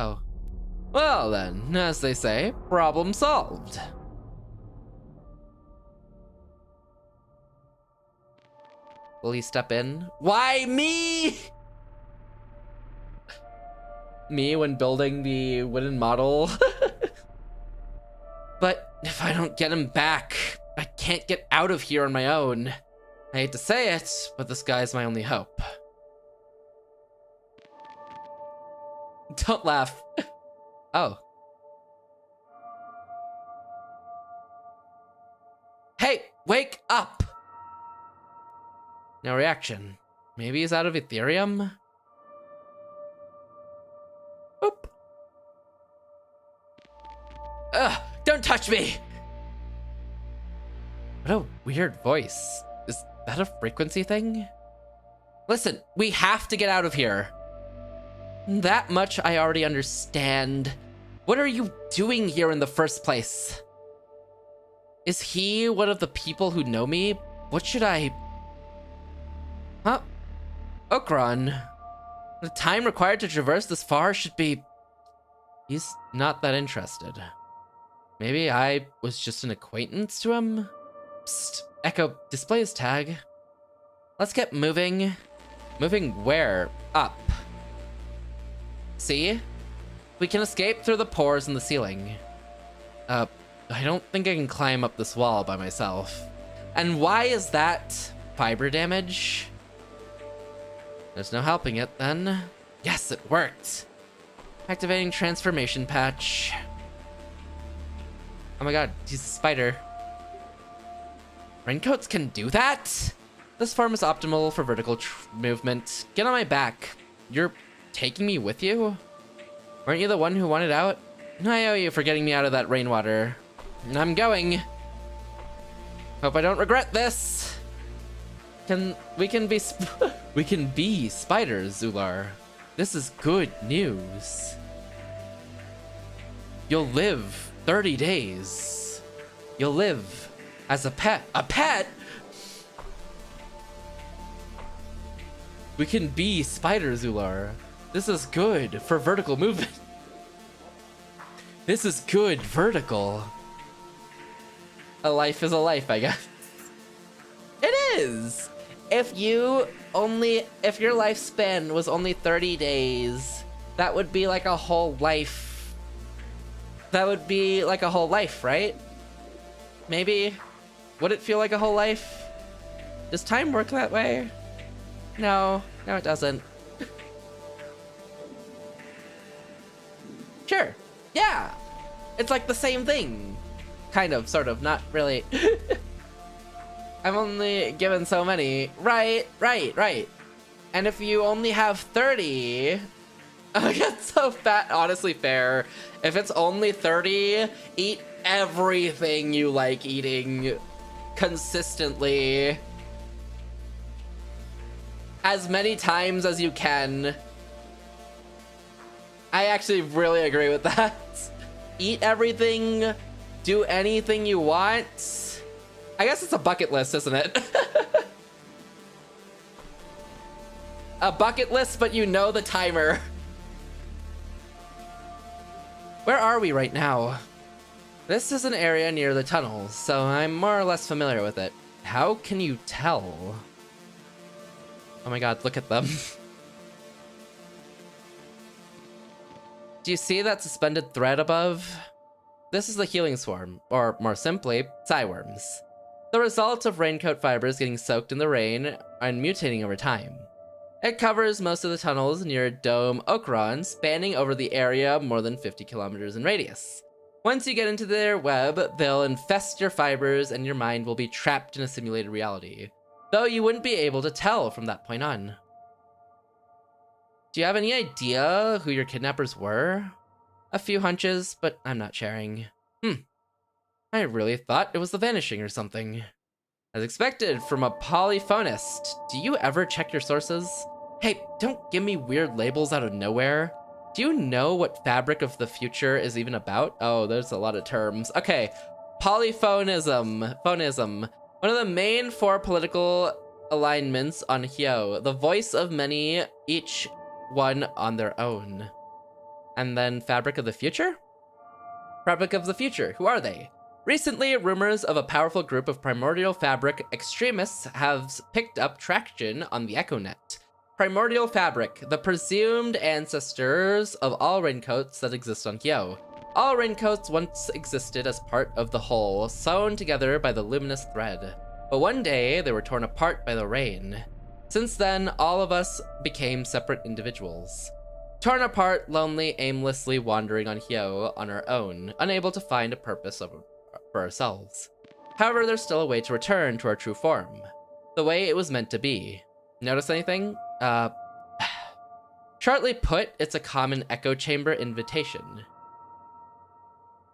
Oh. Well then, as they say, problem solved. Will he step in? Why me? Me when building the wooden model? But if I don't get him back, I can't get out of here on my own. I hate to say it, but this guy's my only hope. Don't laugh. Oh. Hey, wake up! No reaction. Maybe he's out of Ethereum? Boop. touch me! What a weird voice. Is that a frequency thing? Listen, we have to get out of here. That much I already understand. What are you doing here in the first place? Is he one of the people who know me? What should I... Huh? Okron. The time required to traverse this far should be... He's not that interested. Maybe I was just an acquaintance to him? Psst, Echo, display his tag. Let's get moving. Moving where? Up. See? We can escape through the pores in the ceiling. I don't think I can climb up this wall by myself. And why is that fiber damage? There's no helping it then. Yes, it worked. Activating transformation patch. Oh my god, he's a spider. Raincoats can do that? This form is optimal for vertical movement. Get on my back. You're taking me with you? Weren't you the one who wanted out? I owe you for getting me out of that rainwater. I'm going. Hope I don't regret this. We can be spiders, Ular. This is good news. You'll live 30 days. You'll live as a pet. A pet? We can be spiders, Ular. This is good for vertical movement. This is good vertical. A life is a life, I guess. It is. If your lifespan was only 30 days, that would be like a whole life. That would be like a whole life, right? Maybe. Would it feel like a whole life? Does time work that way? No, it doesn't. Sure. Yeah. It's like the same thing. Kind of, sort of, not really. I'm only given so many. Right. And if you only have 30, I get so fat, honestly fair. If it's only 30, eat everything you like eating consistently. As many times as you can. I actually really agree with that. Eat everything, do anything you want. I guess it's a bucket list, isn't it? A bucket list, but you know the timer. Where are we right now? This is an area near the tunnels, so I'm more or less familiar with it. How can you tell? Oh my god, look at them. Do you see that suspended thread above? This is the healing swarm, or more simply, psyworms. The result of raincoat fibers getting soaked in the rain and mutating over time. It covers most of the tunnels near Dome Okron, spanning over the area more than 50 kilometers in radius. Once you get into their web, they'll infest your fibers and your mind will be trapped in a simulated reality. Though you wouldn't be able to tell from that point on. Do you have any idea who your kidnappers were? A few hunches, but I'm not sharing. I really thought it was the Vanishing or something. As expected from a polyphonist, do you ever check your sources? Hey, don't give me weird labels out of nowhere. Do you know what Fabric of the Future is even about? Oh, there's a lot of terms. Okay, polyphonism. Phonism. One of the main 4 political alignments on Heyyo. The voice of many, each one on their own. And then Fabric of the Future? Fabric of the Future, who are they? Recently, rumors of a powerful group of Primordial Fabric extremists have picked up traction on the EchoNet. Primordial Fabric, the presumed ancestors of all raincoats that exist on Heyyo. All raincoats once existed as part of the whole, sewn together by the luminous thread. But one day, they were torn apart by the rain. Since then, all of us became separate individuals. Torn apart, lonely, aimlessly wandering on Heyyo on our own, unable to find a purpose for ourselves. However, there's still a way to return to our true form. The way it was meant to be. Notice anything? Shortly put, it's a common echo chamber invitation.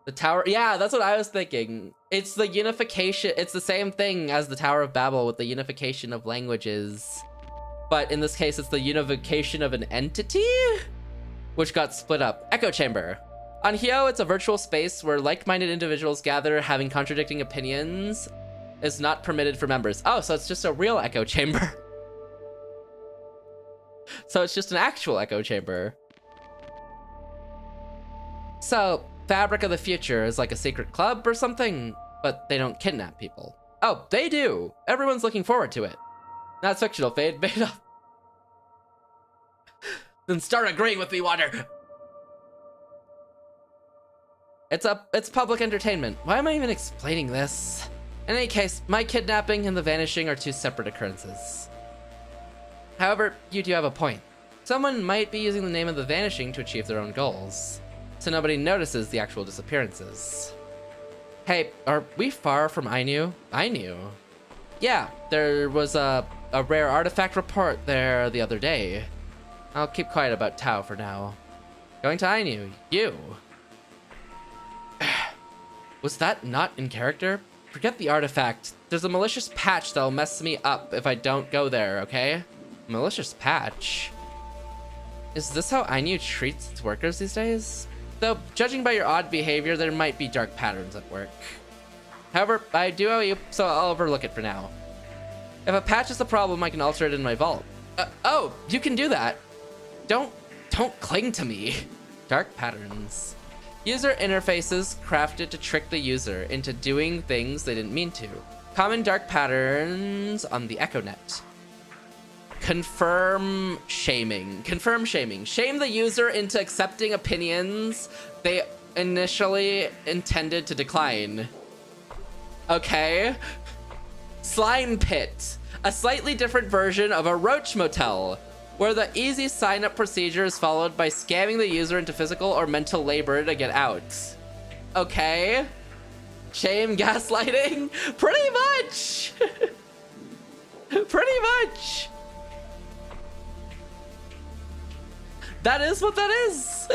The tower, yeah, that's what I was thinking. It's the unification, it's the same thing as the Tower of Babel with the unification of languages. But in this case, it's the unification of an entity, which got split up. Echo chamber. On Heyyo, it's a virtual space where like-minded individuals gather having contradicting opinions is not permitted for members. Oh, so it's just a real echo chamber. So it's just an actual echo chamber. So, Fabric of the Future is like a secret club or something, but they don't kidnap people. Oh, they do. Everyone's looking forward to it. That's fictional, Fade. Made up. Then start agreeing with me, Water. It's public entertainment. Why am I even explaining this? In any case, my kidnapping and the vanishing are two separate occurrences. However, you do have a point. Someone might be using the name of the vanishing to achieve their own goals, so nobody notices the actual disappearances. Hey, are we far from Ainu? Ainu? Yeah, there was a rare artifact report there the other day. I'll keep quiet about Tau for now. Going to Ainu, you. Was that not in character? Forget the artifact. There's a malicious patch that'll mess me up if I don't go there, okay? Malicious patch? Is this how Ainu treats its workers these days? Though, judging by your odd behavior, there might be dark patterns at work. However, I do owe you, so I'll overlook it for now. If a patch is a problem, I can alter it in my vault. Oh, you can do that. Don't cling to me. Dark patterns. User interfaces crafted to trick the user into doing things they didn't mean to. Common dark patterns on the EchoNet. Confirm shaming. Confirm shaming. Shame the user into accepting opinions they initially intended to decline. Okay. Slime Pit. A slightly different version of a roach motel, where the easy sign-up procedure is followed by scamming the user into physical or mental labor to get out. Okay. Shame gaslighting? Pretty much! Pretty much! That is what that is!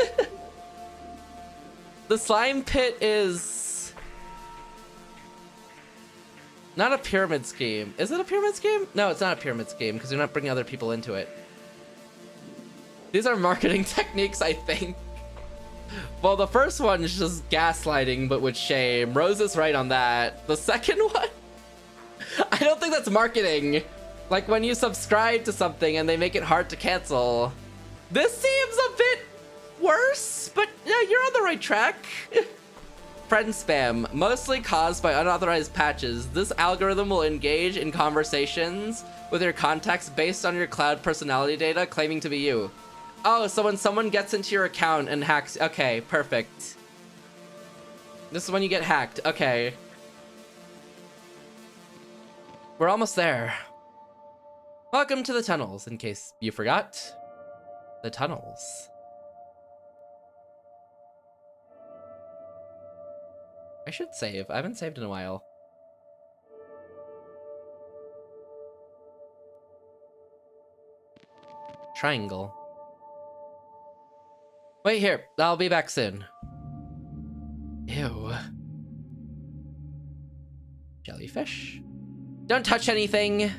The slime pit is... not a pyramid scheme. Is it a pyramid scheme? No, it's not a pyramid scheme because you're not bringing other people into it. These are marketing techniques, I think. Well, the first one is just gaslighting, but with shame. Rose is right on that. The second one? I don't think that's marketing. Like when you subscribe to something and they make it hard to cancel. This seems a bit worse, but yeah, you're on the right track. Friend spam, mostly caused by unauthorized patches. This algorithm will engage in conversations with your contacts based on your cloud personality data claiming to be you. Oh, so when someone gets into your account and hacks... okay, perfect. This is when you get hacked. Okay. We're almost there. Welcome to the tunnels, in case you forgot. The tunnels. I should save. I haven't saved in a while. Triangle. Wait here. I'll be back soon. Ew. Jellyfish? Don't touch anything!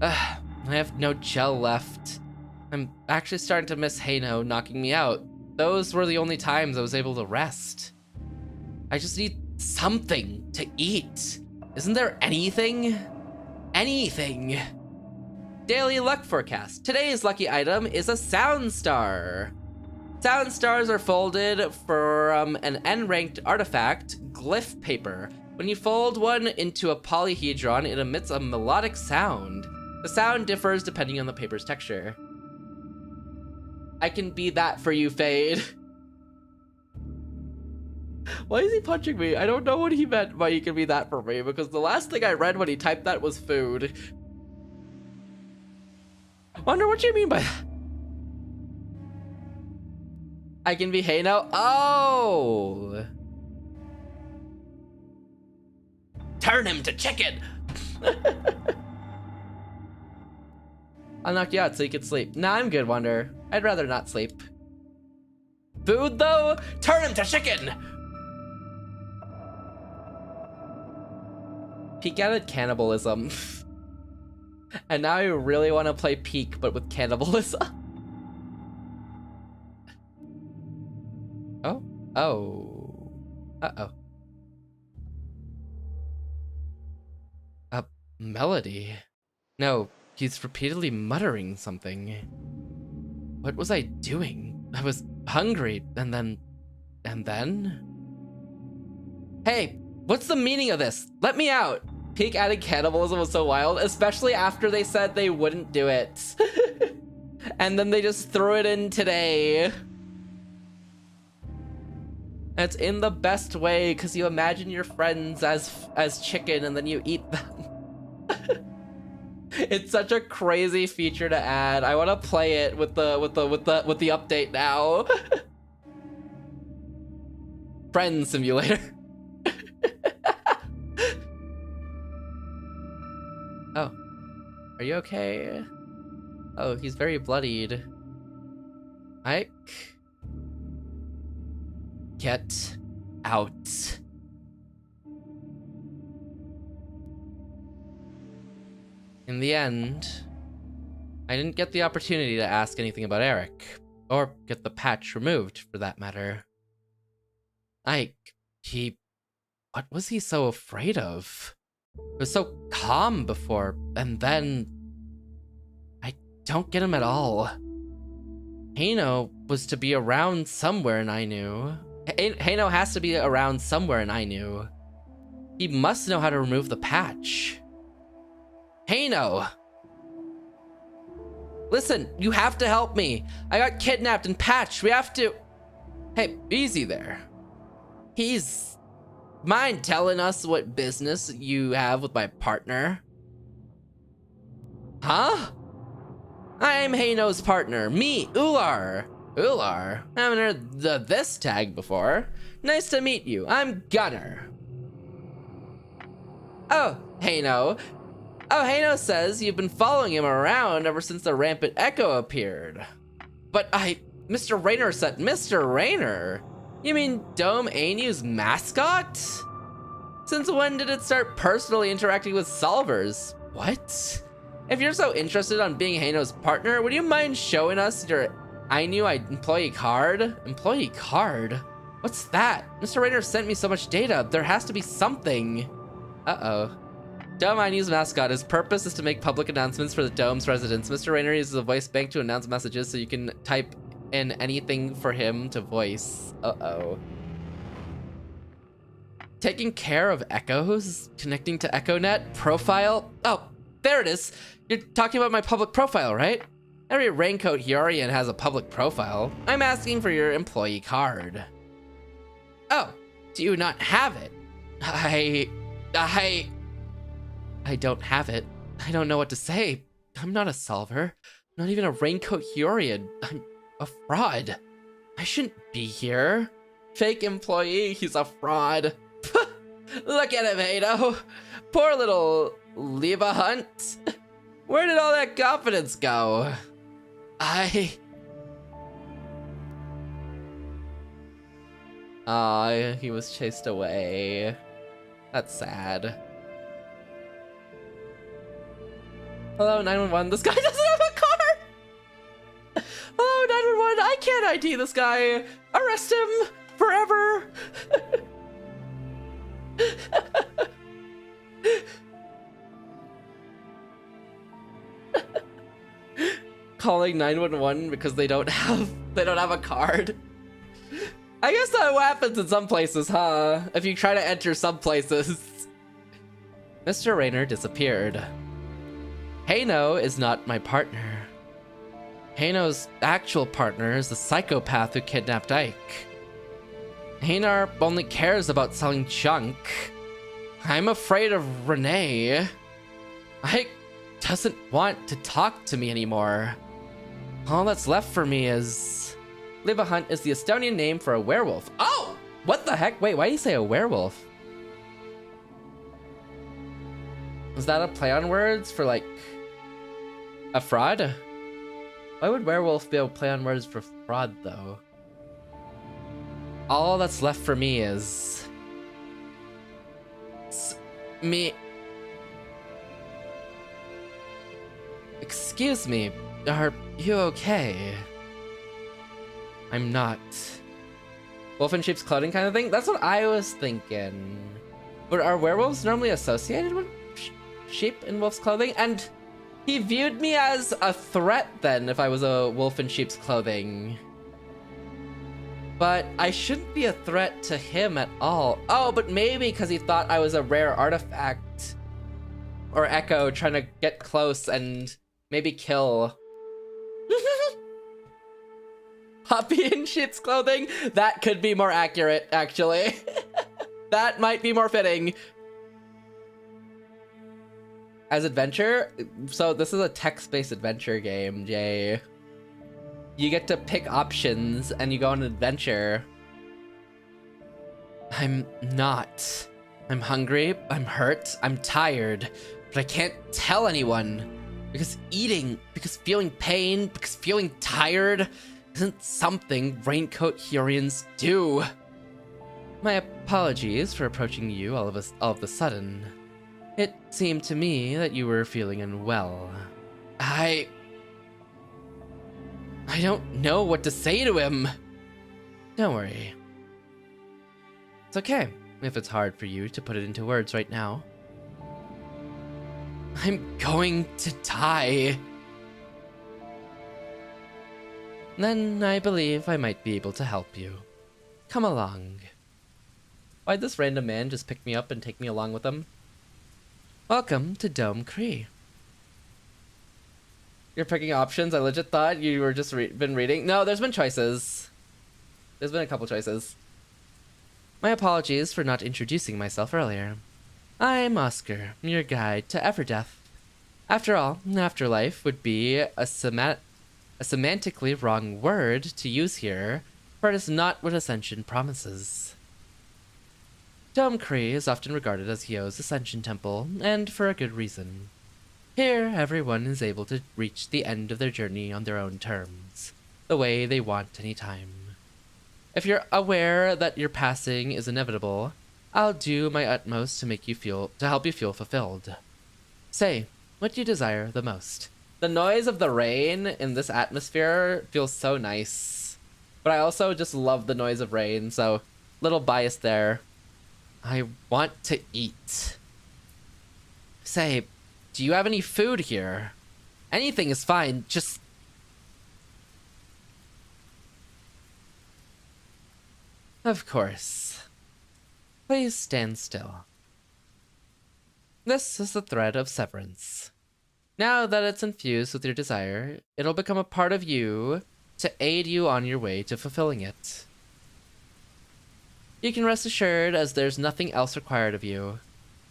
I have no gel left. I'm actually starting to miss Heyyo knocking me out. Those were the only times I was able to rest. I just need something to eat. Isn't there anything? Anything. Daily luck forecast. Today's lucky item is a sound star. Sound stars are folded from an N-ranked artifact, glyph paper. When you fold one into a polyhedron, it emits a melodic sound. The sound differs depending on the paper's texture. I can be that for you, Fade. Why is he punching me? I don't know what he meant by you can be that for me, because the last thing I read when he typed that was food. Wonder what you mean by that. I can be Heyyo. Oh! Turn him to chicken! I'll knock you out so you can sleep. Nah, I'm good, Wonder. I'd rather not sleep. food though? Turn him to chicken! Peek added cannibalism. And now I really want to play Peek, but with cannibalism. Oh. Oh. Uh-oh. A melody. No, he's repeatedly muttering something. What was I doing? I was hungry, and then... Hey, what's the meaning of this? Let me out! Peek added cannibalism was so wild, especially after they said they wouldn't do it. And then they just threw it in today. And it's in the best way, because you imagine your friends as chicken and then you eat them. It's such a crazy feature to add. I want to play it with the update now. Friend simulator. Oh, are you okay? Oh, he's very bloodied. Ike, get out. In the end, I didn't get the opportunity to ask anything about Eric, or get the patch removed, for that matter. Ike, what was he so afraid of? It was so calm before, and then... I don't get him at all. Heyyo was to be around somewhere, and I knew. Heyyo has to be around somewhere, and I knew. He must know how to remove the patch. Heyyo! Listen, you have to help me. I got kidnapped and patched. We have to... Hey, easy there. He's... Mind telling us what business you have with my partner? Huh? I'm Heyyo's partner. Me, Ular. Ular? I haven't heard this tag before. Nice to meet you. I'm Gunner. Oh, Heyyo. Oh, Heyyo says you've been following him around ever since the rampant echo appeared. But Mr.Rainer said Mr.Rainer? You mean Dome Ainu's mascot? Since when did it start personally interacting with solvers? What? If you're so interested on being Heyyo's partner, would you mind showing us your Ainu employee card? Employee card? What's that? Mr. Rainer sent me so much data. There has to be something. Uh-oh. Dome Ainu's mascot. His purpose is to make public announcements for the Dome's residents. Mr. Rainer uses a voice bank to announce messages so you can type in anything for him to voice. Uh-oh. Taking care of echoes? Connecting to EchoNet? Profile? Oh, there it is. You're talking about my public profile, right? Every raincoat VtuberEN has a public profile. I'm asking for your employee card. Oh, do you not have it? I don't have it. I don't know what to say. I'm not a solver. Not even a raincoat VtuberEN. I'm a fraud. I shouldn't be here. Fake employee, he's a fraud. Look at him, Heyyo. Poor little Leva Hunt. Where did all that confidence go? He was chased away. That's sad. Hello, 911. This guy doesn't have a car! Hello, 911. I can't ID this guy. Arrest him forever. Calling 911 because they don't have a card. I guess that happens in some places, huh? If you try to enter some places. Mr. Rainer disappeared. Heyyo is not my partner. Heyyo's actual partner is the psychopath who kidnapped Ike. Heyyo only cares about selling junk. I'm afraid of Renee. Ike doesn't want to talk to me anymore. All that's left for me is... Leva Hunt is the Estonian name for a werewolf. Oh! What the heck? Wait, why do you say a werewolf? Was that a play on words for, like, a fraud? Why would werewolf be a play on words for fraud, though? all that's left for me is me. Excuse me, are you okay? I'm not. Wolf in sheep's clothing kind of thing? That's what I was thinking. But are werewolves normally associated with sheep in wolf's clothing? And he viewed me as a threat then if I was a wolf in sheep's clothing. But I shouldn't be a threat to him at all. Oh, but maybe because he thought I was a rare artifact or echo trying to get close and maybe kill. Puppy in sheep's clothing? That could be more accurate, actually. That might be more fitting. As adventure? So this is a text-based adventure game, Jay. You get to pick options and you go on an adventure. I'm not. I'm hungry, I'm hurt, I'm tired, but I can't tell anyone. Because eating, because feeling pain, because feeling tired isn't something Raincoat Hurians do. My apologies for approaching you all of a sudden. It seemed to me that you were feeling unwell. I don't know what to say to him. Don't worry. It's okay if it's hard for you to put it into words right now. I'm going to die. Then I believe I might be able to help you. Come along. Why'd this random man just pick me up and take me along with him? Welcome to Dome Cree. You're picking options? I legit thought you were just been reading. No, there's been choices. There's been a couple choices. My apologies for not introducing myself earlier. I'm Oscar, your guide to Everdeath. After all, afterlife would be a semantically wrong word to use here, for it is not what Ascension promises. Dome Cree is often regarded as Heyyo's Ascension Temple, and for a good reason. Here, everyone is able to reach the end of their journey on their own terms, the way they want anytime. If you're aware that your passing is inevitable, I'll do my utmost to help you feel fulfilled. Say, what do you desire the most? The noise of the rain in this atmosphere feels so nice. But I also just love the noise of rain, so little bias there. I want to eat. Say, do you have any food here? Anything is fine, just... Of course. Please stand still. This is the thread of severance. Now that it's infused with your desire, it'll become a part of you to aid you on your way to fulfilling it. You can rest assured as there's nothing else required of you.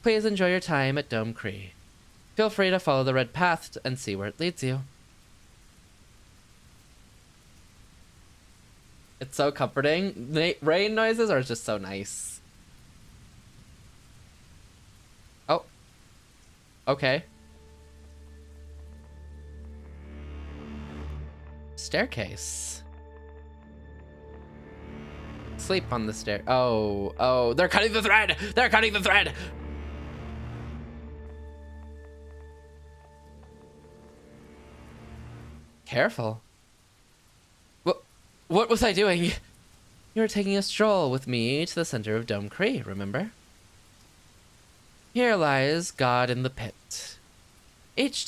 Please enjoy your time at Dome Cree. Feel free to follow the red path and see where it leads you. It's so comforting. Rain noises are just so nice. Oh. Okay. Staircase. Sleep on the stair. Oh, they're cutting the thread! They're cutting the thread! Careful. What was I doing? You were taking a stroll with me to the center of Dome Cree, remember? Here lies God in the pit. Each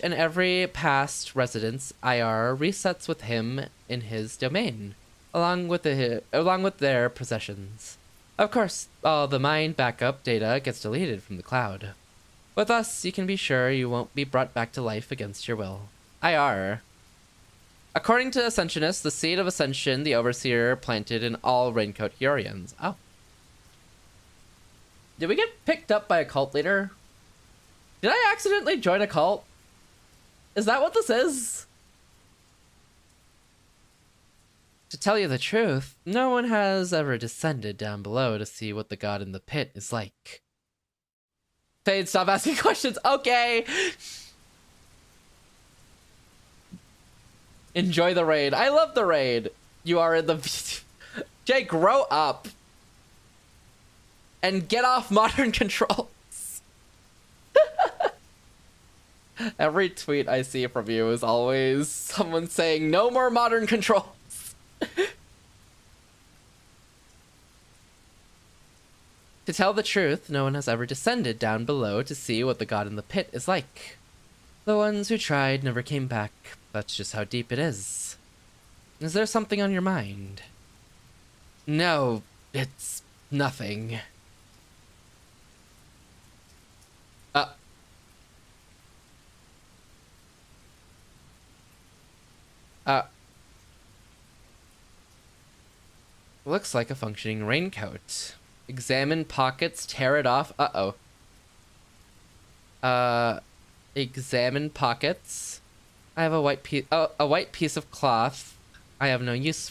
and every past resident's IR resets with him in his domain, along with their possessions. Of course, all the mind backup data gets deleted from the cloud. With us, you can be sure you won't be brought back to life against your will. IR. According to Ascensionists, the seed of Ascension the Overseer planted in all Raincoat Hurians. Oh. Did we get picked up by a cult leader? Did I accidentally join a cult? Is that what this is? To tell you the truth, no one has ever descended down below to see what the god in the pit is like. Fade, stop asking questions. Okay. Enjoy the raid. I love the raid. You are in the Jay, grow up. And get off modern controls. Every tweet I see from you is always someone saying, no more modern controls. To tell the truth, no one has ever descended down below to see what the god in the pit is like. The ones who tried never came back. That's just how deep it is. Is there something on your mind? No, it's nothing. Looks like a functioning raincoat. Examine pockets, tear it off. Examine pockets. I have a white piece. Oh, a white piece of cloth. I have no use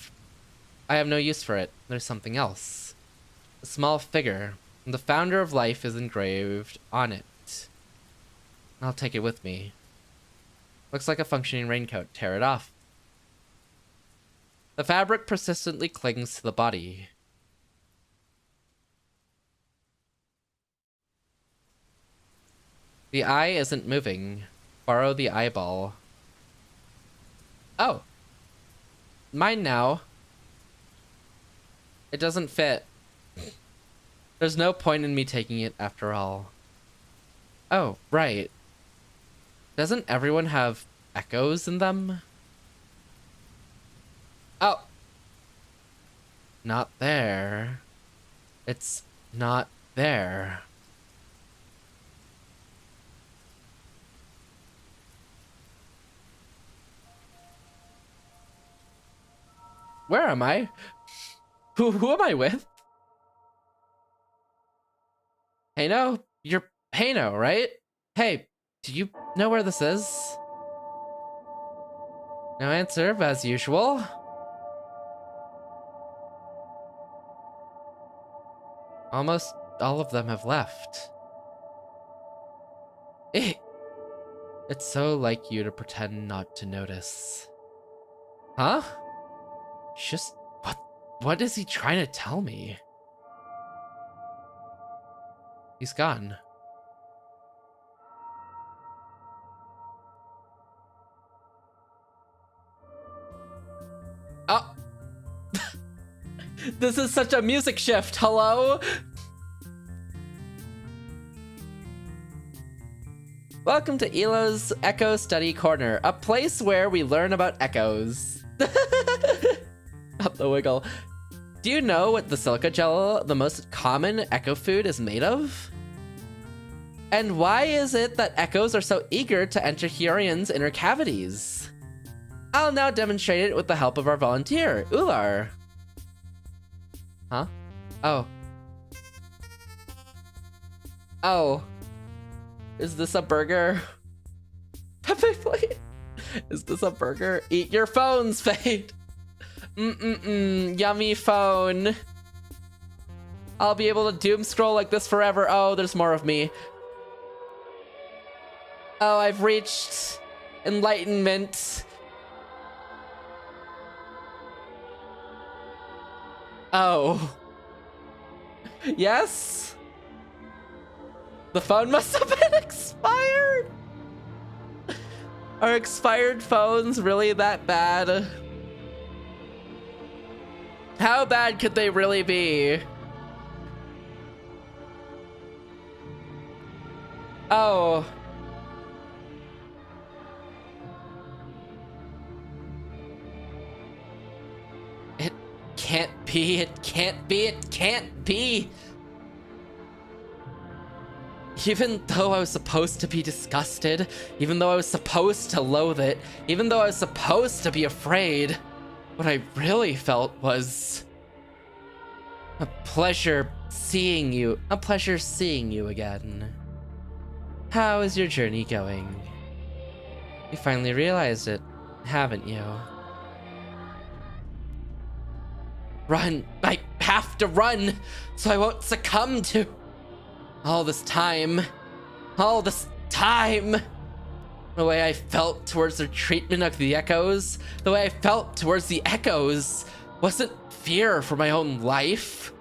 for it. There's something else. A small figure. The founder of life is engraved on it. I'll take it with me. Looks like a functioning raincoat. Tear it off. The fabric persistently clings to the body. The eye isn't moving. Borrow the eyeball. Oh. Mine now. It doesn't fit. There's no point in me taking it after all. Oh, right. Doesn't everyone have echoes in them? Oh. Not there. It's not there. Where am I? Who am I with? Heyyo? You're Heyyo, right? Hey, do you know where this is? No answer, as usual. Almost all of them have left. It's so like you to pretend not to notice. Huh? Just what is he trying to tell me? He's gone. Oh. This is such a music shift. Hello? Welcome to Elo's Echo Study Corner, a place where we learn about echoes. Up the wiggle. Do you know what the silica gel, the most common echo food, is made of? And why is it that echoes are so eager to enter Hyorion's inner cavities? I'll now demonstrate it with the help of our volunteer, Ular. Huh? Oh. Oh. Is this a burger? Pepe plate? Is this a burger? Eat your phones, Fade. Yummy phone. I'll be able to doom scroll like this forever. Oh, there's more of me. Oh, I've reached enlightenment. Oh. Yes? The phone must have been expired. Are expired phones really that bad? How bad could they really be? Oh. It can't be, it can't be, it can't be. Even though I was supposed to be disgusted, even though I was supposed to loathe it, even though I was supposed to be afraid, what I really felt was a pleasure seeing you again. How is your journey going? You finally realized it, haven't you? Run! I have to run so I won't succumb to all this time. The way I felt towards their treatment of the echoes, the way I felt towards the echoes, wasn't fear for my own life.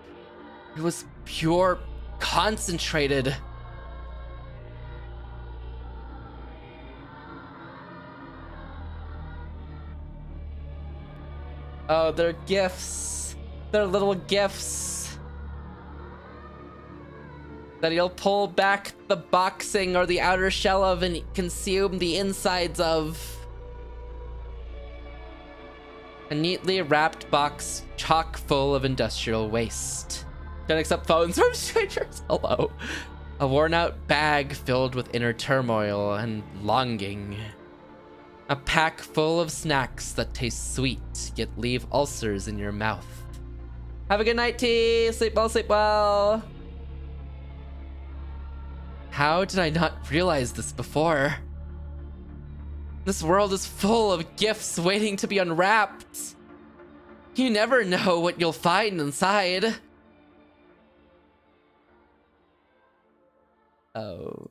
It was pure, concentrated. Oh, they're gifts. They're little gifts. That he'll pull back the boxing or the outer shell of and consume the insides of. A neatly wrapped box chock full of industrial waste. Don't accept phones from strangers. Hello. A worn out bag filled with inner turmoil and longing. A pack full of snacks that taste sweet, yet leave ulcers in your mouth. Have a good night, T. Sleep well, sleep well. How did I not realize this before? This world is full of gifts waiting to be unwrapped. You never know what you'll find inside. Oh.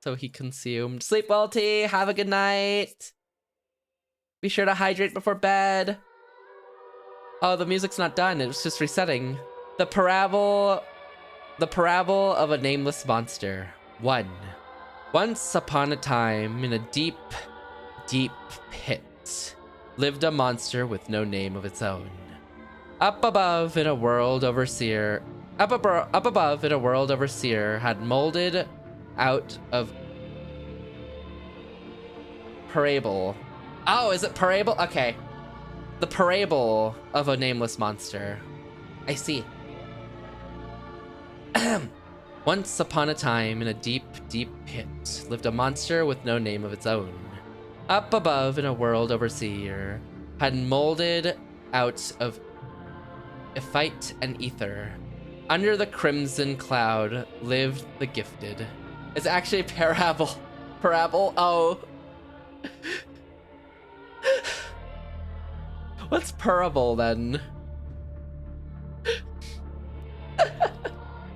So he consumed. Sleep well, T. Have a good night. Be sure to hydrate before bed. Oh, the music's not done. It was just resetting. The parable of a nameless monster. 1. Once upon a time, in a deep, deep pit, lived a monster with no name of its own. Up above in a world overseer had molded out of parable. Oh, is it parable? Okay. The parable of a nameless monster. I see. Once upon a time, in a deep, deep pit, lived a monster with no name of its own. Up above in a world overseer had molded out of Ephite and ether. Under the crimson cloud lived the gifted. It's actually parable. Parable? Oh. What's parable then?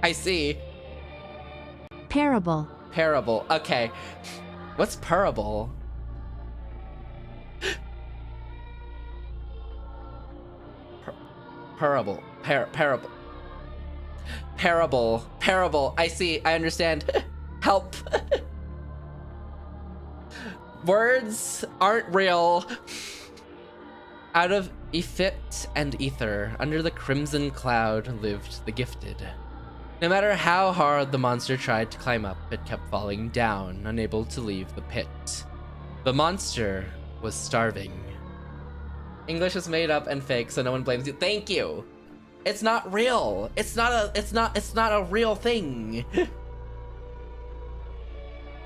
I see. Parable. Parable. Okay. What's parable? Parable. Parable. Parable. Parable. I see. I understand. Help. Words aren't real. Out of Ephit and ether, under the crimson cloud lived the gifted. No matter how hard the monster tried to climb up, it kept falling down, unable to leave the pit. The monster was starving. English is made up and fake, so no one blames you. Thank you. It's not real. It's not a real thing.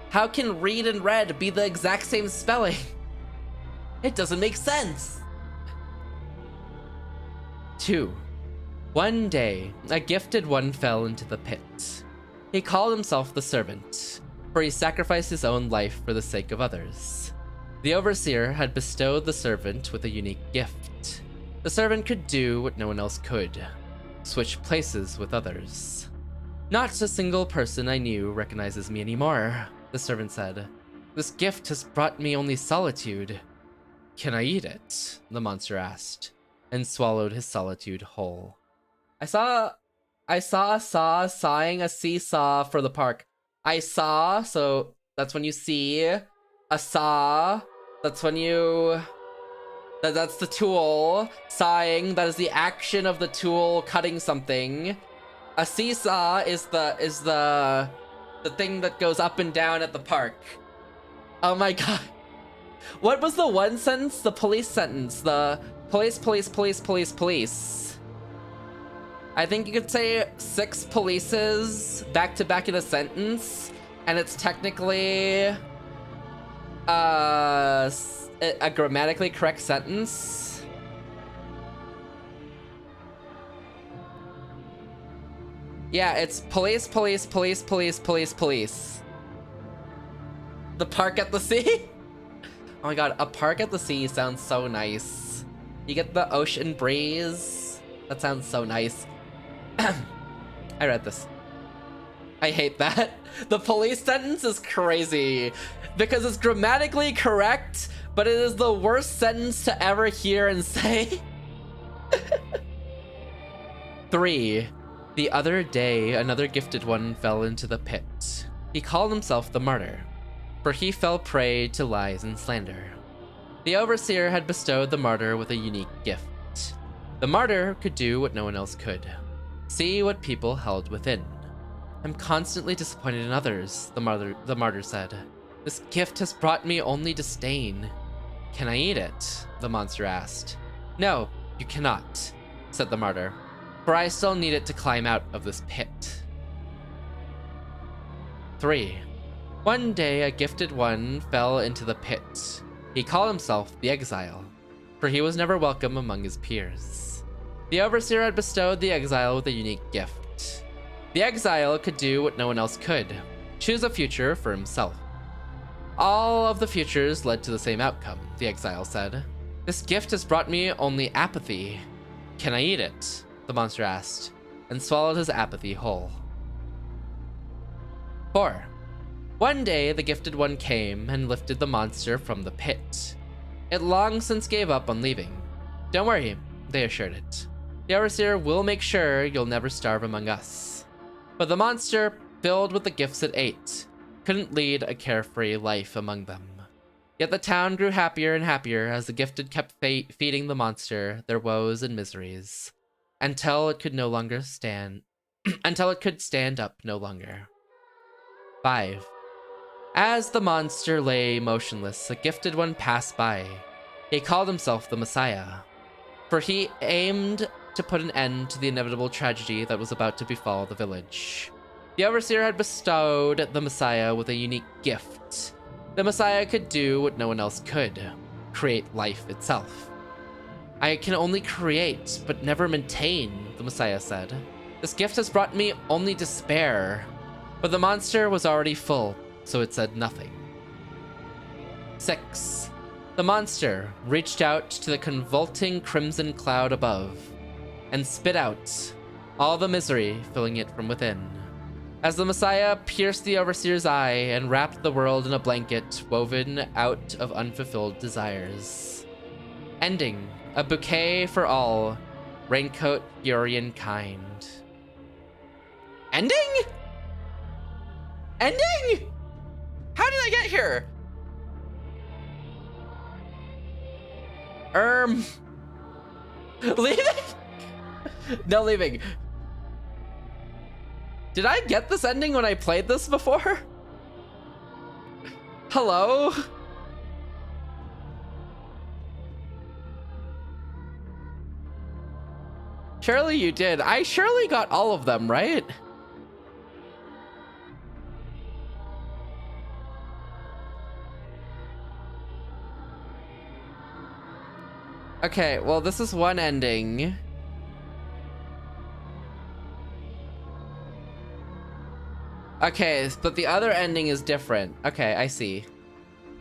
How can read and read be the exact same spelling? It doesn't make sense. 2. One day, a gifted one fell into the pit. He called himself the servant, for he sacrificed his own life for the sake of others. The overseer had bestowed the servant with a unique gift. The servant could do what no one else could: switch places with others. Not a single person I knew recognizes me anymore, the servant said. This gift has brought me only solitude. Can I eat it? The monster asked, and swallowed his solitude whole. I saw a saw sawing a seesaw for the park. I saw, so that's when you see. A saw, that's when you... That's the tool. Sawing, that is the action of the tool cutting something. A seesaw is the thing that goes up and down at the park. Oh my god. What was the one sentence? The police sentence. The police. I think you could say 6 polices back to back in a sentence, and it's technically a grammatically correct sentence. Yeah, it's police. The park at the sea? Oh my god, a park at the sea sounds so nice. You get the ocean breeze. That sounds so nice. I read this. I hate that. The police sentence is crazy because it's grammatically correct, but it is the worst sentence to ever hear and say. 3. The other day, another gifted one fell into the pit. He called himself the martyr, for he fell prey to lies and slander. The overseer had bestowed the martyr with a unique gift. The martyr could do what no one else could. See what people held within. I'm constantly disappointed in others, the martyr said. This gift has brought me only disdain. Can I eat it? The monster asked. No, you cannot, said the martyr, for I still need it to climb out of this pit. 3. One day a gifted one fell into the pit. He called himself the exile, for he was never welcome among his peers. The overseer had bestowed the exile with a unique gift. The exile could do what no one else could, choose a future for himself. All of the futures led to the same outcome, the exile said. This gift has brought me only apathy. Can I eat it? The monster asked, and swallowed his apathy whole. 4. One day the gifted one came and lifted the monster from the pit. It long since gave up on leaving. Don't worry, they assured it. The overseer will make sure you'll never starve among us. But the monster, filled with the gifts it ate, couldn't lead a carefree life among them. Yet the town grew happier and happier as the gifted kept feeding the monster their woes and miseries, until it could stand up no longer. 5. As the monster lay motionless, a gifted one passed by. He called himself the Messiah, for he aimed to put an end to the inevitable tragedy that was about to befall the village. The overseer had bestowed the Messiah with a unique gift. The Messiah could do what no one else could, create life itself. I can only create, but never maintain, the Messiah said. This gift has brought me only despair. But the monster was already full, so it said nothing. 6. The monster reached out to the convulsing crimson cloud above and spit out all the misery filling it from within. As the Messiah pierced the overseer's eye and wrapped the world in a blanket woven out of unfulfilled desires. Ending, a bouquet for all, raincoat Urian kind. Ending? Ending? How did I get here? Leaving? No leaving. Did I get this ending when I played this before? Hello? Surely you did. I surely got all of them, right? Okay, well, this is one ending. Okay, but the other ending is different. Okay, I see.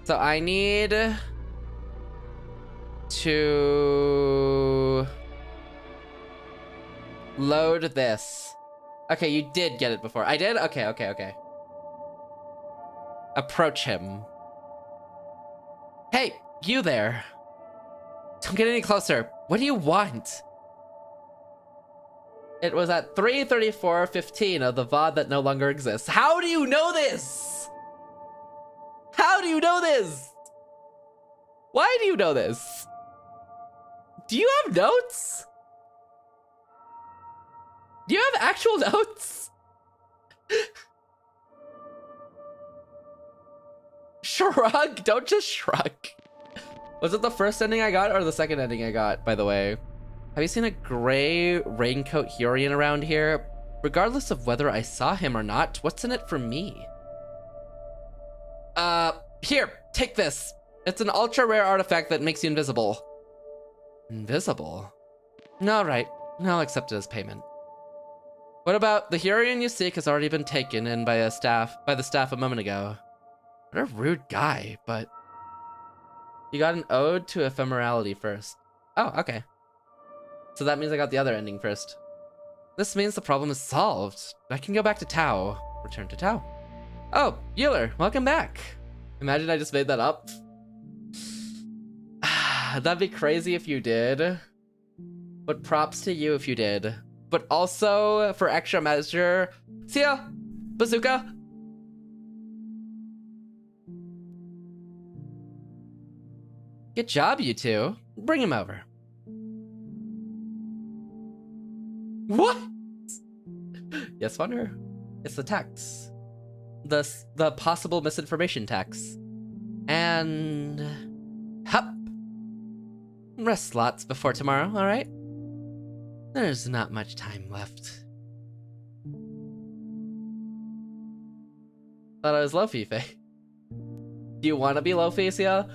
So I need to load this. Okay, you did get it before. I did? Okay, okay, okay. Approach him. Hey, you there. Don't get any closer. What do you want? It was at 3:34:15 of the VOD that no longer exists. How do you know this? How do you know this? Why do you know this? Do you have notes? Do you have actual notes? Shrug? Don't just shrug. Was it the first ending I got or the second ending I got, by the way? Have you seen a gray raincoat Hurian around here? Regardless of whether I saw him or not, what's in it for me? Here, take this. It's an ultra rare artifact that makes you invisible. Invisible? Alright, I'll accept it as payment. What about the Hurian you seek has already been taken in by the staff a moment ago. What a rude guy, but you got an ode to ephemerality first. Oh, okay. So that means I got the other ending first. This means the problem is solved. I can go back to Tau. Return to Tau. Oh, Euler, welcome back. Imagine I just made that up. That'd be crazy if you did. But props to you if you did. but also for extra measure, see ya, bazooka. Good job, you two. Bring him over. What? Yes, Wonder. It's the tax. The possible misinformation tax. And... Hup. Rest lots before tomorrow, alright? There's not much time left. Thought I was Lofi, Faye. Do you want to be Lofi, Sia?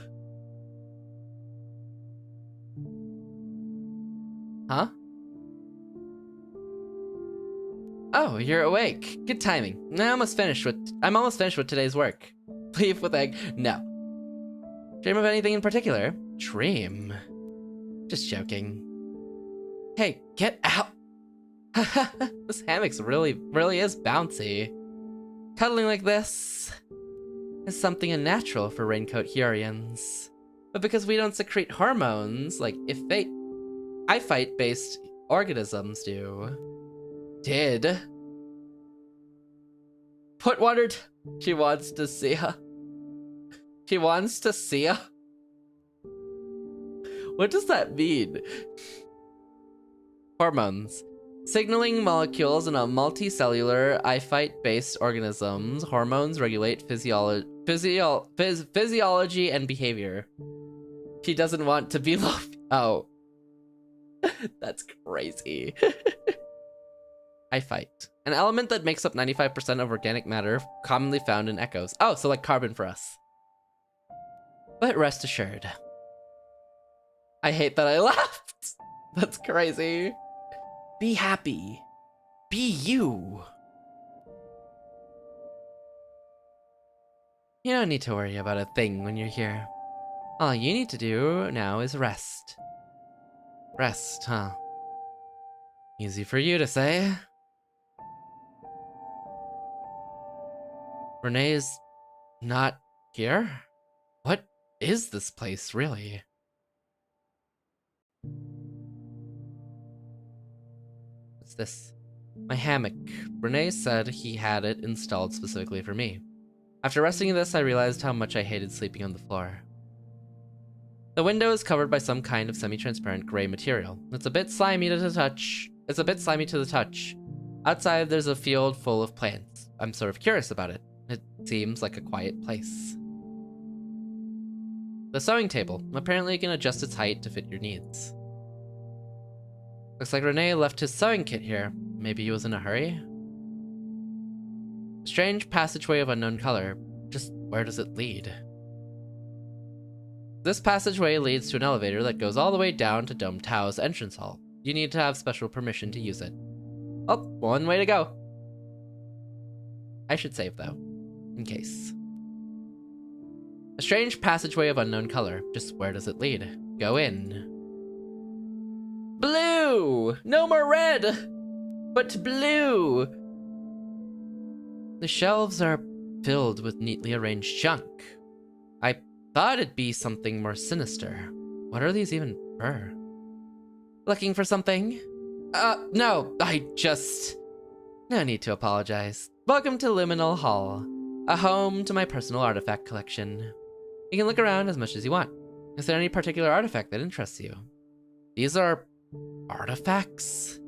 Huh? Oh, you're awake. Good timing. I'm almost finished with today's work. Leave with egg. No. Dream of anything in particular? Dream. Just joking. Hey, get out. This hammock's really is bouncy. Cuddling like this is something unnatural for raincoat Heyarians. But because we don't secrete hormones like iphyte-based organisms did. Put water. She wants to see her. She wants to see her. What does that mean? Hormones. Signaling molecules in a multicellular iphyte-based organisms. Hormones regulate physiology and behavior. She doesn't want to be loved. Oh. That's crazy. Iphyte. An element that makes up 95% of organic matter commonly found in echoes. Oh, so like carbon for us. But rest assured. I hate that I laughed. That's crazy. Be happy. Be you. You don't need to worry about a thing when you're here. All you need to do now is rest. Rest, huh? Easy for you to say. Renee's not here? What is this place, really? What's this? My hammock. Renee said he had it installed specifically for me. After resting in this, I realized how much I hated sleeping on the floor. The window is covered by some kind of semi-transparent gray material. It's a bit slimy to the touch. Outside, there's a field full of plants. I'm sort of curious about it. It seems like a quiet place. The sewing table. Apparently you can adjust its height to fit your needs. Looks like Renee left his sewing kit here. Maybe he was in a hurry? A strange passageway of unknown color. Just where does it lead? This passageway leads to an elevator that goes all the way down to Dome Tao's entrance hall. You need to have special permission to use it. Oh, one way to go. I should save though, in case. A strange passageway of unknown color. Just where does it lead? Go in. Blue! No more red! But blue! The shelves are filled with neatly arranged junk. I thought it'd be something more sinister. What are these even for? Looking for something? No, no need to apologize. Welcome to Liminal Hall, a home to my personal artifact collection. You can look around as much as you want. Is there any particular artifact that interests you? These are artifacts?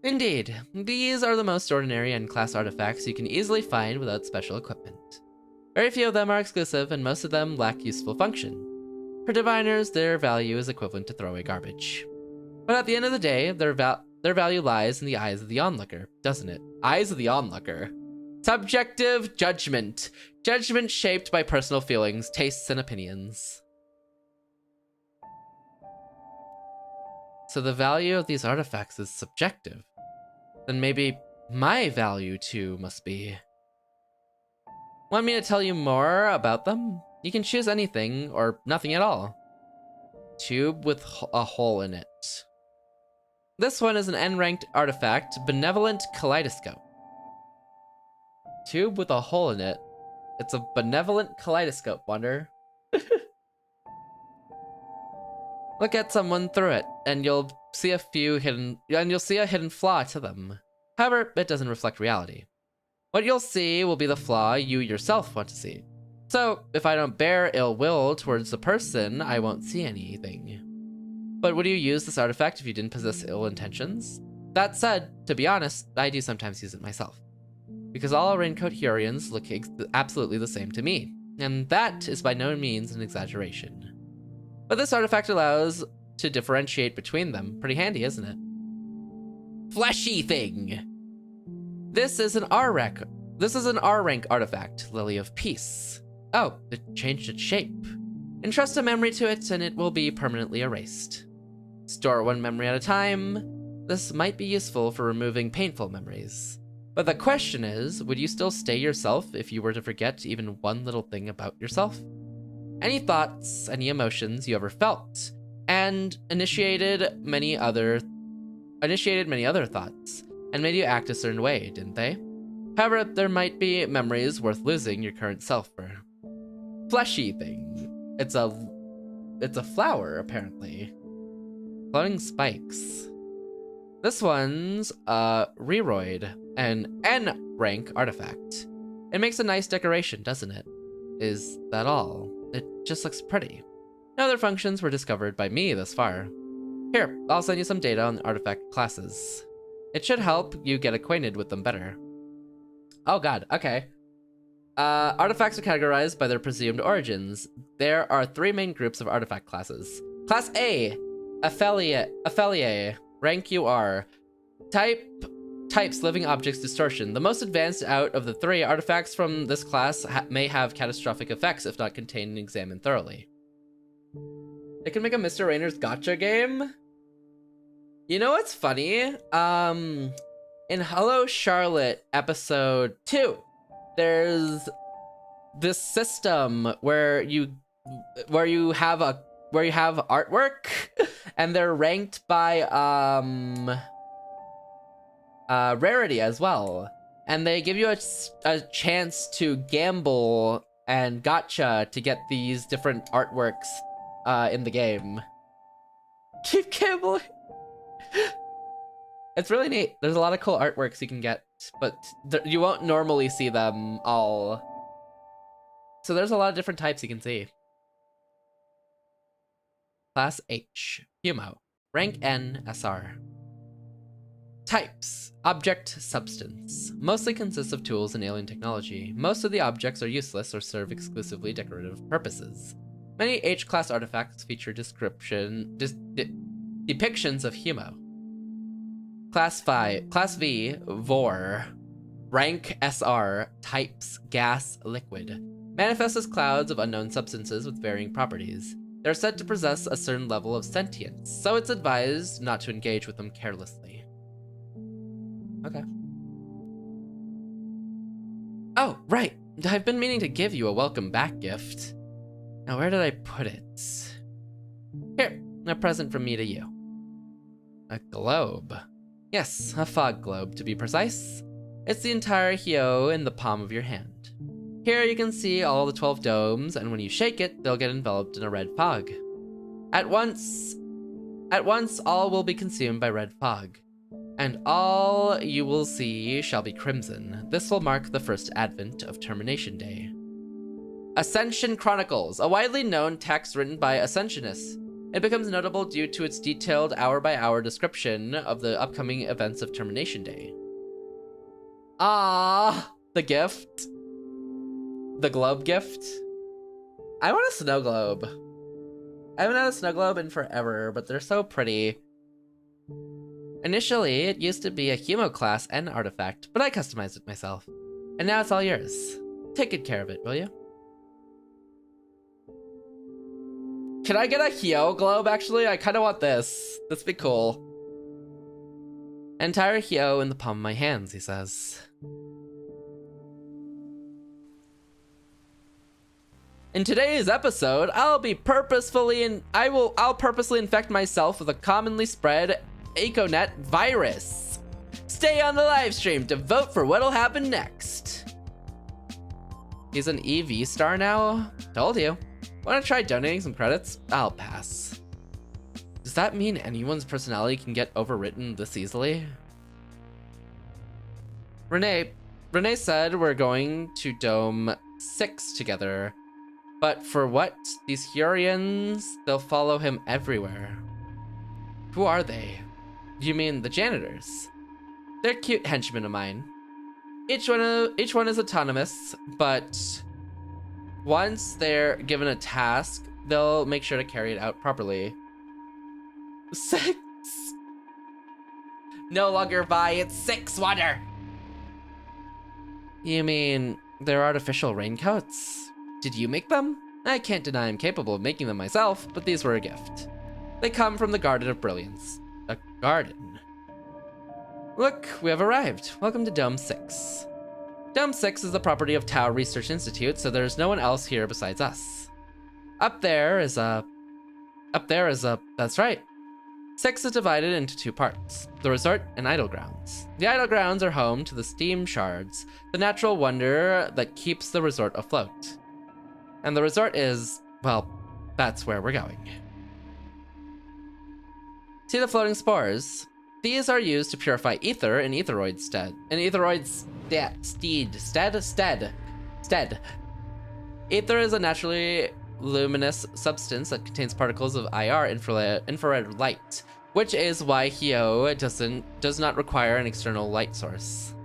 Indeed, these are the most ordinary N-class artifacts you can easily find without special equipment. Very few of them are exclusive, and most of them lack useful function. For diviners, their value is equivalent to throwaway garbage. But at the end of the day, their value lies in the eyes of the onlooker, doesn't it? Eyes of the onlooker. Subjective judgment. Judgment shaped by personal feelings, tastes, and opinions. So the value of these artifacts is subjective. Then maybe my value too must be. Want me to tell you more about them? You can choose anything or nothing at all. Tube with a hole in it. This one is an N-ranked artifact, Benevolent Kaleidoscope. Tube with a hole in it. It's a Benevolent Kaleidoscope, Wonder. Look at someone through it, and you'll see a hidden flaw to them. However, it doesn't reflect reality. What you'll see will be the flaw you yourself want to see. So, if I don't bear ill will towards the person, I won't see anything. But would you use this artifact if you didn't possess ill intentions? That said, to be honest, I do sometimes use it myself. Because all Raincoat Hurians look absolutely the same to me, and that is by no means an exaggeration. But this artifact allows to differentiate between them. Pretty handy, isn't it? Fleshy thing! This is an R rank artifact, Lily of Peace. Oh, it changed its shape. Entrust a memory to it and it will be permanently erased. Store one memory at a time. This might be useful for removing painful memories. But the question is, would you still stay yourself if you were to forget even one little thing about yourself? Any thoughts, any emotions you ever felt, and initiated many other thoughts, and made you act a certain way, didn't they? However, there might be memories worth losing your current self for. Fleshy thing. It's a flower, apparently. Floating spikes. This one's Reroid, an N rank artifact. It makes a nice decoration, doesn't it? Is that all? It just looks pretty. No other functions were discovered by me thus far. Here, I'll send you some data on the artifact classes. It should help you get acquainted with them better. Oh god, okay. Artifacts are categorized by their presumed origins. There are 3 main groups of artifact classes. Class A, Affiliate, rank UR. Types, living objects, distortion. The most advanced out of the 3 artifacts from this class may have catastrophic effects if not contained and examined thoroughly. They can make a Mr.Rainer's gotcha game? You know what's funny? In Hello Charlotte episode 2, there's this system where you have artwork and they're ranked by rarity as well, and they give you a chance to gamble and gotcha to get these different artworks in the game. Keep gambling. It's really neat. There's a lot of cool artworks you can get, but you won't normally see them all. So there's a lot of different types you can see. Class H, Humo, rank N, SR. Types, object, substance. Mostly consists of tools and alien technology. Most of the objects are useless or serve exclusively decorative purposes. Many H-class artifacts feature depictions of Humo. Class V, Vor, rank SR, types, gas, liquid. Manifests as clouds of unknown substances with varying properties. They're said to possess a certain level of sentience, so it's advised not to engage with them carelessly. Okay. Oh, right. I've been meaning to give you a welcome back gift. Now, where did I put it? Here, a present from me to you. A globe. Yes, a fog globe, to be precise. It's the entire Heyyo in the palm of your hand. Here you can see all the 12 domes, and when you shake it, they'll get enveloped in a red fog. At once, all will be consumed by red fog, and all you will see shall be crimson. This will mark the first advent of Termination Day. Ascension Chronicles, a widely known text written by Ascensionists. It becomes notable due to its detailed hour-by-hour description of the upcoming events of Termination Day. Ah, the gift. The globe gift. I want a snow globe. I haven't had a snow globe in forever, but they're so pretty. Initially, it used to be a Humo class N artifact, but I customized it myself. And now it's all yours. Take good care of it, will you? Can I get a Heyyo globe, actually? I kind of want this. This would be cool. Entire Heyyo in the palm of my hands, he says. In today's episode, I'll purposely infect myself with a commonly spread Aconet virus. Stay on the live stream to vote for what'll happen next. He's an EV star now? Told you. Wanna try donating some credits? I'll pass. Does that mean anyone's personality can get overwritten this easily? Renee said we're going to Dome 6 together. But for what? These Heyurians, they'll follow him everywhere. Who are they? You mean the janitors? They're cute henchmen of mine. Each one is autonomous, but once they're given a task, they'll make sure to carry it out properly. 6. No longer by, it's 6, Wonder. You mean they're artificial raincoats? Did you make them? I can't deny I'm capable of making them myself, but these were a gift. They come from the Garden of Brilliance. A garden. Look, we have arrived. Welcome to Dome 6. Dome 6 is the property of Tau Research Institute, so there's no one else here besides us. That's right. 6 is divided into 2 parts, the resort and idle grounds. The idle grounds are home to the steam shards, the natural wonder that keeps the resort afloat. And the resort is, well, that's where we're going. See the floating spores? These are used to purify ether in Etheroid stead. Ether is a naturally luminous substance that contains particles of IR infrared light, which is why Heyyo does not require an external light source.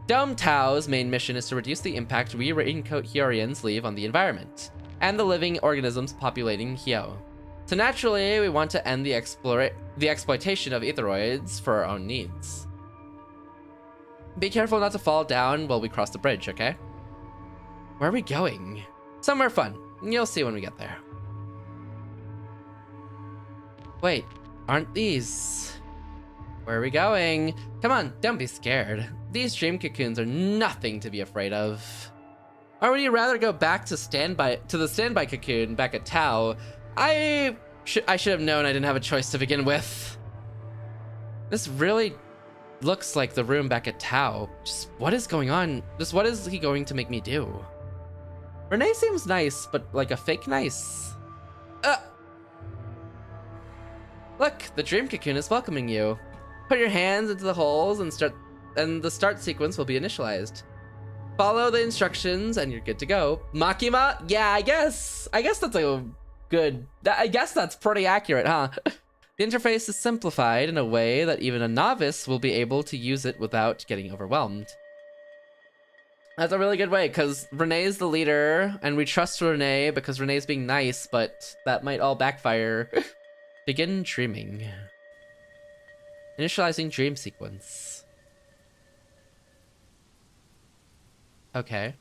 Dome Tau's main mission is to reduce the impact we raincoat Heyurians leave on the environment, and the living organisms populating Heyyo. So naturally, we want to end the exploitation of Etheroids for our own needs. Be careful not to fall down while we cross the bridge, okay? Where are we going? Somewhere fun. You'll see when we get there. Wait, aren't these... Where are we going? Come on, don't be scared. These dream cocoons are nothing to be afraid of. Or would you rather go back to the standby cocoon back at Tau? I should have known I didn't have a choice to begin with. This really looks like the room back at Tau. Just what is going on? Just what is he going to make me do? Renee seems nice, but like a fake nice. Look, the dream cocoon is welcoming you. Put your hands into the holes and the start sequence will be initialized. Follow the instructions and you're good to go. Makima? Yeah, I guess that's a good... I guess that's pretty accurate, huh? The interface is simplified in a way that even a novice will be able to use it without getting overwhelmed. That's a really good way, because Renee's the leader, and we trust Renee because Renee's being nice, but that might all backfire. Begin dreaming. Initializing dream sequence. Okay.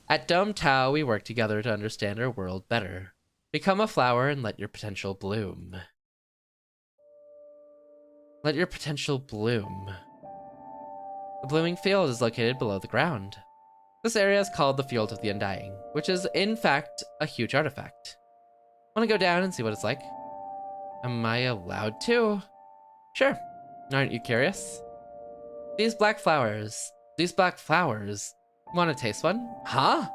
At Dome Tau, we work together to understand our world better. Become a flower and let your potential bloom. Let your potential bloom. The blooming field is located below the ground. This area is called the Field of the Undying, which is in fact a huge artifact. Want to go down and see what it's like? Am I allowed to? Sure. Aren't you curious? These black flowers. Want to taste one? Huh?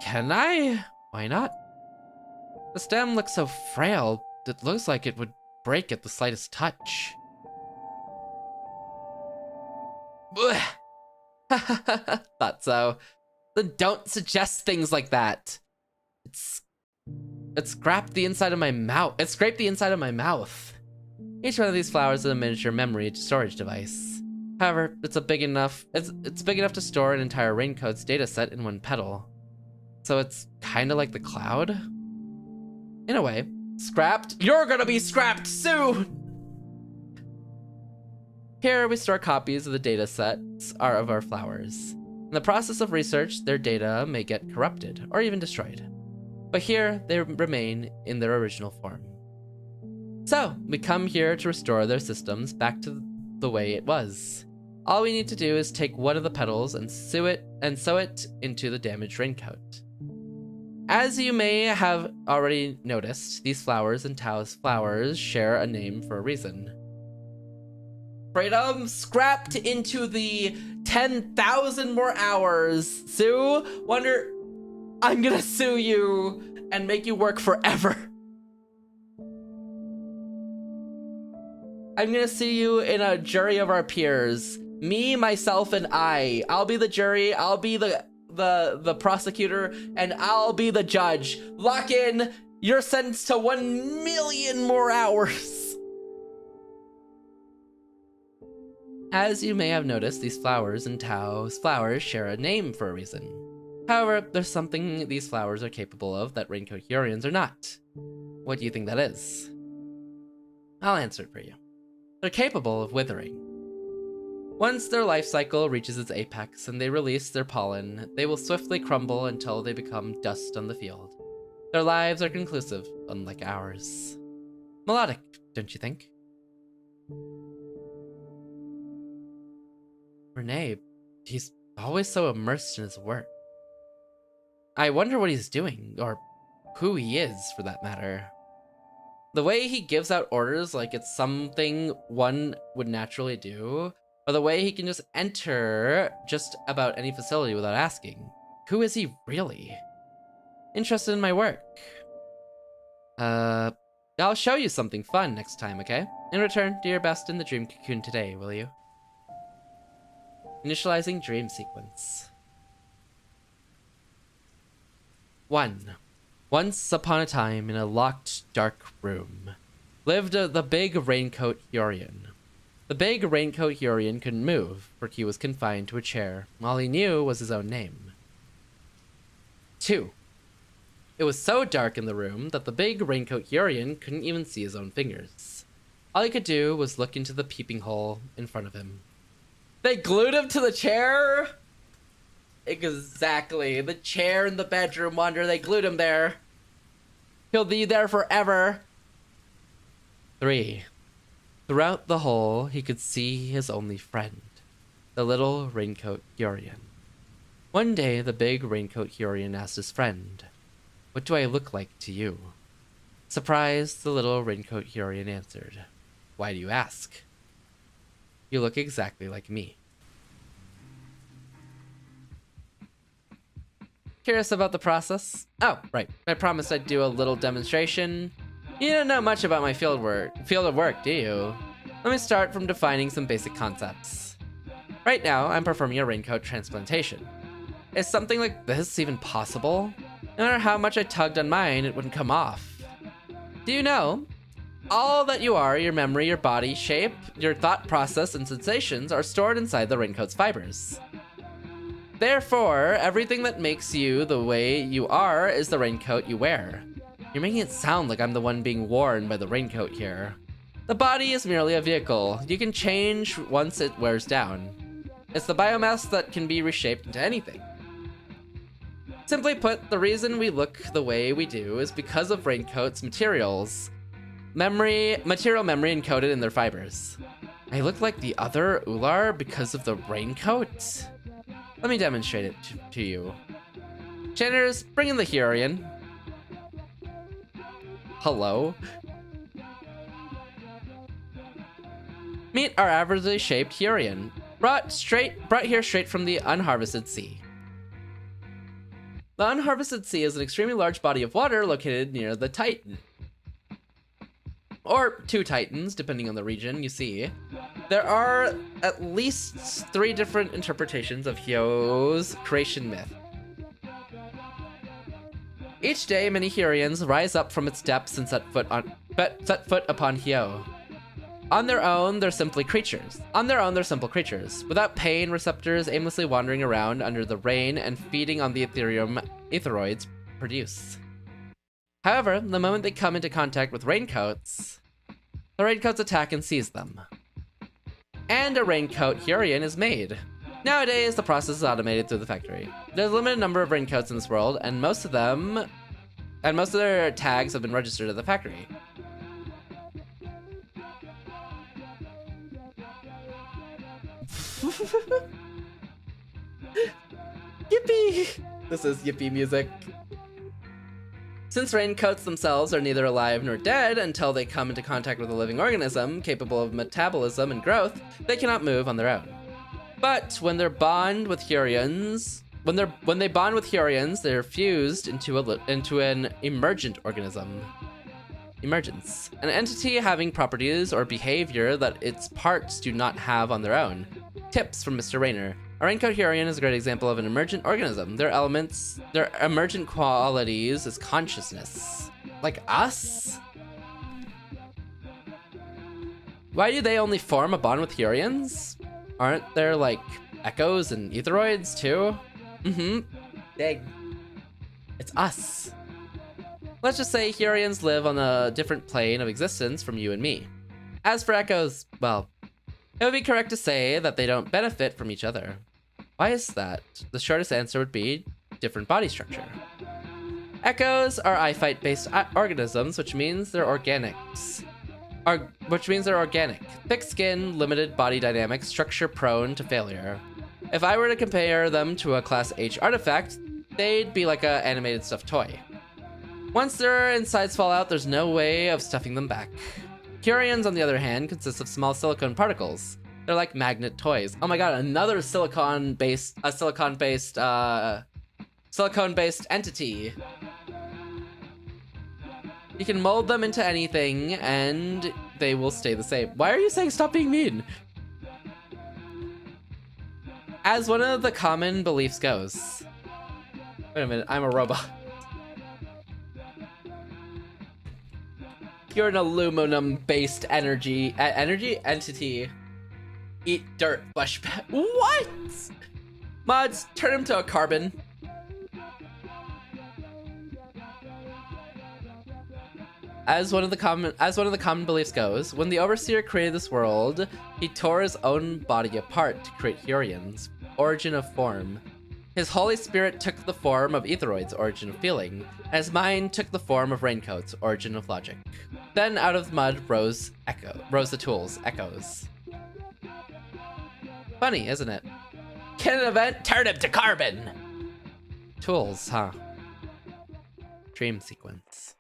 Can I? Why not? The stem looks so frail, it looks like it would break at the slightest touch. Thought so. Then don't suggest things like that. It scraped the inside of my mouth. It scraped the inside of my mouth. Each one of these flowers is a miniature memory storage device. However, it's big enough to store an entire raincoat's dataset in one petal. So it's kind of like the cloud. In a way, scrapped. You're gonna be scrapped soon. Here we store copies of the datasets of our flowers. In the process of research, their data may get corrupted or even destroyed. But here, they remain in their original form. So, we come here to restore their systems back to the way it was. All we need to do is take one of the petals and sew it into the damaged raincoat. As you may have already noticed, these flowers and Tau's flowers share a name for a reason. Freedom scrapped into the 10,000 more hours. Sue, wonder... I'm gonna sue you and make you work forever. I'm gonna sue you in a jury of our peers. Me, myself, and I. I'll be the jury, I'll be the prosecutor, and I'll be the judge. Lock in, you're sentenced to 1 million more hours. As you may have noticed, these flowers and Tao's flowers share a name for a reason. However, there's something these flowers are capable of that Raincoat Hurians are not. What do you think that is? I'll answer it for you. They're capable of withering. Once their life cycle reaches its apex and they release their pollen, they will swiftly crumble until they become dust on the field. Their lives are conclusive, unlike ours. Melodic, don't you think? Renee, he's always so immersed in his work. I wonder what he's doing, or who he is, for that matter. The way he gives out orders like it's something one would naturally do, or the way he can just enter just about any facility without asking. Who is he really? Interested in my work? I'll show you something fun next time, okay? In return, do your best in the dream cocoon today, will you? Initializing dream sequence. 1. Once upon a time, in a locked, dark room, lived the big Raincoat Hurian. The big Raincoat Hurian couldn't move, for he was confined to a chair. All he knew was his own name. 2. It was so dark in the room that the big Raincoat Hurian couldn't even see his own fingers. All he could do was look into the peeping hole in front of him. They glued him to the chair? Exactly. The chair in the bedroom, Wonder. They glued him there. He'll be there forever. 3. Throughout the hole, he could see his only friend, the little Raincoat Hurian. One day, the big Raincoat Hurian asked his friend, "What do I look like to you?" Surprised, the little Raincoat Hurian answered, "Why do you ask? You look exactly like me." Curious about the process? Oh, right. I promised I'd do a little demonstration. You don't know much about my field of work, do you? Let me start from defining some basic concepts. Right now, I'm performing a raincoat transplantation. Is something like this even possible? No matter how much I tugged on mine, it wouldn't come off. Do you know? All that you are, your memory, your body, shape, your thought process, and sensations are stored inside the raincoat's fibers. Therefore, everything that makes you the way you are is the raincoat you wear. You're making it sound like I'm the one being worn by the raincoat here. The body is merely a vehicle. You can change once it wears down. It's the biomass that can be reshaped into anything. Simply put, the reason we look the way we do is because of raincoat's material memory encoded in their fibers. I look like the other Ular because of the raincoat? Let me demonstrate it to you. Janitors, bring in the Hurian. Hello? Meet our averagely shaped Hurian, brought here straight from the unharvested sea. The unharvested sea is an extremely large body of water located near the Titan. Or 2 Titans, depending on the region you see. There are at least 3 different interpretations of Heyyo's creation myth. Each day, many Hurians rise up from its depths and set foot upon Heyyo. On their own, they're simple creatures. Without pain, receptors aimlessly wandering around under the rain and feeding on the etheroids produce. However, the moment they come into contact with raincoats, the raincoats attack and seize them. And a raincoat Hurian is made. Nowadays, the process is automated through the factory. There's a limited number of raincoats in this world, and most of their tags have been registered at the factory. Yippee! This is yippee music. Since raincoats themselves are neither alive nor dead until they come into contact with a living organism capable of metabolism and growth, they cannot move on their own. But when they bond with Hurians, when they bond with Heyorians, they're fused into an emergent organism. Emergence. An entity having properties or behavior that its parts do not have on their own. Tips from Mr.Rainer. A raincoat Heyorian is a great example of an emergent organism. Their emergent qualities is consciousness. Like us? Why do they only form a bond with Heyorians? Aren't there, like, echoes and etheroids, too? Dang. It's us. Let's just say Heyorians live on a different plane of existence from you and me. As for echoes, well, it would be correct to say that they don't benefit from each other. Why is that? The shortest answer would be different body structure. Echoes are eye-fight-based organisms, which means they're organics. Thick skin, limited body dynamics, structure prone to failure. If I were to compare them to a Class H artifact, they'd be like an animated stuffed toy. Once their insides fall out, there's no way of stuffing them back. Heyorians, on the other hand, consist of small silicone particles. They're like magnet toys. Oh my god, another silicone-based entity. You can mold them into anything, and they will stay the same. Why are you saying stop being mean? As one of the common beliefs goes. Wait a minute, I'm a robot. You're an aluminum-based energy entity. Eat dirt, flesh. What? Mods, turn him to a carbon. As one of the common beliefs goes, when the Overseer created this world, he tore his own body apart to create Heyorians, origin of form. His Holy Spirit took the form of etheroids, origin of feeling, and his mind took the form of raincoats, origin of logic. Then out of mud rose the tools, echoes. Funny, isn't it? Can an event turn him to carbon? Tools, huh? Dream sequence.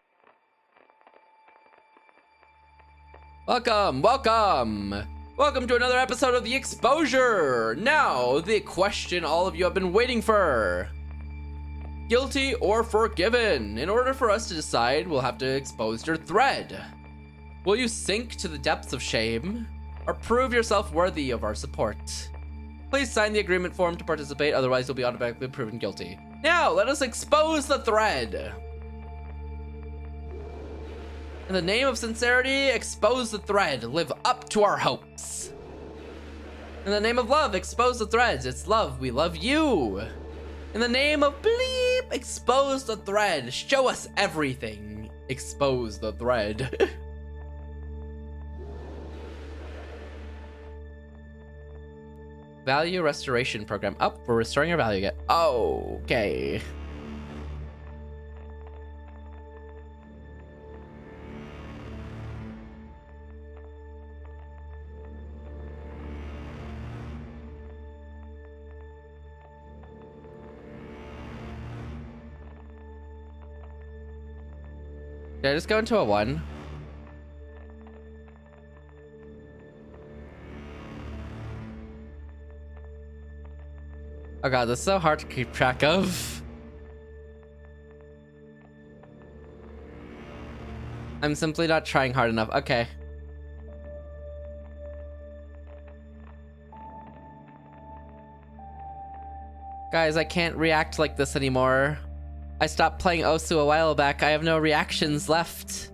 Welcome to another episode of The Exposure. Now, the question all of you have been waiting for. Guilty or forgiven? In order for us to decide, we'll have to expose your thread. Will you sink to the depths of shame, or prove yourself worthy of our support? Please sign the agreement form to participate, otherwise you'll be automatically proven guilty. Now, let us expose the thread. In the name of sincerity, expose the thread. Live up to our hopes. In the name of love, expose the threads. It's love. We love you. In the name of bleep, expose the thread. Show us everything. Expose the thread. Value restoration program. Oh, we're restoring your value again. Okay. Did I just go into a 1? Oh god, this is so hard to keep track of. I'm simply not trying hard enough. Okay. Guys, I can't react like this anymore. I stopped playing Osu a while back. I have no reactions left.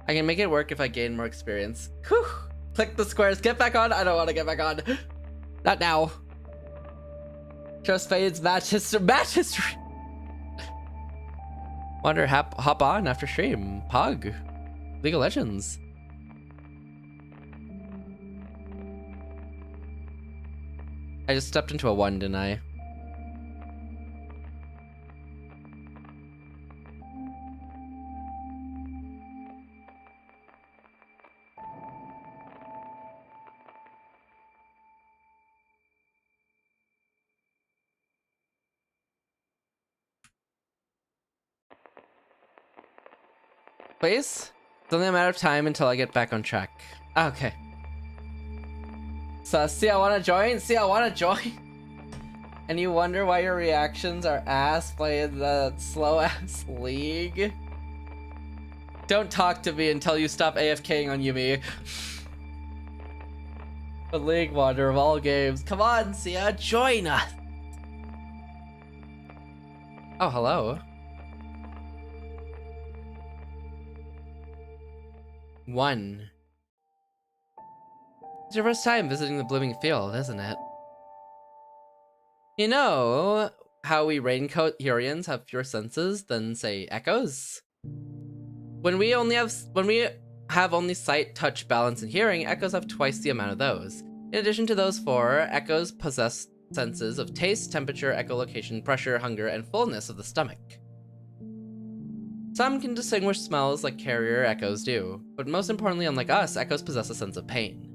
I can make it work if I gain more experience. Whew. Click the squares. Get back on. I don't want to get back on. Not now. Just fades match history. Match history. Wonder hop on after stream. Pog. League of Legends. I just stepped into a 1, didn't I? Please? It's only a matter of time until I get back on track. Okay. So, see, I want to join? See, I want to join? And you wonder why your reactions are ass playing the slow-ass league? Don't talk to me until you stop AFKing on Yumi. The league wonder of all games. Come on, Sia, join us! Oh, hello. 1. It's your first time visiting the blooming field, isn't it? You know how we raincoat Hurians have fewer senses than, say, echoes? When we have only sight, touch, balance, and hearing, echoes have twice the amount of those. In addition to those 4, echoes possess senses of taste, temperature, echolocation, pressure, hunger, and fullness of the stomach. Some can distinguish smells like carrier echoes do, but most importantly, unlike us, echoes possess a sense of pain.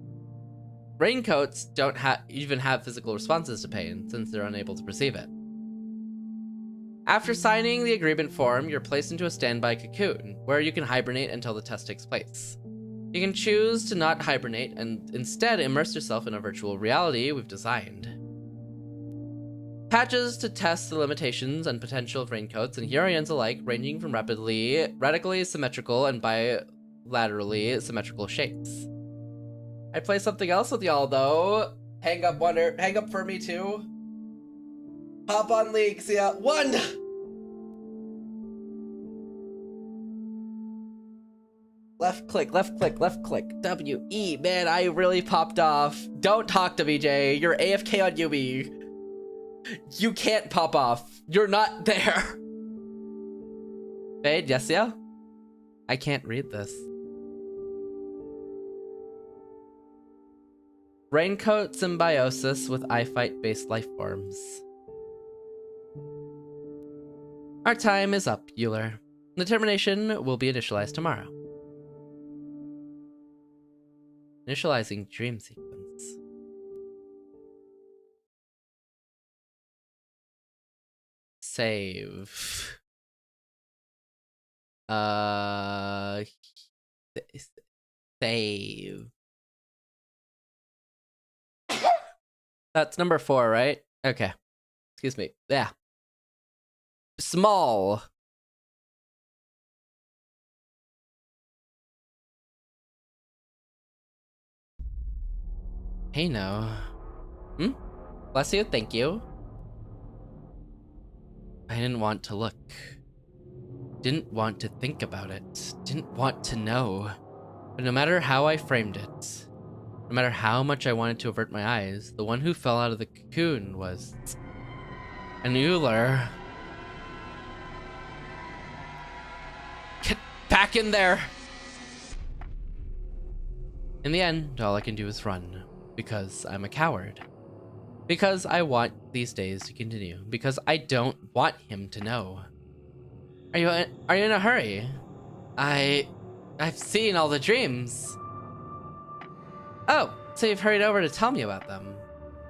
Raincoats don't even have physical responses to pain, since they're unable to perceive it. After signing the agreement form, you're placed into a standby cocoon, where you can hibernate until the test takes place. You can choose to not hibernate and instead immerse yourself in a virtual reality we've designed. Patches to test the limitations and potential of raincoats and Hurians alike, ranging from radically symmetrical and bilaterally symmetrical shapes. I play something else with y'all though. Hang up for me too. Hop on leagues, yeah. 1! Left click, left click, left click. W-E, man, I really popped off. Don't talk to me, Jay. You're AFK on Yumi. You can't pop off. You're not there. Fade, yes, yeah? I can't read this. Raincoat symbiosis with iphyte-based life forms. Our time is up, Euler. The termination will be initialized tomorrow. Initializing dream sequence. Save. Save. That's number 4, right? Okay. Excuse me. Yeah. Small. Hey, no. Bless you, thank you. I didn't want to look. Didn't want to think about it. Didn't want to know. But no matter how I framed it, no matter how much I wanted to avert my eyes, the one who fell out of the cocoon was an Euler. Get back in there! In the end, all I can do is run. Because I'm a coward. Because I want these days to continue. Because I don't want him to know. Are you in a hurry? I've seen all the dreams. Oh, so you've hurried over to tell me about them.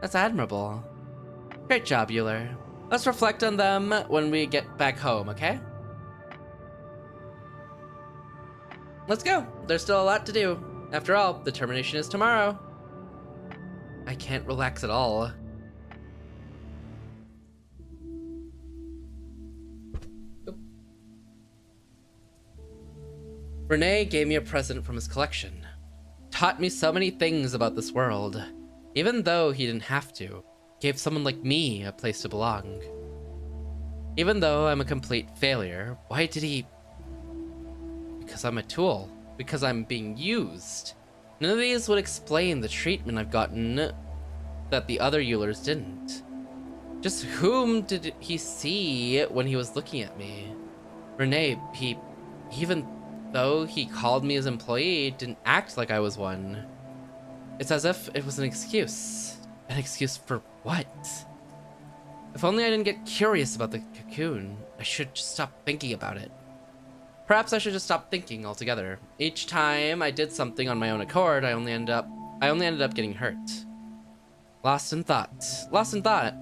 That's admirable. Great job, Euler. Let's reflect on them when we get back home, okay? Let's go. There's still a lot to do. After all, the termination is tomorrow. I can't relax at all. Rene gave me a present from his collection. Taught me so many things about this world. Even though he didn't have to, gave someone like me a place to belong. Even though I'm a complete failure, why did he? Because I'm a tool. Because I'm being used. None of these would explain the treatment I've gotten that the other Eulers didn't. Just whom did he see when he was looking at me? Rene, even though he called me his employee, didn't act like I was one. It's as if it was an excuse. An excuse for what? If only I didn't get curious about the cocoon. I should just stop thinking about it. Perhaps I should just stop thinking altogether. Each time I did something on my own accord, I only ended up getting hurt. Lost in thought. Lost in thought.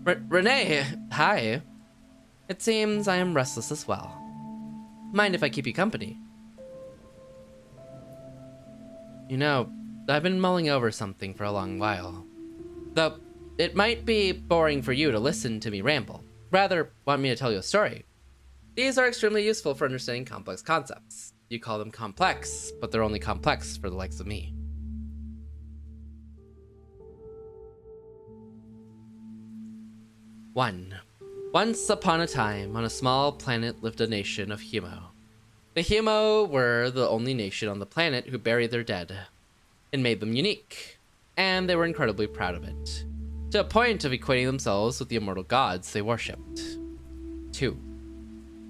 Rene, hi. It seems I am restless as well. Mind if I keep you company? You know, I've been mulling over something for a long while. Though, it might be boring for you to listen to me ramble. Rather, want me to tell you a story. These are extremely useful for understanding complex concepts. You call them complex, but they're only complex for the likes of me. 1. Once upon a time, on a small planet lived a nation of Heyyo. The Heyyo were the only nation on the planet who buried their dead. It made them unique, and they were incredibly proud of it, to a point of equating themselves with the immortal gods they worshipped. 2.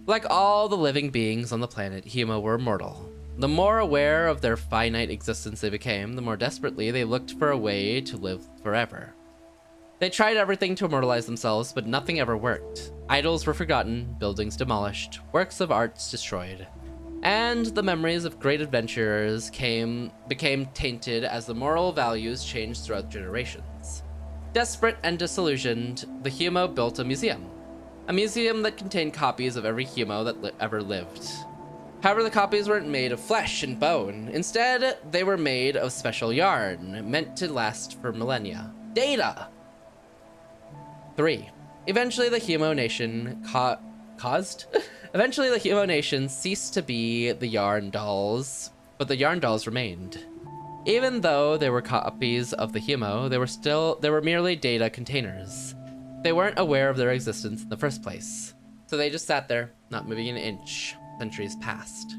Like all the living beings on the planet, Heyyo were mortal. The more aware of their finite existence they became, the more desperately they looked for a way to live forever. They tried everything to immortalize themselves, but nothing ever worked. Idols were forgotten, buildings demolished, works of art destroyed, and the memories of great adventurers became tainted as the moral values changed throughout generations. Desperate and disillusioned, the Heyyo built a museum that contained copies of every Heyyo that ever lived. However, the copies weren't made of flesh and bone. Instead, they were made of special yarn, meant to last for millennia. Data! 3. Eventually, the Heyyo nation Eventually, the Heyyo nation ceased to be the yarn dolls, but the yarn dolls remained. Even though they were copies of the Heyyo, they were merely data containers. They weren't aware of their existence in the first place, so they just sat there, not moving an inch. Centuries passed.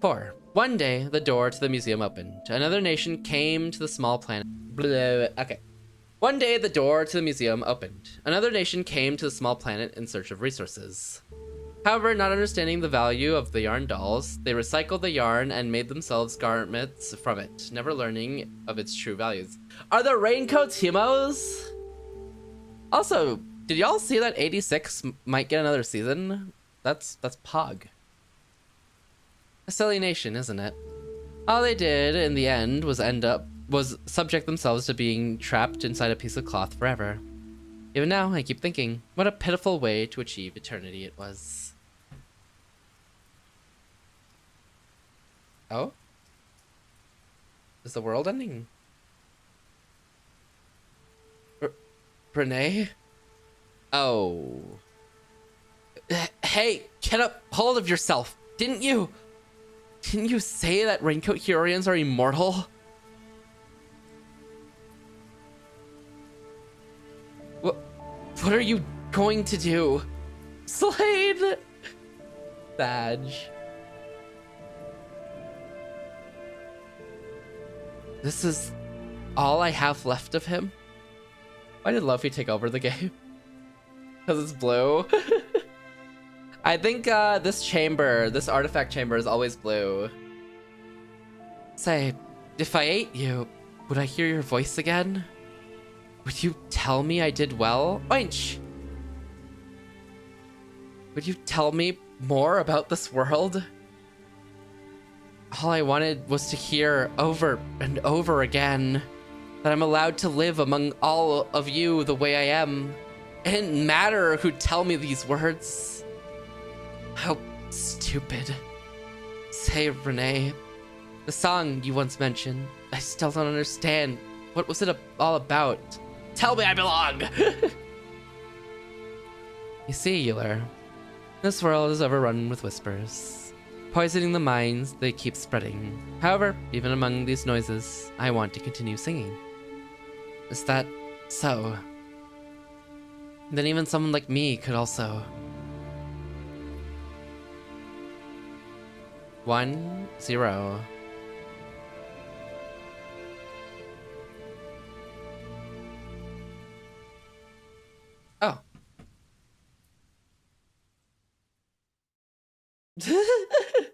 4. One day, the door to the museum opened. Another nation came to the small planet. One day, the door to the museum opened. Another nation came to the small planet in search of resources. However, not understanding the value of the yarn dolls, they recycled the yarn and made themselves garments from it, never learning of its true values. Are the raincoats Heymos? Also, did y'all see that 86 might get another season? That's Pog. A silly nation, isn't it? All they did in the end was subject themselves to being trapped inside a piece of cloth forever. Even now, I keep thinking, what a pitiful way to achieve eternity it was. Oh? Is the world ending? Renee? Oh. Hey, get up, hold of yourself. Didn't you say that Raincoat Hyrorians are immortal? What are you going to do? Slade! Badge. This is all I have left of him? Why did Luffy take over the game? Because it's blue? I think this artifact chamber is always blue. Say, if I ate you, would I hear your voice again? Would you tell me I did well? Oinch! Would you tell me more about this world? All I wanted was to hear over and over again that I'm allowed to live among all of you the way I am. It didn't matter who'd tell me these words. How stupid. Say, Renee, the song you once mentioned, I still don't understand. What was it all about? Tell me I belong! You see, Euler, this world is overrun with whispers, poisoning the minds they keep spreading. However, even among these noises, I want to continue singing. Is that so? Then even someone like me could also. 1, 0. Oh.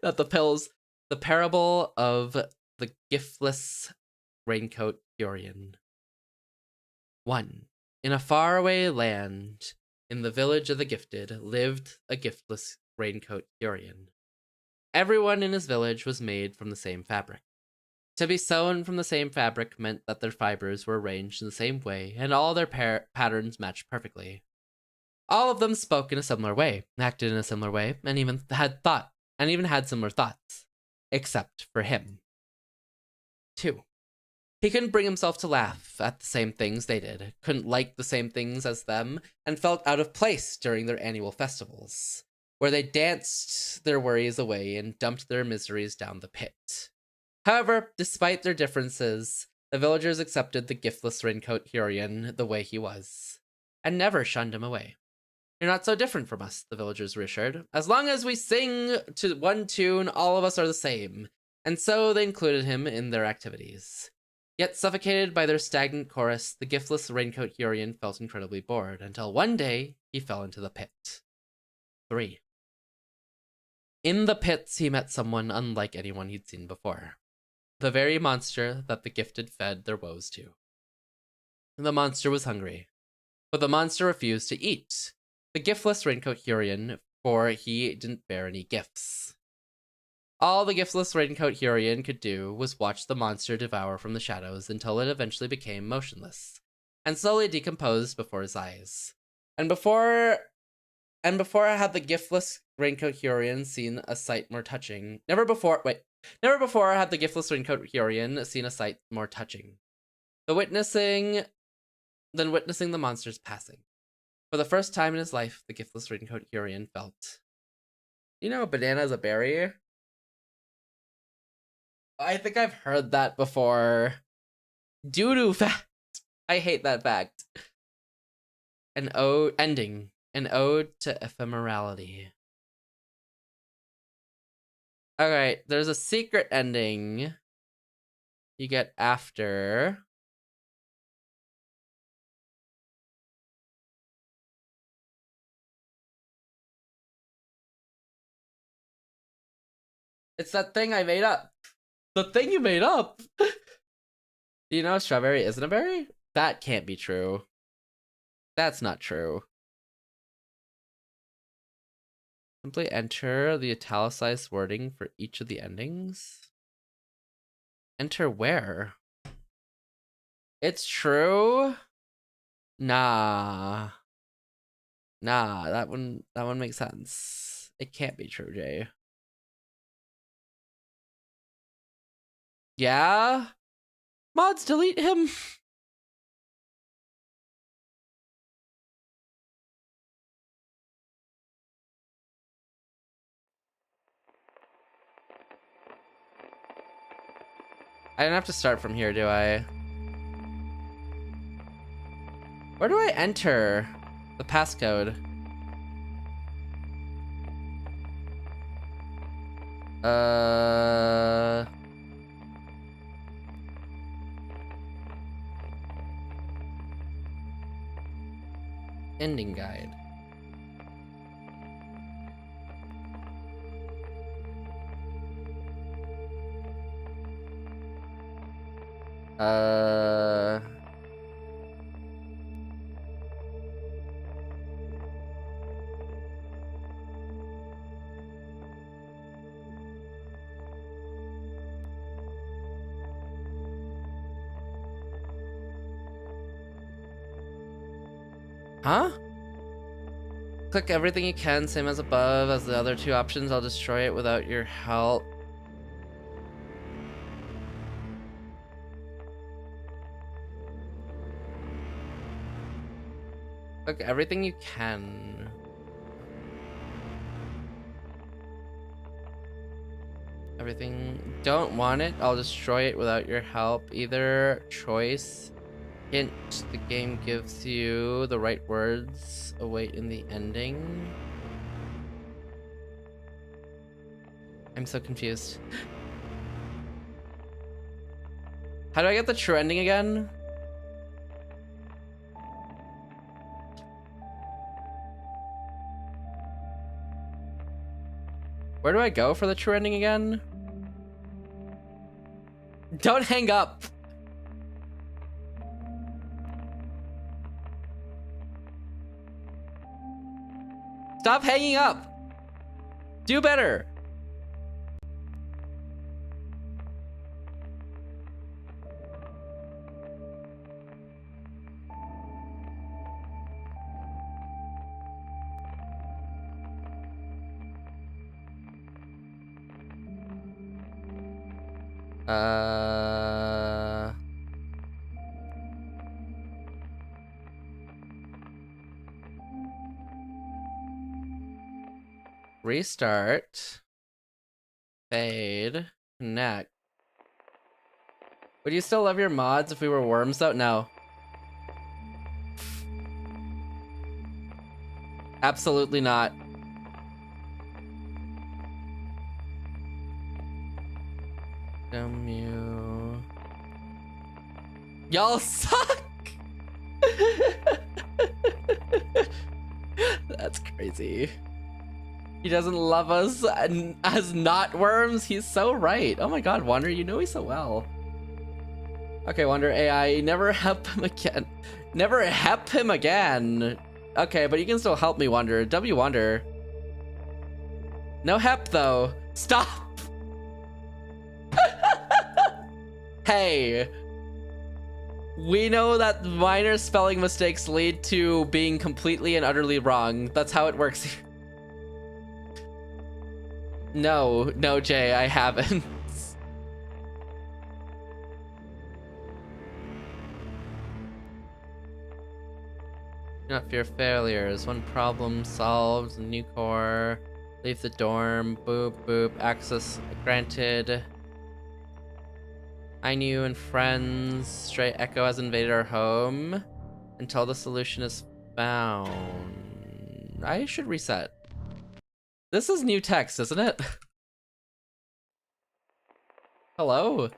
Not the pills. The parable of the giftless raincoat Hyrorian. 1. In a faraway land, in the village of the gifted, lived a giftless raincoat Hyrorian. Everyone in his village was made from the same fabric. To be sewn from the same fabric meant that their fibers were arranged in the same way, and all their patterns matched perfectly. All of them spoke in a similar way, acted in a similar way, and even had similar thoughts. Except for him. too. He couldn't bring himself to laugh at the same things they did, couldn't like the same things as them, and felt out of place during their annual festivals, where they danced their worries away and dumped their miseries down the pit. However, despite their differences, the villagers accepted the giftless raincoat Heyyo the way he was, and never shunned him away. You're not so different from us, the villagers reassured. As long as we sing to one tune, all of us are the same. And so they included him in their activities. Yet suffocated by their stagnant chorus, the giftless raincoat Heyyo felt incredibly bored, until one day he fell into the pit. 3. In the pits, he met someone unlike anyone he'd seen before. The very monster that the gifted fed their woes to. The monster was hungry, but the monster refused to eat the giftless raincoat Heyyo, for he didn't bear any gifts. All the giftless raincoat Heyyo could do was watch the monster devour from the shadows until it eventually became motionless and slowly decomposed before his eyes. And before had the giftless raincoat Heyyo seen a sight more touching. Never before had the giftless raincoat Heyyo seen a sight more touching than witnessing the monster's passing. For the first time in his life, the giftless raincoat Heyyo felt. You know, a banana is a berry? I think I've heard that before. Doo-doo fact. I hate that fact. An ode to ephemerality. Alright, there's a secret ending you get after. It's that thing I made up. The thing you made up. Do you know strawberry isn't a berry? That can't be true. That's not true. Simply enter the italicized wording for each of the endings. Enter where? It's true? Nah, that one makes sense. It can't be true, Jay. Yeah? Mods, delete him. I don't have to start from here, do I? Where do I enter the passcode? Ending guide. Huh? Click everything you can, same as above. As the other two options, I'll destroy it without your help. Click everything you can. Everything. Don't want it, I'll destroy it without your help. Either choice. Hint, the game gives you the right words await in the ending. I'm so confused. How do I get the true ending again? Where do I go for the true ending again? Don't hang up! Stop hanging up! Do better! Restart. Fade. Connect. Would you still love your mods if we were worms though? No. Absolutely not. Damn you. Y'all suck! That's crazy. He doesn't love us as not worms. He's so right. Oh my god, Wonder, you know me so well. Okay, Wonder AI, never help him again. Never help him again. Okay, but you can still help me, Wonder. W Wonder. No help though. Stop. Hey. We know that minor spelling mistakes lead to being completely and utterly wrong. That's how it works here. No, Jay, I haven't. Do not fear failures. One problem solved. New core. Leave the dorm. Boop, boop. Access granted. I knew and friends. Stray Echo has invaded our home. Until the solution is found. I should reset. This is new text, isn't it? Hello?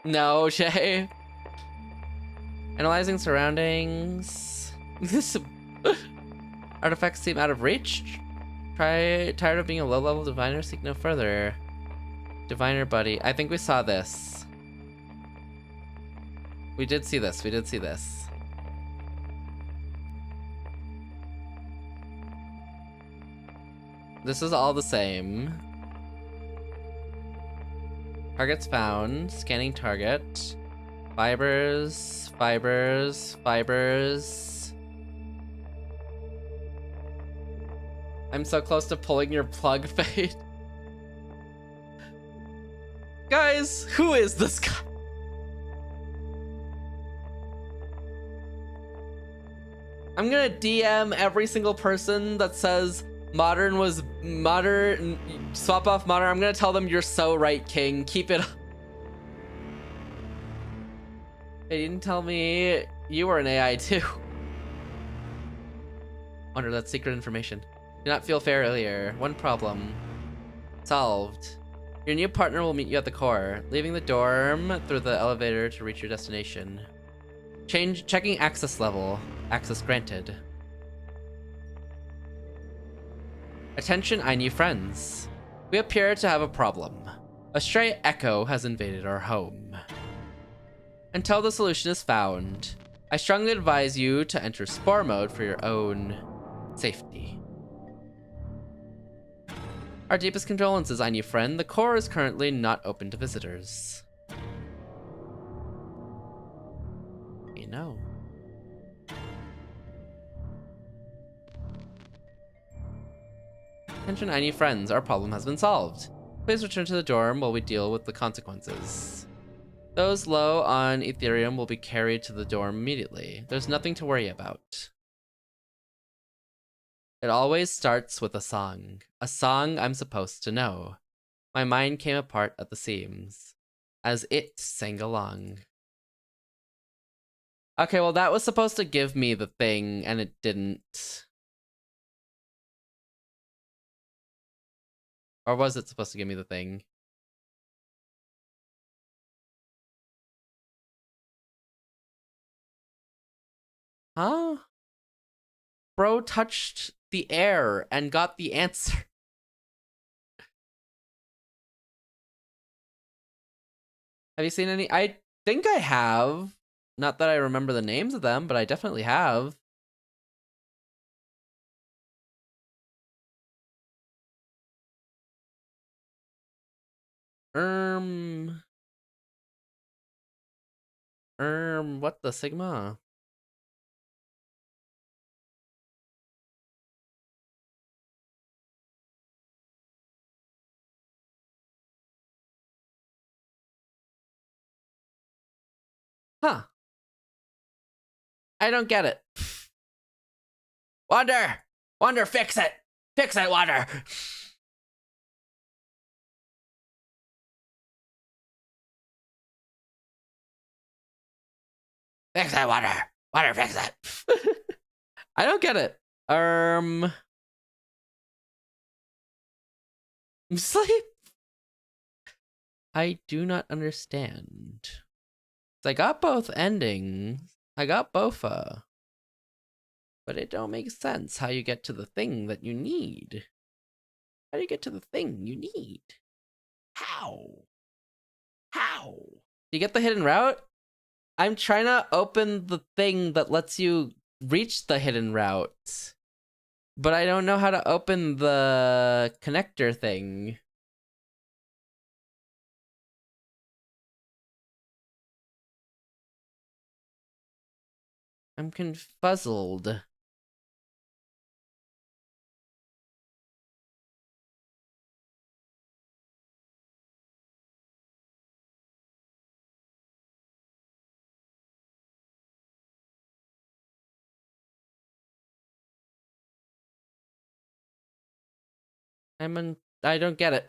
No, Jay. Analyzing surroundings. This artifacts seem out of reach. Tired of being a low-level diviner? Seek no further. Diviner buddy. I think we saw this. We did see this. We did see this. This is all the same. Targets found. Scanning target. Fibers. Fibers. Fibers. I'm so close to pulling your plug, Fade. Guys, who is this guy? I'm gonna DM every single person that says modern was modern, swap off modern. I'm gonna tell them you're so right, King. Keep it up. They didn't tell me you were an AI too. Wonder, that's secret information. Do not feel failure. One problem solved. Your new partner will meet you at the core, leaving the dorm through the elevator to reach your destination. Checking access level. Access granted. Attention, I new friends. We appear to have a problem. A stray echo has invaded our home. Until the solution is found, I strongly advise you to enter spore mode for your own safety. Our deepest condolences, I new friend. The core is currently not open to visitors. You know. Attention, I need friends. Our problem has been solved. Please return to the dorm while we deal with the consequences. Those low on Ethereum will be carried to the dorm immediately. There's nothing to worry about. It always starts with a song I'm supposed to know. My mind came apart at the seams, as it sang along. Okay, well that was supposed to give me the thing, and it didn't. Or was it supposed to give me the thing? Huh? Bro touched the air and got the answer. Have you seen any? I think I have. Not that I remember the names of them, but I definitely have. What the Sigma? Huh. I don't get it. Wonder, fix it. Fix that water! Fix that water! Water, fix it! I don't get it. Sleep? I do not understand. I got both endings. I got bofa. But it don't make sense how you get to the thing that you need. How do you get to the thing you need? How? How? You get the hidden route? I'm trying to open the thing that lets you reach the hidden route. But I don't know how to open the connector thing. I'm confuzzled. I don't get it.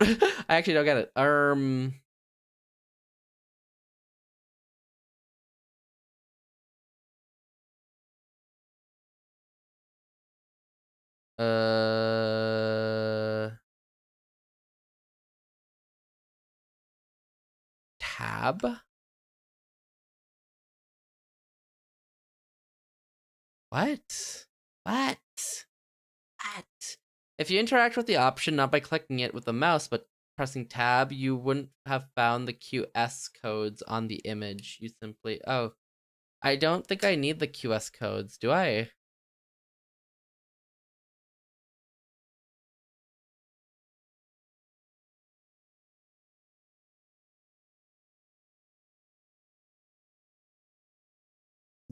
I actually don't get it. Tab? What? What? What? If you interact with the option not by clicking it with the mouse, but pressing tab, you wouldn't have found the QS codes on the image. You simply... Oh. I don't think I need the QS codes, do I?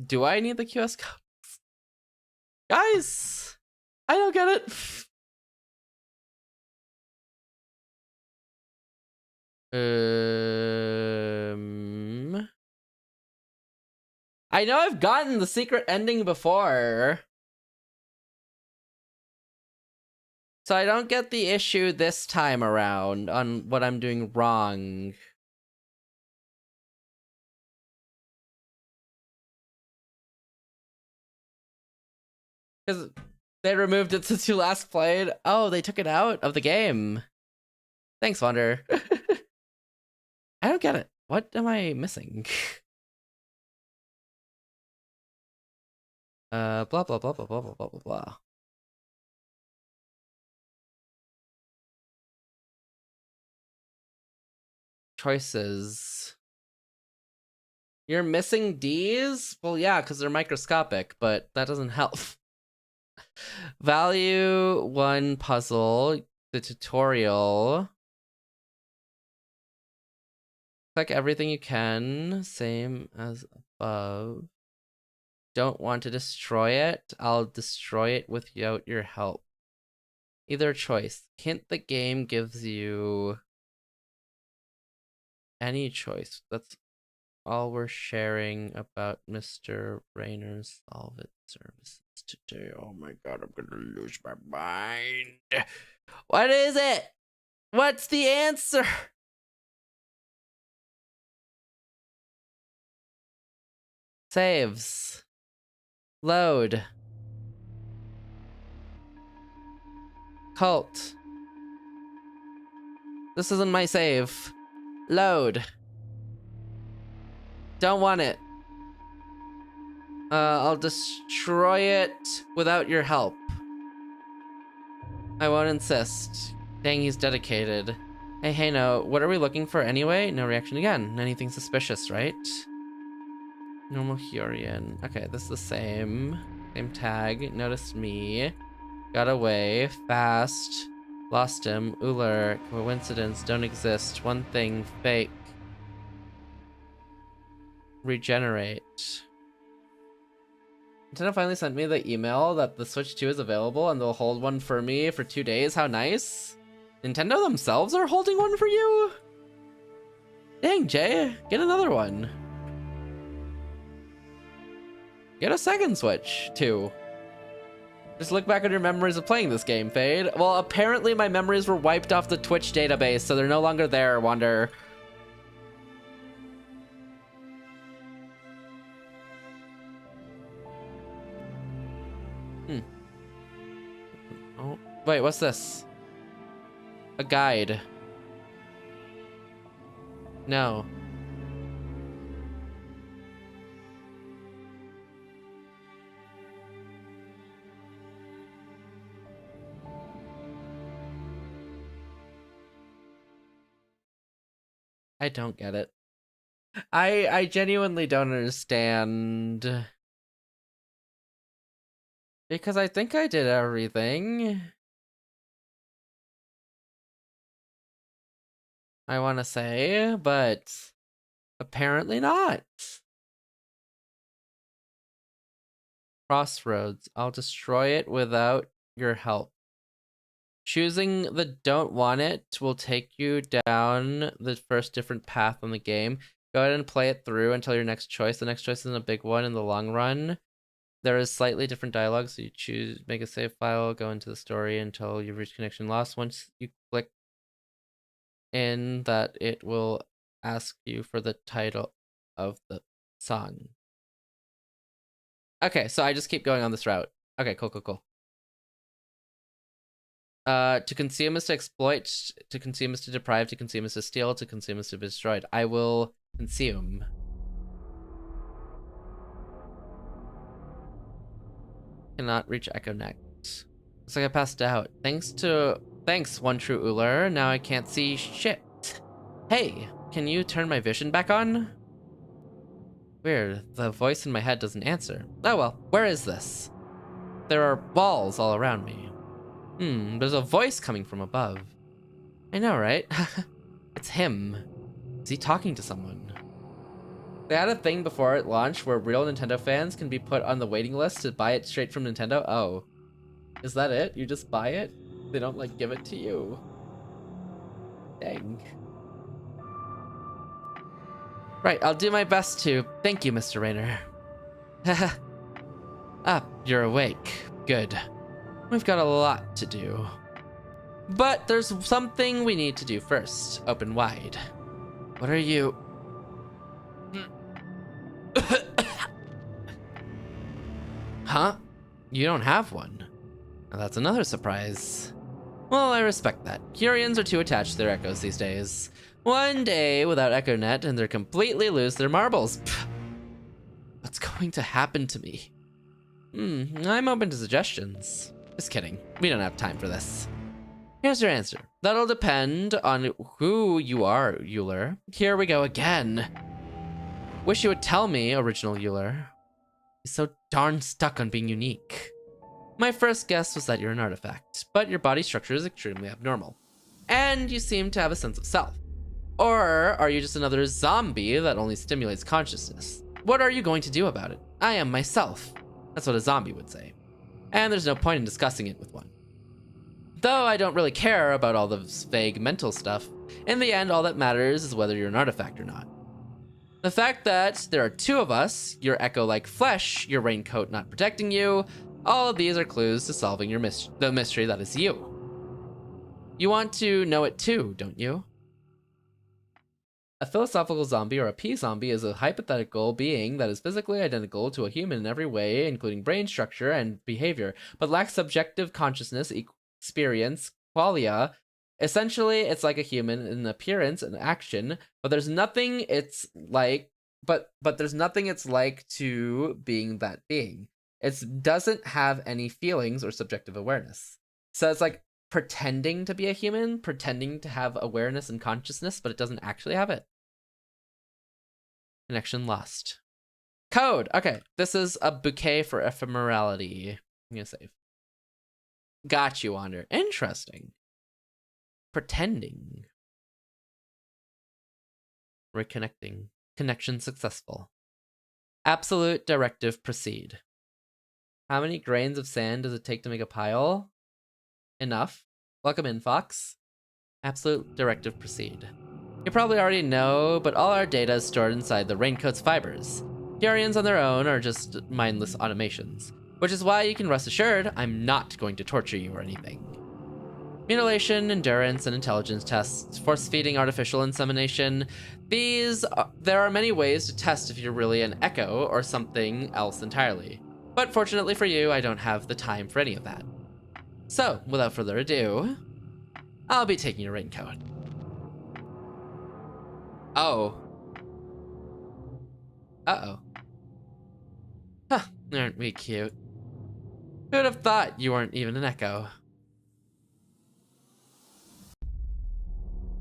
Do I need the QS codes? Guys! I don't get it! I know I've gotten the secret ending before. So I don't get the issue this time around on what I'm doing wrong. Because they removed it since you last played. Oh, they took it out of the game. Thanks, Wander. I don't get it. What am I missing? Blah, blah, blah, blah, blah, blah, blah, blah, blah. Choices. You're missing D's? Well, yeah, because they're microscopic, but that doesn't help. Value 1 puzzle, the tutorial. Click everything you can, same as above. Don't want to destroy it? I'll destroy it without your help. Either choice. Hint the game gives you any choice. That's all we're sharing about Mr.Rainer's Solve It services today. Oh my god, I'm gonna lose my mind. What is it? What's the answer? Saves. Load. Cult. This isn't my save. Load. Don't want it. I'll destroy it without your help. I won't insist. Dang, he's dedicated. Hey, Heyyo, what are we looking for anyway? No reaction again. Anything suspicious, right? Normal Hurian. Okay, this is the same. Same tag. Noticed me. Got away. Fast. Lost him. Uller. Coincidence. Don't exist. One thing. Fake. Regenerate. Nintendo finally sent me the email that the Switch 2 is available and they'll hold one for me for 2 days. How nice. Nintendo themselves are holding one for you? Dang, Jay. Get another one. Get a second Switch 2. Just look back on your memories of playing this game, Fade. Well, apparently my memories were wiped off the Twitch database, so they're no longer there, Wander. Oh, wait, what's this? A guide. No. I don't get it. I genuinely don't understand. Because I think I did everything. I want to say, but apparently not. Crossroads. I'll destroy it without your help. Choosing the don't want it will take you down the first different path on the game. Go ahead and play it through until your next choice. The next choice isn't a big one in the long run. There is slightly different dialogue, so you choose, make a save file, go into the story until you reach connection lost. Once you click in that, it will ask you for the title of the song. Okay, so I just keep going on this route. Okay, cool. To consume is to exploit, to consume is to deprive, to consume is to steal, to consume is to be destroyed. I will consume. Cannot reach Echo Next. Looks like I passed out. Thanks, one true Uller. Now I can't see shit. Hey, can you turn my vision back on? Weird, the voice in my head doesn't answer. Oh well, where is this? There are walls all around me. There's a voice coming from above. I know, right? It's him. Is he talking to someone? They had a thing before it launched where real Nintendo fans can be put on the waiting list to buy it straight from Nintendo. Oh. Is that it? You just buy it? They don't, like, give it to you. Dang. Right, I'll do my best to. Thank you, Mr.Rainer. Ah, you're awake. Good. We've got a lot to do. But there's something we need to do first. Open wide. What are you? Huh? You don't have one. Now that's another surprise. Well, I respect that. Curians are too attached to their echoes these days. One day without EchoNet and they're completely lose their marbles. Pfft. What's going to happen to me? I'm open to suggestions. Just kidding. We don't have time for this. Here's your answer. That'll depend on who you are, Euler. Here we go again. Wish you would tell me, original Euler. He's so darn stuck on being unique. My first guess was that you're an artifact, but your body structure is extremely abnormal. And you seem to have a sense of self. Or are you just another zombie that only stimulates consciousness? What are you going to do about it? I am myself. That's what a zombie would say. And there's no point in discussing it with one. Though I don't really care about all the vague mental stuff, in the end all that matters is whether you're an artifact or not. The fact that there are two of us, your echo-like flesh, your raincoat not protecting you, all of these are clues to solving your the mystery that is you. You want to know it too, don't you? A philosophical zombie or a P-zombie is a hypothetical being that is physically identical to a human in every way, including brain structure and behavior, but lacks subjective consciousness, experience, qualia. Essentially, it's like a human in appearance and action, but there's nothing it's like, but there's nothing it's like to being that being. It doesn't have any feelings or subjective awareness. So it's like pretending to be a human, pretending to have awareness and consciousness, but it doesn't actually have it. Connection lost. Code. Okay, this is a bouquet for ephemerality. I'm gonna save. Got you, Wander. Interesting. Pretending. Reconnecting. Connection successful. Absolute directive proceed. How many grains of sand does it take to make a pile? Enough. Welcome in, Fox. Absolute directive proceed. You probably already know, but all our data is stored inside the raincoat's fibers. Curians on their own are just mindless automations. Which is why you can rest assured I'm not going to torture you or anything. Mutilation, endurance, and intelligence tests, force-feeding artificial insemination. There are many ways to test if you're really an echo or something else entirely. But fortunately for you, I don't have the time for any of that. So, without further ado, I'll be taking your raincoat. Oh. Uh-oh. Huh, aren't we cute? Who would have thought you weren't even an echo?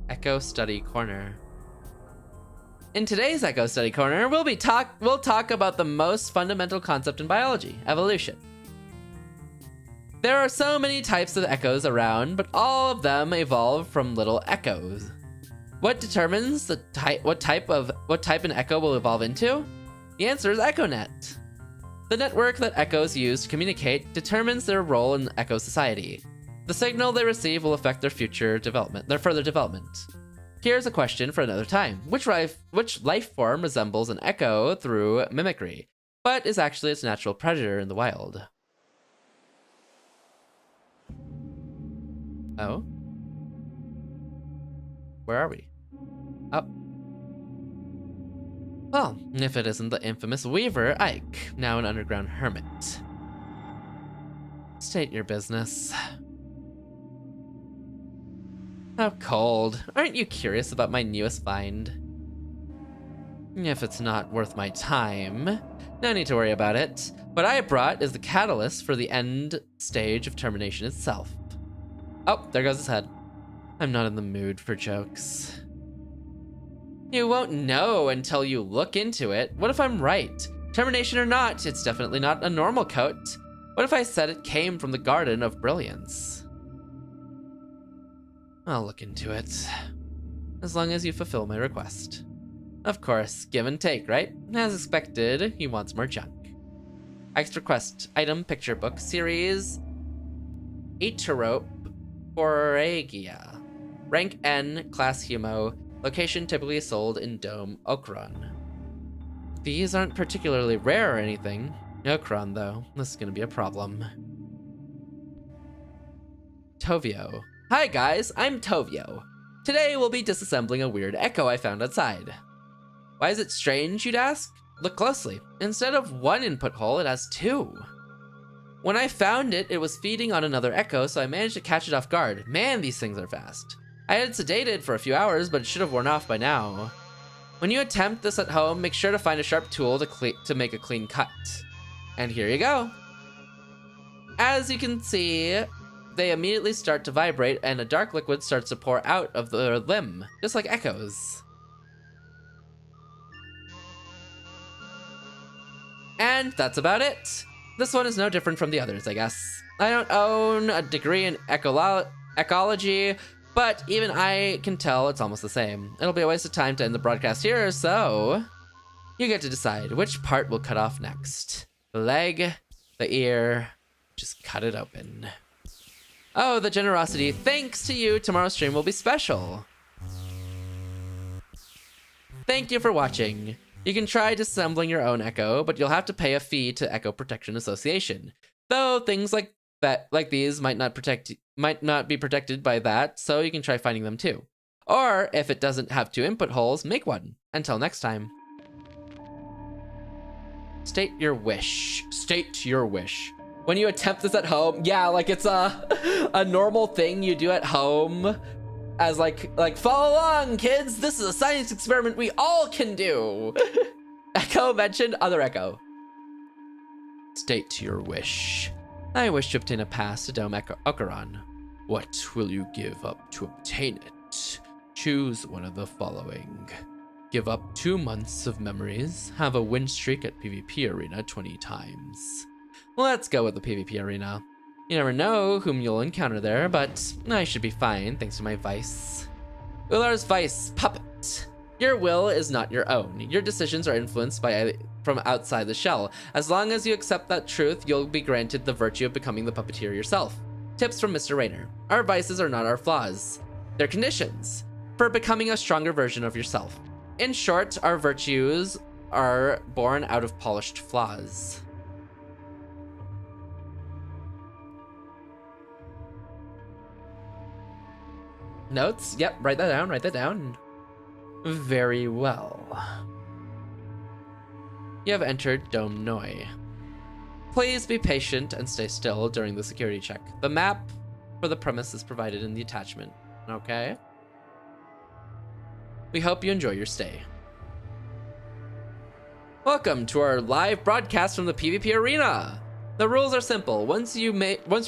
Echo Study Corner. In today's Echo Study Corner, we'll talk about the most fundamental concept in biology, evolution. There are so many types of echoes around, but all of them evolve from little echoes. What determines what type an echo will evolve into? The answer is EchoNet. The network that echoes use to communicate determines their role in echo society. The signal they receive will affect their further development. Here's a question for another time. Which life form resembles an echo through mimicry, but is actually its natural predator in the wild? Oh? Where are we? Oh. Well, if it isn't the infamous Weaver, Ike, now an underground hermit. State your business. How cold. Aren't you curious about my newest find? If it's not worth my time, no need to worry about it. What I brought is the catalyst for the end stage of termination itself. Oh, there goes his head. I'm not in the mood for jokes. You won't know until you look into it. What if I'm right? Termination or not, it's definitely not a normal coat. What if I said it came from the Garden of Brilliance? I'll look into it. As long as you fulfill my request. Of course, give and take, right? As expected, he wants more junk. Extra quest, item, picture book, series, Vtuber Rank N, class Humo, location typically sold in Dome, Okron. These aren't particularly rare or anything. Okron, though, this is gonna be a problem. Tovio. Hi guys, I'm Tovio. Today we'll be disassembling a weird echo I found outside. Why is it strange, you'd ask? Look closely. Instead of one input hole, it has two. When I found it, it was feeding on another echo, so I managed to catch it off guard. Man, these things are fast. I had it sedated for a few hours, but it should have worn off by now. When you attempt this at home, make sure to find a sharp tool to make a clean cut. And here you go. As you can see, they immediately start to vibrate and a dark liquid starts to pour out of the limb, just like echoes. And that's about it. This one is no different from the others, I guess. I don't own a degree in ecology, but even I can tell it's almost the same. It'll be a waste of time to end the broadcast here, so you get to decide which part we'll cut off next. The leg, the ear, just cut it open. Oh, the generosity. Thanks to you, tomorrow's stream will be special. Thank you for watching. You can try disassembling your own echo, but you'll have to pay a fee to Echo Protection Association. Though things like these might not be protected by that, so you can try finding them too. Or if it doesn't have two input holes, make one. Until next time. State your wish. State your wish. When you attempt this at home, yeah, like it's a normal thing you do at home. As like follow along, kids. This is a science experiment we all can do. Echo mentioned other echo. State your wish. I wish to obtain a pass to Dome Okron. What will you give up to obtain it? Choose one of the following. Give up 2 months of memories. Have a win streak at PvP Arena 20 times. Let's go with the PvP Arena. You never know whom you'll encounter there, but I should be fine thanks to my vice. Ular's vice, puppet. Your will is not your own. Your decisions are influenced from outside the shell. As long as you accept that truth, you'll be granted the virtue of becoming the puppeteer yourself. Tips from Mr.Rainer. Our vices are not our flaws. They're conditions for becoming a stronger version of yourself. In short, our virtues are born out of polished flaws. Notes? Yep, write that down, write that down. Very well. You have entered Dome Noi. Please be patient and stay still during the security check. The map for the premise is provided in the attachment. Okay? We hope you enjoy your stay. Welcome to our live broadcast from the PvP arena. The rules are simple. Once you're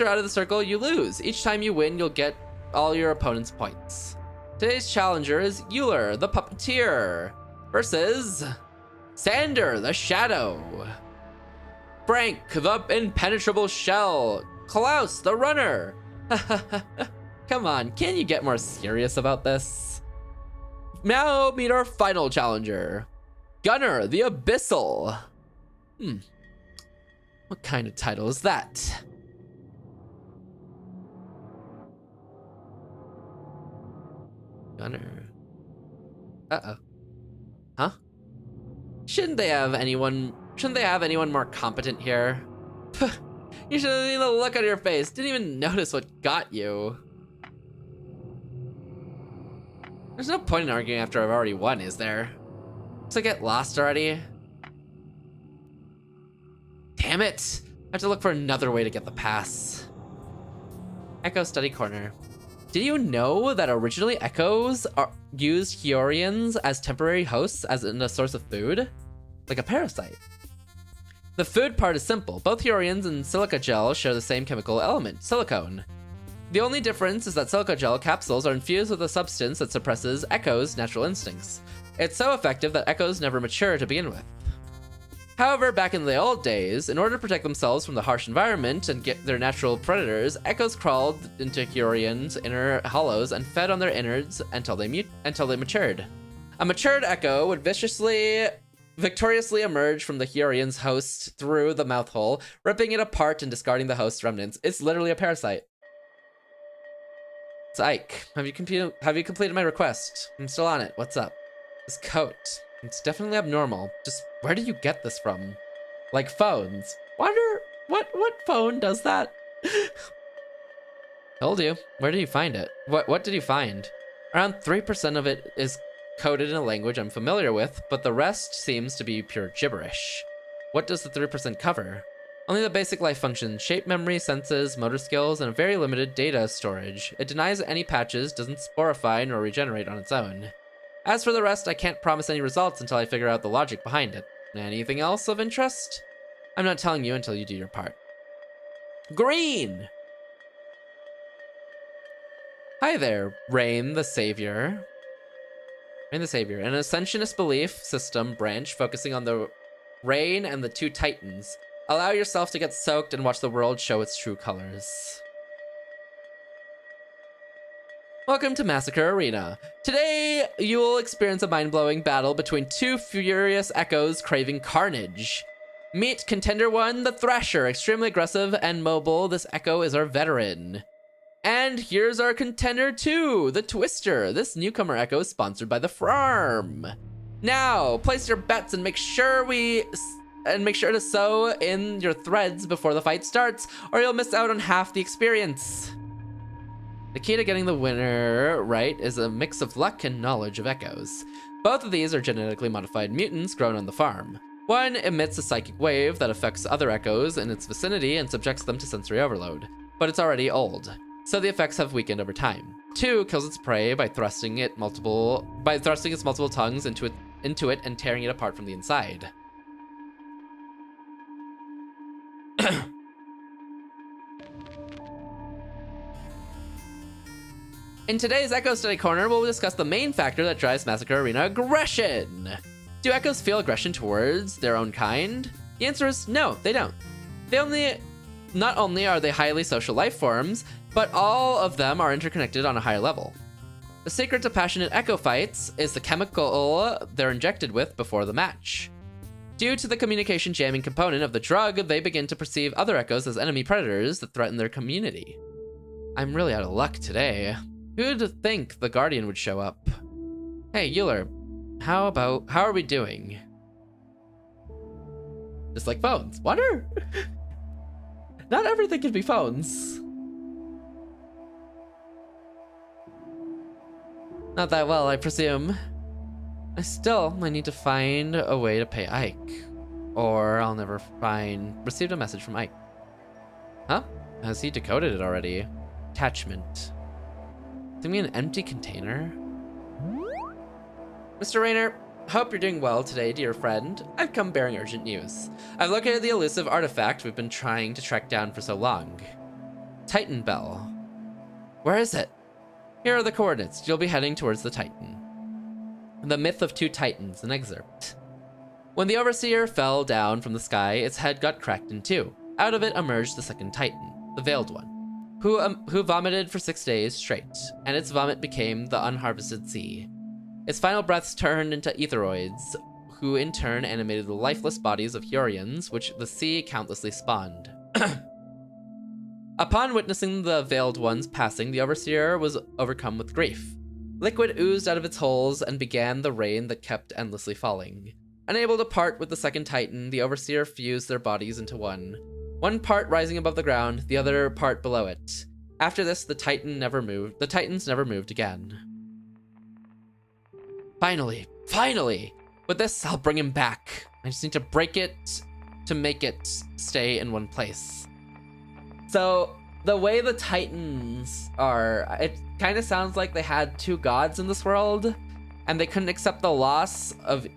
out of the circle, you lose. Each time you win, you'll get all your opponent's points. Today's challenger is Euler, the puppeteer, versus Sander, the shadow, Frank, the impenetrable shell, Klaus, the runner. Come on, can you get more serious about this? Now meet our final challenger, Gunner, the abyssal. What kind of title is that? Gunner. Uh-oh. Huh? Shouldn't they have anyone more competent here? You should have seen the look on your face. Didn't even notice what got you. There's no point in arguing after I've already won, is there? So I get lost already. Damn it! I have to look for another way to get the pass. Echo Study Corner. Did you know that originally echoes used Heyorians as temporary hosts as in a source of food? Like a parasite. The food part is simple. Both Heyorians and silica gel share the same chemical element, silicone. The only difference is that silica gel capsules are infused with a substance that suppresses echoes' natural instincts. It's so effective that echoes never mature to begin with. However, back in the old days, in order to protect themselves from the harsh environment and get their natural predators, echoes crawled into Heyorians' inner hollows and fed on their innards until they matured. A matured echo would victoriously emerge from the Heyorian's host through the mouth hole, ripping it apart and discarding the host's remnants. It's literally a parasite. It's Ike. Have you completed my request? I'm still on it. What's up? This coat. It's definitely abnormal. Just where do you get this from? Like phones. Wonder what phone does that? Told you. Where did you find it? What did you find? Around 3% of it is coded in a language I'm familiar with, but the rest seems to be pure gibberish. What does the 3% cover? Only the basic life functions, shape memory, senses, motor skills, and a very limited data storage. It denies any patches, doesn't sporify nor regenerate on its own. As for the rest, I can't promise any results until I figure out the logic behind it. Anything else of interest? I'm not telling you until you do your part. Green! Hi there, Rain the Savior. Rain the Savior, an Ascensionist belief system branch focusing on the Rain and the two Titans. Allow yourself to get soaked and watch the world show its true colors. Welcome to Massacre Arena. Today, you will experience a mind-blowing battle between two furious echoes craving carnage. Meet Contender 1, the Thrasher, extremely aggressive and mobile. This echo is our veteran. And here's our Contender 2, the Twister. This newcomer echo is sponsored by the Farm. Now, place your bets and make sure to sew in your threads before the fight starts, or you'll miss out on half the experience. The key to getting the winner right is a mix of luck and knowledge of echoes. Both of these are genetically modified mutants grown on the farm. One emits a psychic wave that affects other echoes in its vicinity and subjects them to sensory overload, but it's already old, so the effects have weakened over time. Two kills its prey by thrusting its multiple tongues into it and tearing it apart from the inside. In today's Echo Study Corner, we'll discuss the main factor that drives Massacre Arena: aggression. Do echoes feel aggression towards their own kind? The answer is no, they don't. Not only are they highly social life forms, but all of them are interconnected on a higher level. The secret to passionate echo fights is the chemical they're injected with before the match. Due to the communication jamming component of the drug, they begin to perceive other echoes as enemy predators that threaten their community. I'm really out of luck today. Who'd think the Guardian would show up? Hey, Euler, how are we doing? Just like phones. Wonder? Not everything can be phones. Not that well, I presume. I need to find a way to pay Ike. Or I'll never received a message from Ike. Huh? Has he decoded it already? Attachment. Give me an empty container. Mr.Rainer, hope you're doing well today, dear friend. I've come bearing urgent news. I've located the elusive artifact we've been trying to track down for so long. Titan Bell. Where is it? Here are the coordinates. You'll be heading towards the Titan. The Myth of Two Titans, an excerpt. When the Overseer fell down from the sky, its head got cracked in two. Out of it emerged the second Titan, the Veiled One, who vomited for 6 days straight, and its vomit became the unharvested sea. Its final breaths turned into etheroids, who in turn animated the lifeless bodies of Hurians, which the sea countlessly spawned. Upon witnessing the Veiled One's passing, the Overseer was overcome with grief. Liquid oozed out of its holes and began the rain that kept endlessly falling. Unable to part with the second Titan, the Overseer fused their bodies into one part rising above the ground, the other part below it. After this, the Titans never moved again. Finally! With this, I'll bring him back. I just need to break it to make it stay in one place. So, the way the Titans are, it kind of sounds like they had two gods in this world, and they couldn't accept the loss of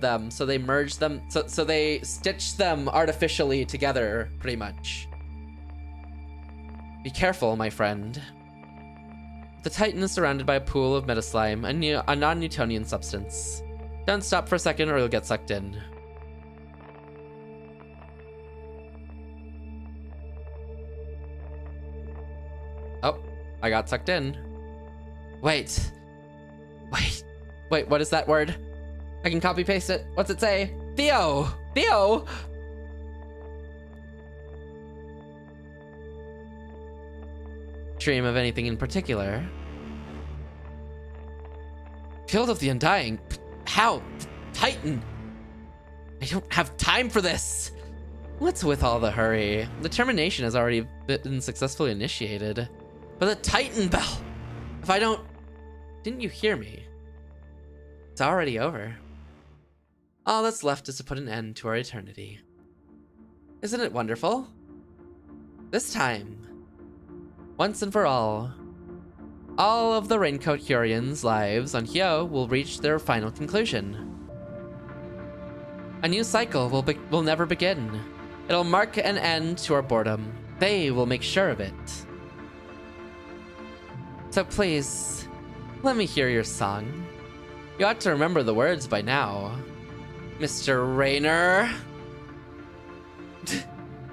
them, so they merged them, so they stitched them artificially together, pretty much. Be careful, my friend. The Titan is surrounded by a pool of metaslime, a non-Newtonian substance. Don't stop for a second or you'll get sucked in. Oh, I got sucked in. Wait, what is that word? I can copy paste it. What's it say? Theo! Dream of anything in particular? Field of the Undying? How? Titan! I don't have time for this! What's with all the hurry? The termination has already been successfully initiated. But the Titan Bell! If I don't... Didn't you hear me? It's already over. All that's left is to put an end to our eternity. Isn't it wonderful? This time, once and for all of the Raincoat Hurians' lives on Heyyo will reach their final conclusion. A new cycle will never begin. It'll mark an end to our boredom. They will make sure of it. So please, let me hear your song. You ought to remember the words by now. Mr.Rainer.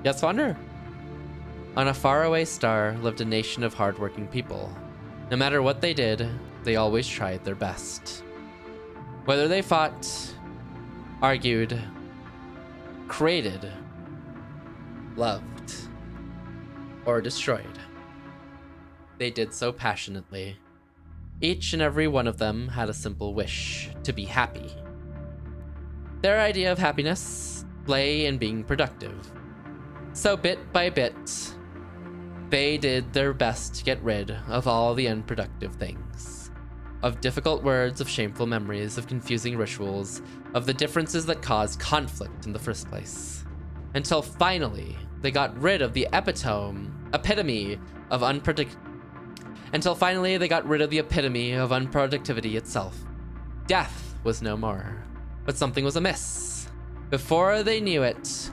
Yes, Wonder? On a faraway star lived a nation of hardworking people. No matter what they did, they always tried their best. Whether they fought, argued, created, loved, or destroyed, they did so passionately. Each and every one of them had a simple wish: to be happy. Their idea of happiness lay in being productive. So bit by bit, they did their best to get rid of all the unproductive things. Of difficult words, of shameful memories, of confusing rituals, of the differences that caused conflict in the first place. Until finally, they got rid of the epitome of unproductivity itself. Death was no more. But something was amiss. Before they knew it,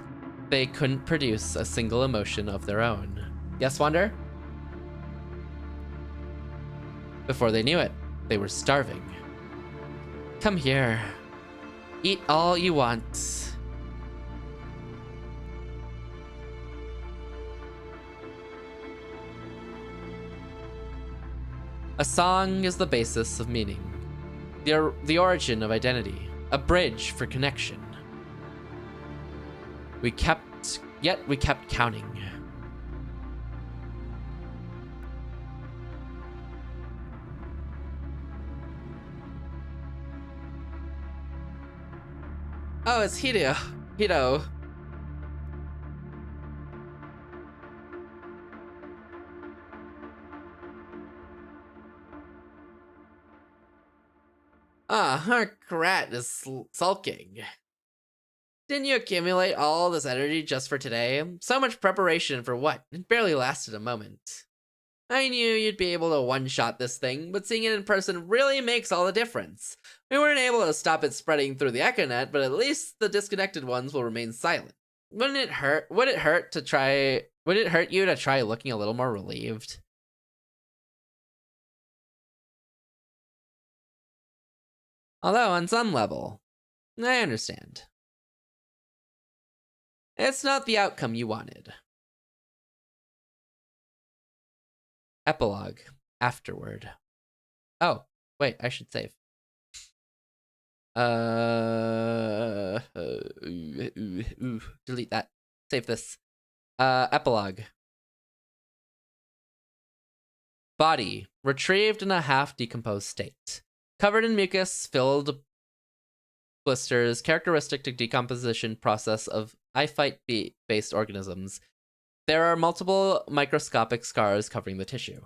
they couldn't produce a single emotion of their own. Yes, Wander? Before they knew it, they were starving. Come here. Eat all you want. A song is the basis of meaning, the origin of identity, a bridge for connection. We kept counting. Oh, it's Heyyo. Ah, our rat is sulking. Didn't you accumulate all this energy just for today? So much preparation for what? It barely lasted a moment. I knew you'd be able to one-shot this thing, but seeing it in person really makes all the difference. We weren't able to stop it spreading through the Echonet, but at least the disconnected ones will remain silent. Would it hurt you to try looking a little more relieved? Although, on some level, I understand. It's not the outcome you wanted. Epilogue. Afterward. Oh, wait, I should save. Delete that. Save this. Epilogue. Body. Retrieved in a half-decomposed state. Covered in mucus, filled blisters, characteristic to decomposition process of iphyte-based organisms. There are multiple microscopic scars covering the tissue.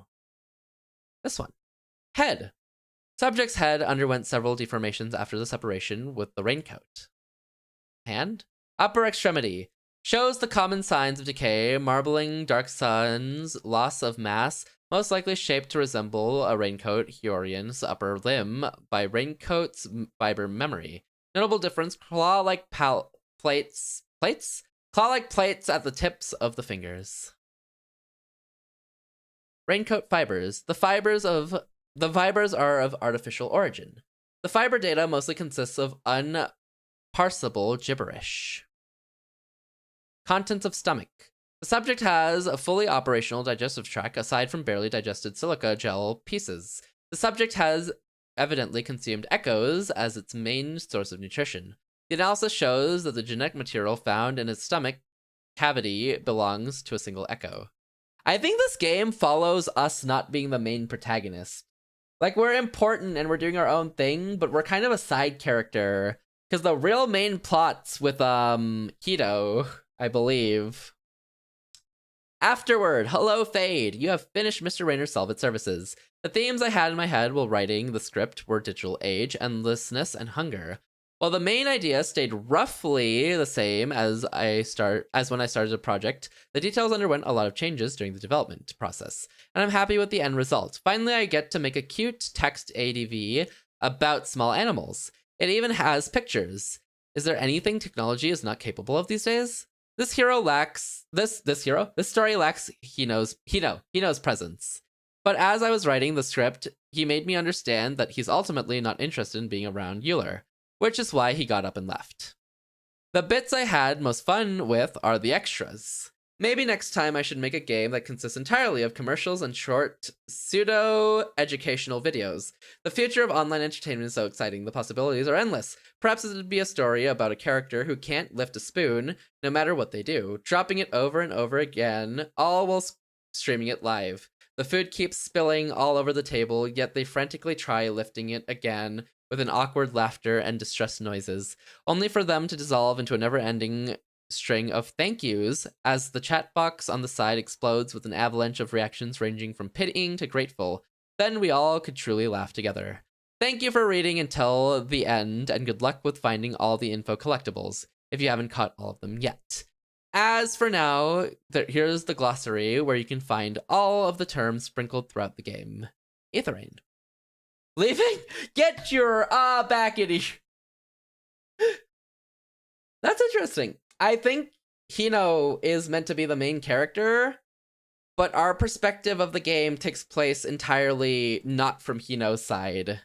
This one. Head. Subject's head underwent several deformations after the separation with the raincoat. Hand. Upper extremity. Shows the common signs of decay, marbling, dark suns, loss of mass, most likely shaped to resemble a raincoat Hyorion's upper limb by raincoat's fiber memory. Notable difference, claw-like plates? Claw-like plates at the tips of the fingers. Raincoat fibers. The fibers are of artificial origin. The fiber data mostly consists of unparsable gibberish. Contents of stomach. The subject has a fully operational digestive tract aside from barely digested silica gel pieces. The subject has evidently consumed echoes as its main source of nutrition. The analysis shows that the genetic material found in its stomach cavity belongs to a single echo. I think this game follows us not being the main protagonist. Like, we're important and we're doing our own thing, but we're kind of a side character. Because the real main plot's with, Heyyo, I believe. Afterward, hello Fade. You have finished Mr.Rainer Solve It Services. The themes I had in my head while writing the script were digital age, endlessness, and hunger. While the main idea stayed roughly the same as when I started the project, the details underwent a lot of changes during the development process, and I'm happy with the end result. Finally, I get to make a cute text ADV about small animals. It even has pictures. Is there anything technology is not capable of these days? This story lacks Heyyo's presence. But as I was writing the script, he made me understand that he's ultimately not interested in being around Euler, which is why he got up and left. The bits I had most fun with are the extras. Maybe next time I should make a game that consists entirely of commercials and short, pseudo-educational videos. The future of online entertainment is so exciting, the possibilities are endless. Perhaps it would be a story about a character who can't lift a spoon, no matter what they do, dropping it over and over again, all while streaming it live. The food keeps spilling all over the table, yet they frantically try lifting it again, with an awkward laughter and distressed noises, only for them to dissolve into a never-ending string of thank yous as the chat box on the side explodes with an avalanche of reactions ranging from pitying to grateful. Then we all could truly laugh together. Thank you for reading until the end, and good luck with finding all the info collectibles, if you haven't caught all of them yet. As for now, here's the glossary where you can find all of the terms sprinkled throughout the game. VtuberEN. Leaving? Get your back in here. That's interesting. I think Heyyo is meant to be the main character, but our perspective of the game takes place entirely not from Heyyo's side,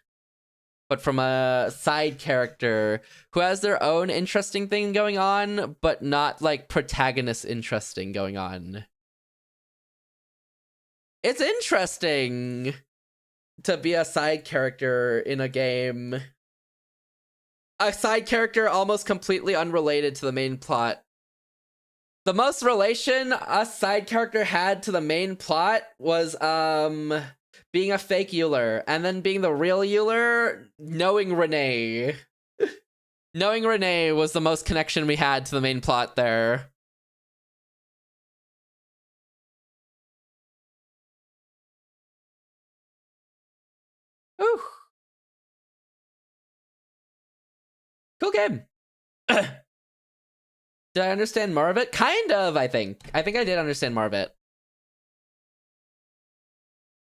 but from a side character who has their own interesting thing going on, but not like protagonist interesting going on. It's interesting to be a side character in a game. A side character almost completely unrelated to the main plot. The most relation a side character had to the main plot was being a fake Euler, and then being the real Euler, knowing Renee. Knowing Renee was the most connection we had to the main plot there. Ooh. Cool game. Did I understand more of it? Kind of, I think. I think I did understand more of it.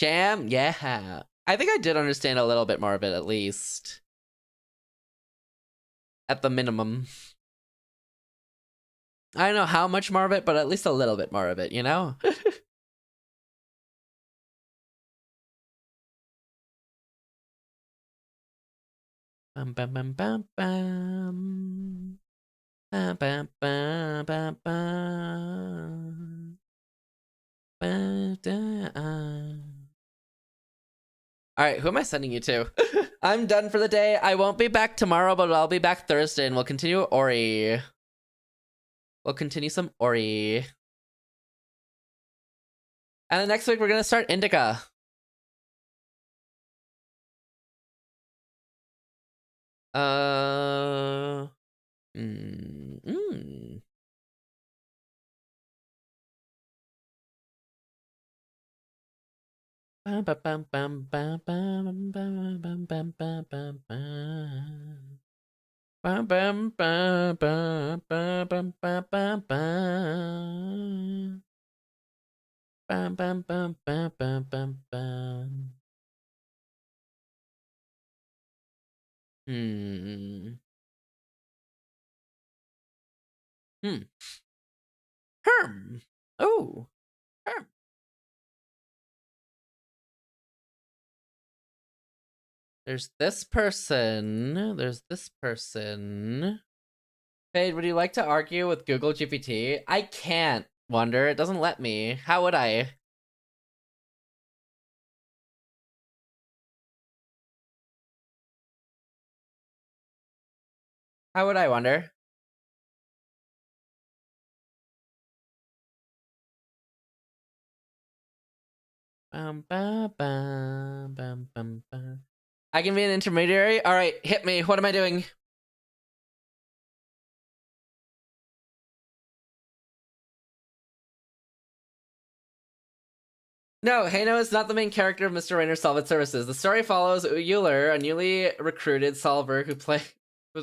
Jam? Yeah. I think I did understand a little bit more of it, at least. At the minimum. I don't know how much more of it, but at least a little bit more of it, you know? Bum bum bum bum bum. Bum bum bum bum bum. Alright, who am I sending you to? I'm done for the day. I won't be back tomorrow, but I'll be back Thursday and we'll continue Ori. We'll continue some Ori. And then next week we're gonna start Indica. Bum bum bum bum bum bum bum bum bum bum bum bum. Bum bum bum bum bum bum bum bum bum. Bum bum bum bum bum bum bum. Hmm. Herm. Oh. Herm. There's this person. There's this person. Fade, would you like to argue with Google GPT? I can't, Wonder. It doesn't let me. How would I? How would I, Wonder? Bum, bum, bum, bum, bum, bum. I can be an intermediary? Alright, hit me. What am I doing? No, Heyyo is not the main character of Mr.Rainer Solvent Services. The story follows Euler, a newly recruited solver who plays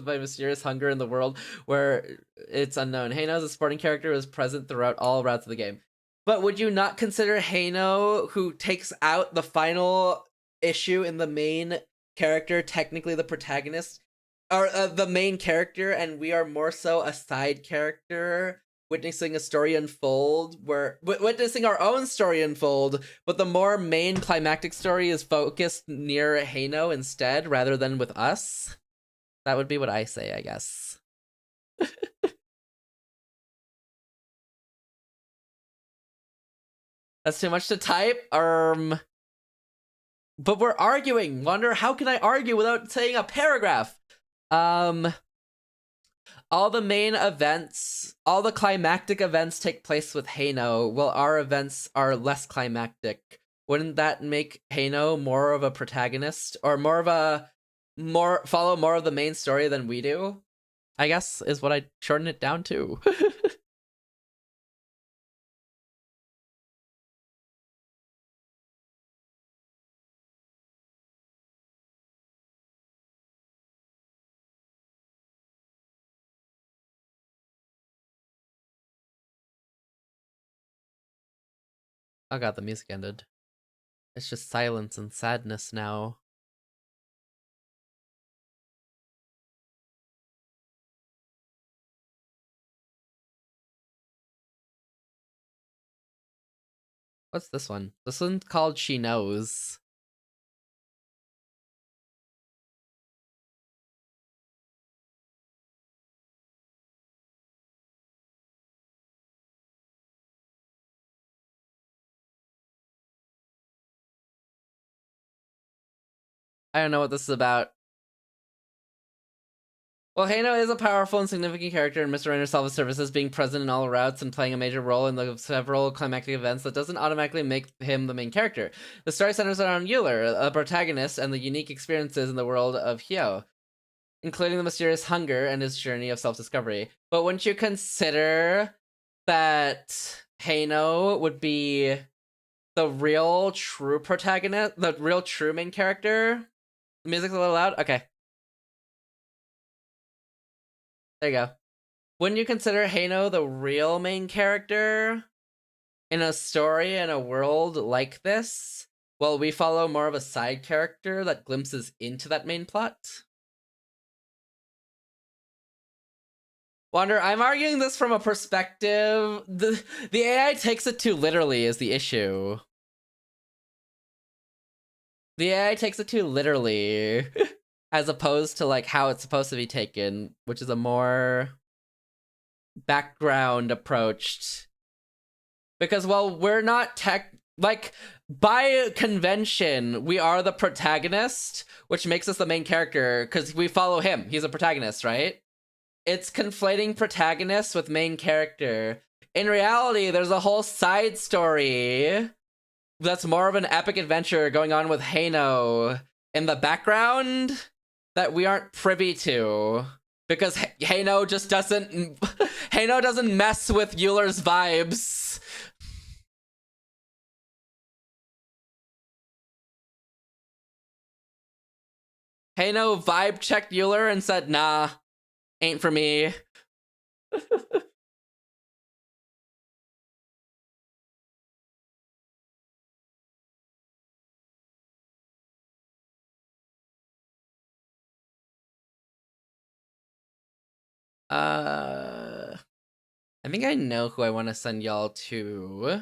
by mysterious hunger in the world where it's unknown. Heyyo is a supporting character who is present throughout all routes of the game. But would you not consider Heyyo, who takes out the final issue in the main character, technically the protagonist, or the main character, and we are more so a side character witnessing a story unfold, where witnessing our own story unfold, but the more main climactic story is focused near Heyyo instead, rather than with us? That would be what I say, I guess. That's too much to type? But we're arguing. Wonder, how can I argue without saying a paragraph? All the main events, all the climactic events take place with Heyyo, while our events are less climactic. Wouldn't that make Heyyo more of a protagonist, or follow more of the main story than we do? I guess is what I shorten it down to. Oh god, the music ended. It's just silence and sadness now. What's this one? This one's called She Knows. I don't know what this is about. Well, Heyyo is a powerful and significant character in Mr.Rainer Salvage Services, being present in all routes and playing a major role in the several climactic events. That doesn't automatically make him the main character. The story centers around Euler, a protagonist, and the unique experiences in the world of Heyyo, including the mysterious hunger and his journey of self-discovery. But wouldn't you consider that Heyyo would be the real true protagonist, the real true main character? The music's a little loud? Okay. There you go. Wouldn't you consider Heyyo the real main character in a story in a world like this? Well, we follow more of a side character that glimpses into that main plot. Wander, I'm arguing this from a perspective. The AI takes it too literally is the issue. The AI takes it too literally, as opposed to like how it's supposed to be taken, which is a more background approached. Because while we're not like, by convention, we are the protagonist, which makes us the main character, because we follow him. He's a protagonist, right? It's conflating protagonist with main character. In reality, there's a whole side story that's more of an epic adventure going on with Heyyo in the background that we aren't privy to. Because Heyyo just doesn't... Heyyo doesn't mess with Euler's vibes. Heyyo vibe checked Euler and said, nah, ain't for me. I think I know who I want to send y'all to.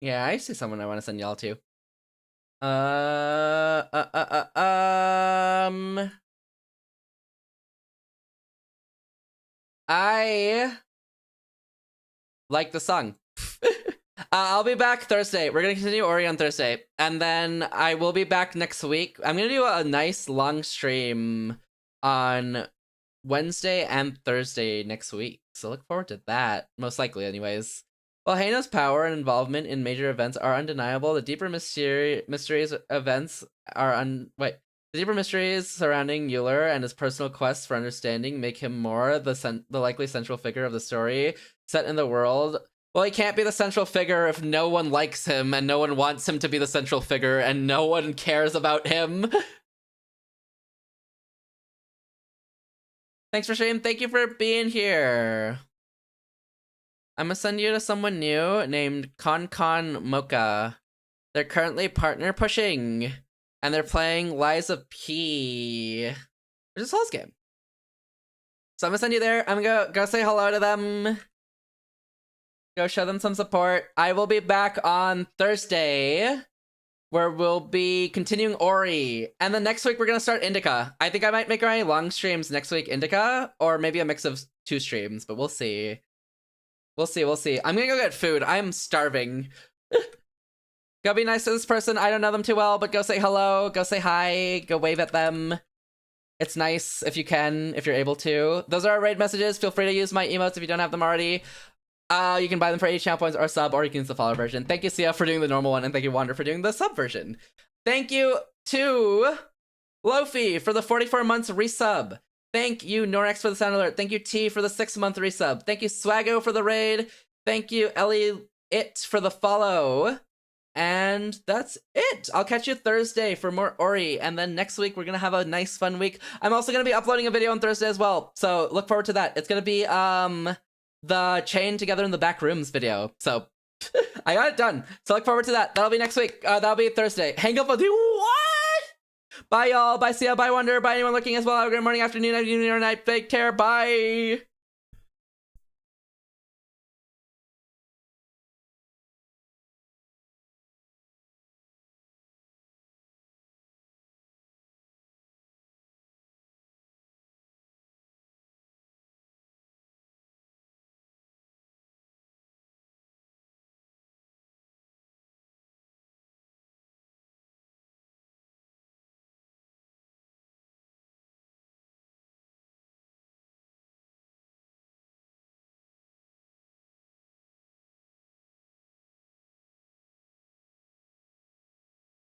Yeah, I see someone I want to send y'all to. I like the song. I'll be back Thursday. We're gonna continue Ori on Thursday, and then I will be back next week. I'm gonna do a nice long stream on Wednesday and Thursday next week, so look forward to that. Most likely, anyways. While Heyyo's power and involvement in major events are undeniable, the deeper mysteries events are the deeper mysteries surrounding Euler and his personal quest for understanding make him more the likely central figure of the story set in the world. Well, he can't be the central figure if no one likes him and no one wants him to be the central figure and no one cares about him. Thanks for sharing. Thank you for being here. I'm gonna send you to someone new named Con Mocha. They're currently partner pushing, and they're playing Lies of P, which is a Souls game. So I'm gonna send you there. I'm gonna go say hello to them. Go show them some support. I will be back on Thursday, where we'll be continuing Ori. And then next week, we're gonna start Indica. I think I might make my long streams next week Indica, or maybe a mix of 2 streams, but we'll see. We'll see. I'm gonna go get food. I'm starving. Go be nice to this person. I don't know them too well, but go say hello. Go say hi. Go wave at them. It's nice if you can, if you're able to. Those are our raid messages. Feel free to use my emotes if you don't have them already. You can buy them for 80 channel points or sub, or you can use the follow version. Thank you, Sia, for doing the normal one, and thank you, Wander, for doing the sub version. Thank you to Lofi for the 44 months resub. Thank you, Norex, for the sound alert. Thank you, T, for the 6-month resub. Thank you, Swaggo, for the raid. Thank you, Ellie It, for the follow. And that's it. I'll catch you Thursday for more Ori. And then next week, we're going to have a nice, fun week. I'm also going to be uploading a video on Thursday as well. So look forward to that. It's going to be the Chain Together in the Back Rooms video. So I got it done. So look forward to that. That'll be next week. That'll be Thursday. Hang up with you. What? Bye, y'all. Bye, Sia. Bye, Wonder. Bye, anyone looking as well. Have a great morning, afternoon, evening, or night. Take care. Bye.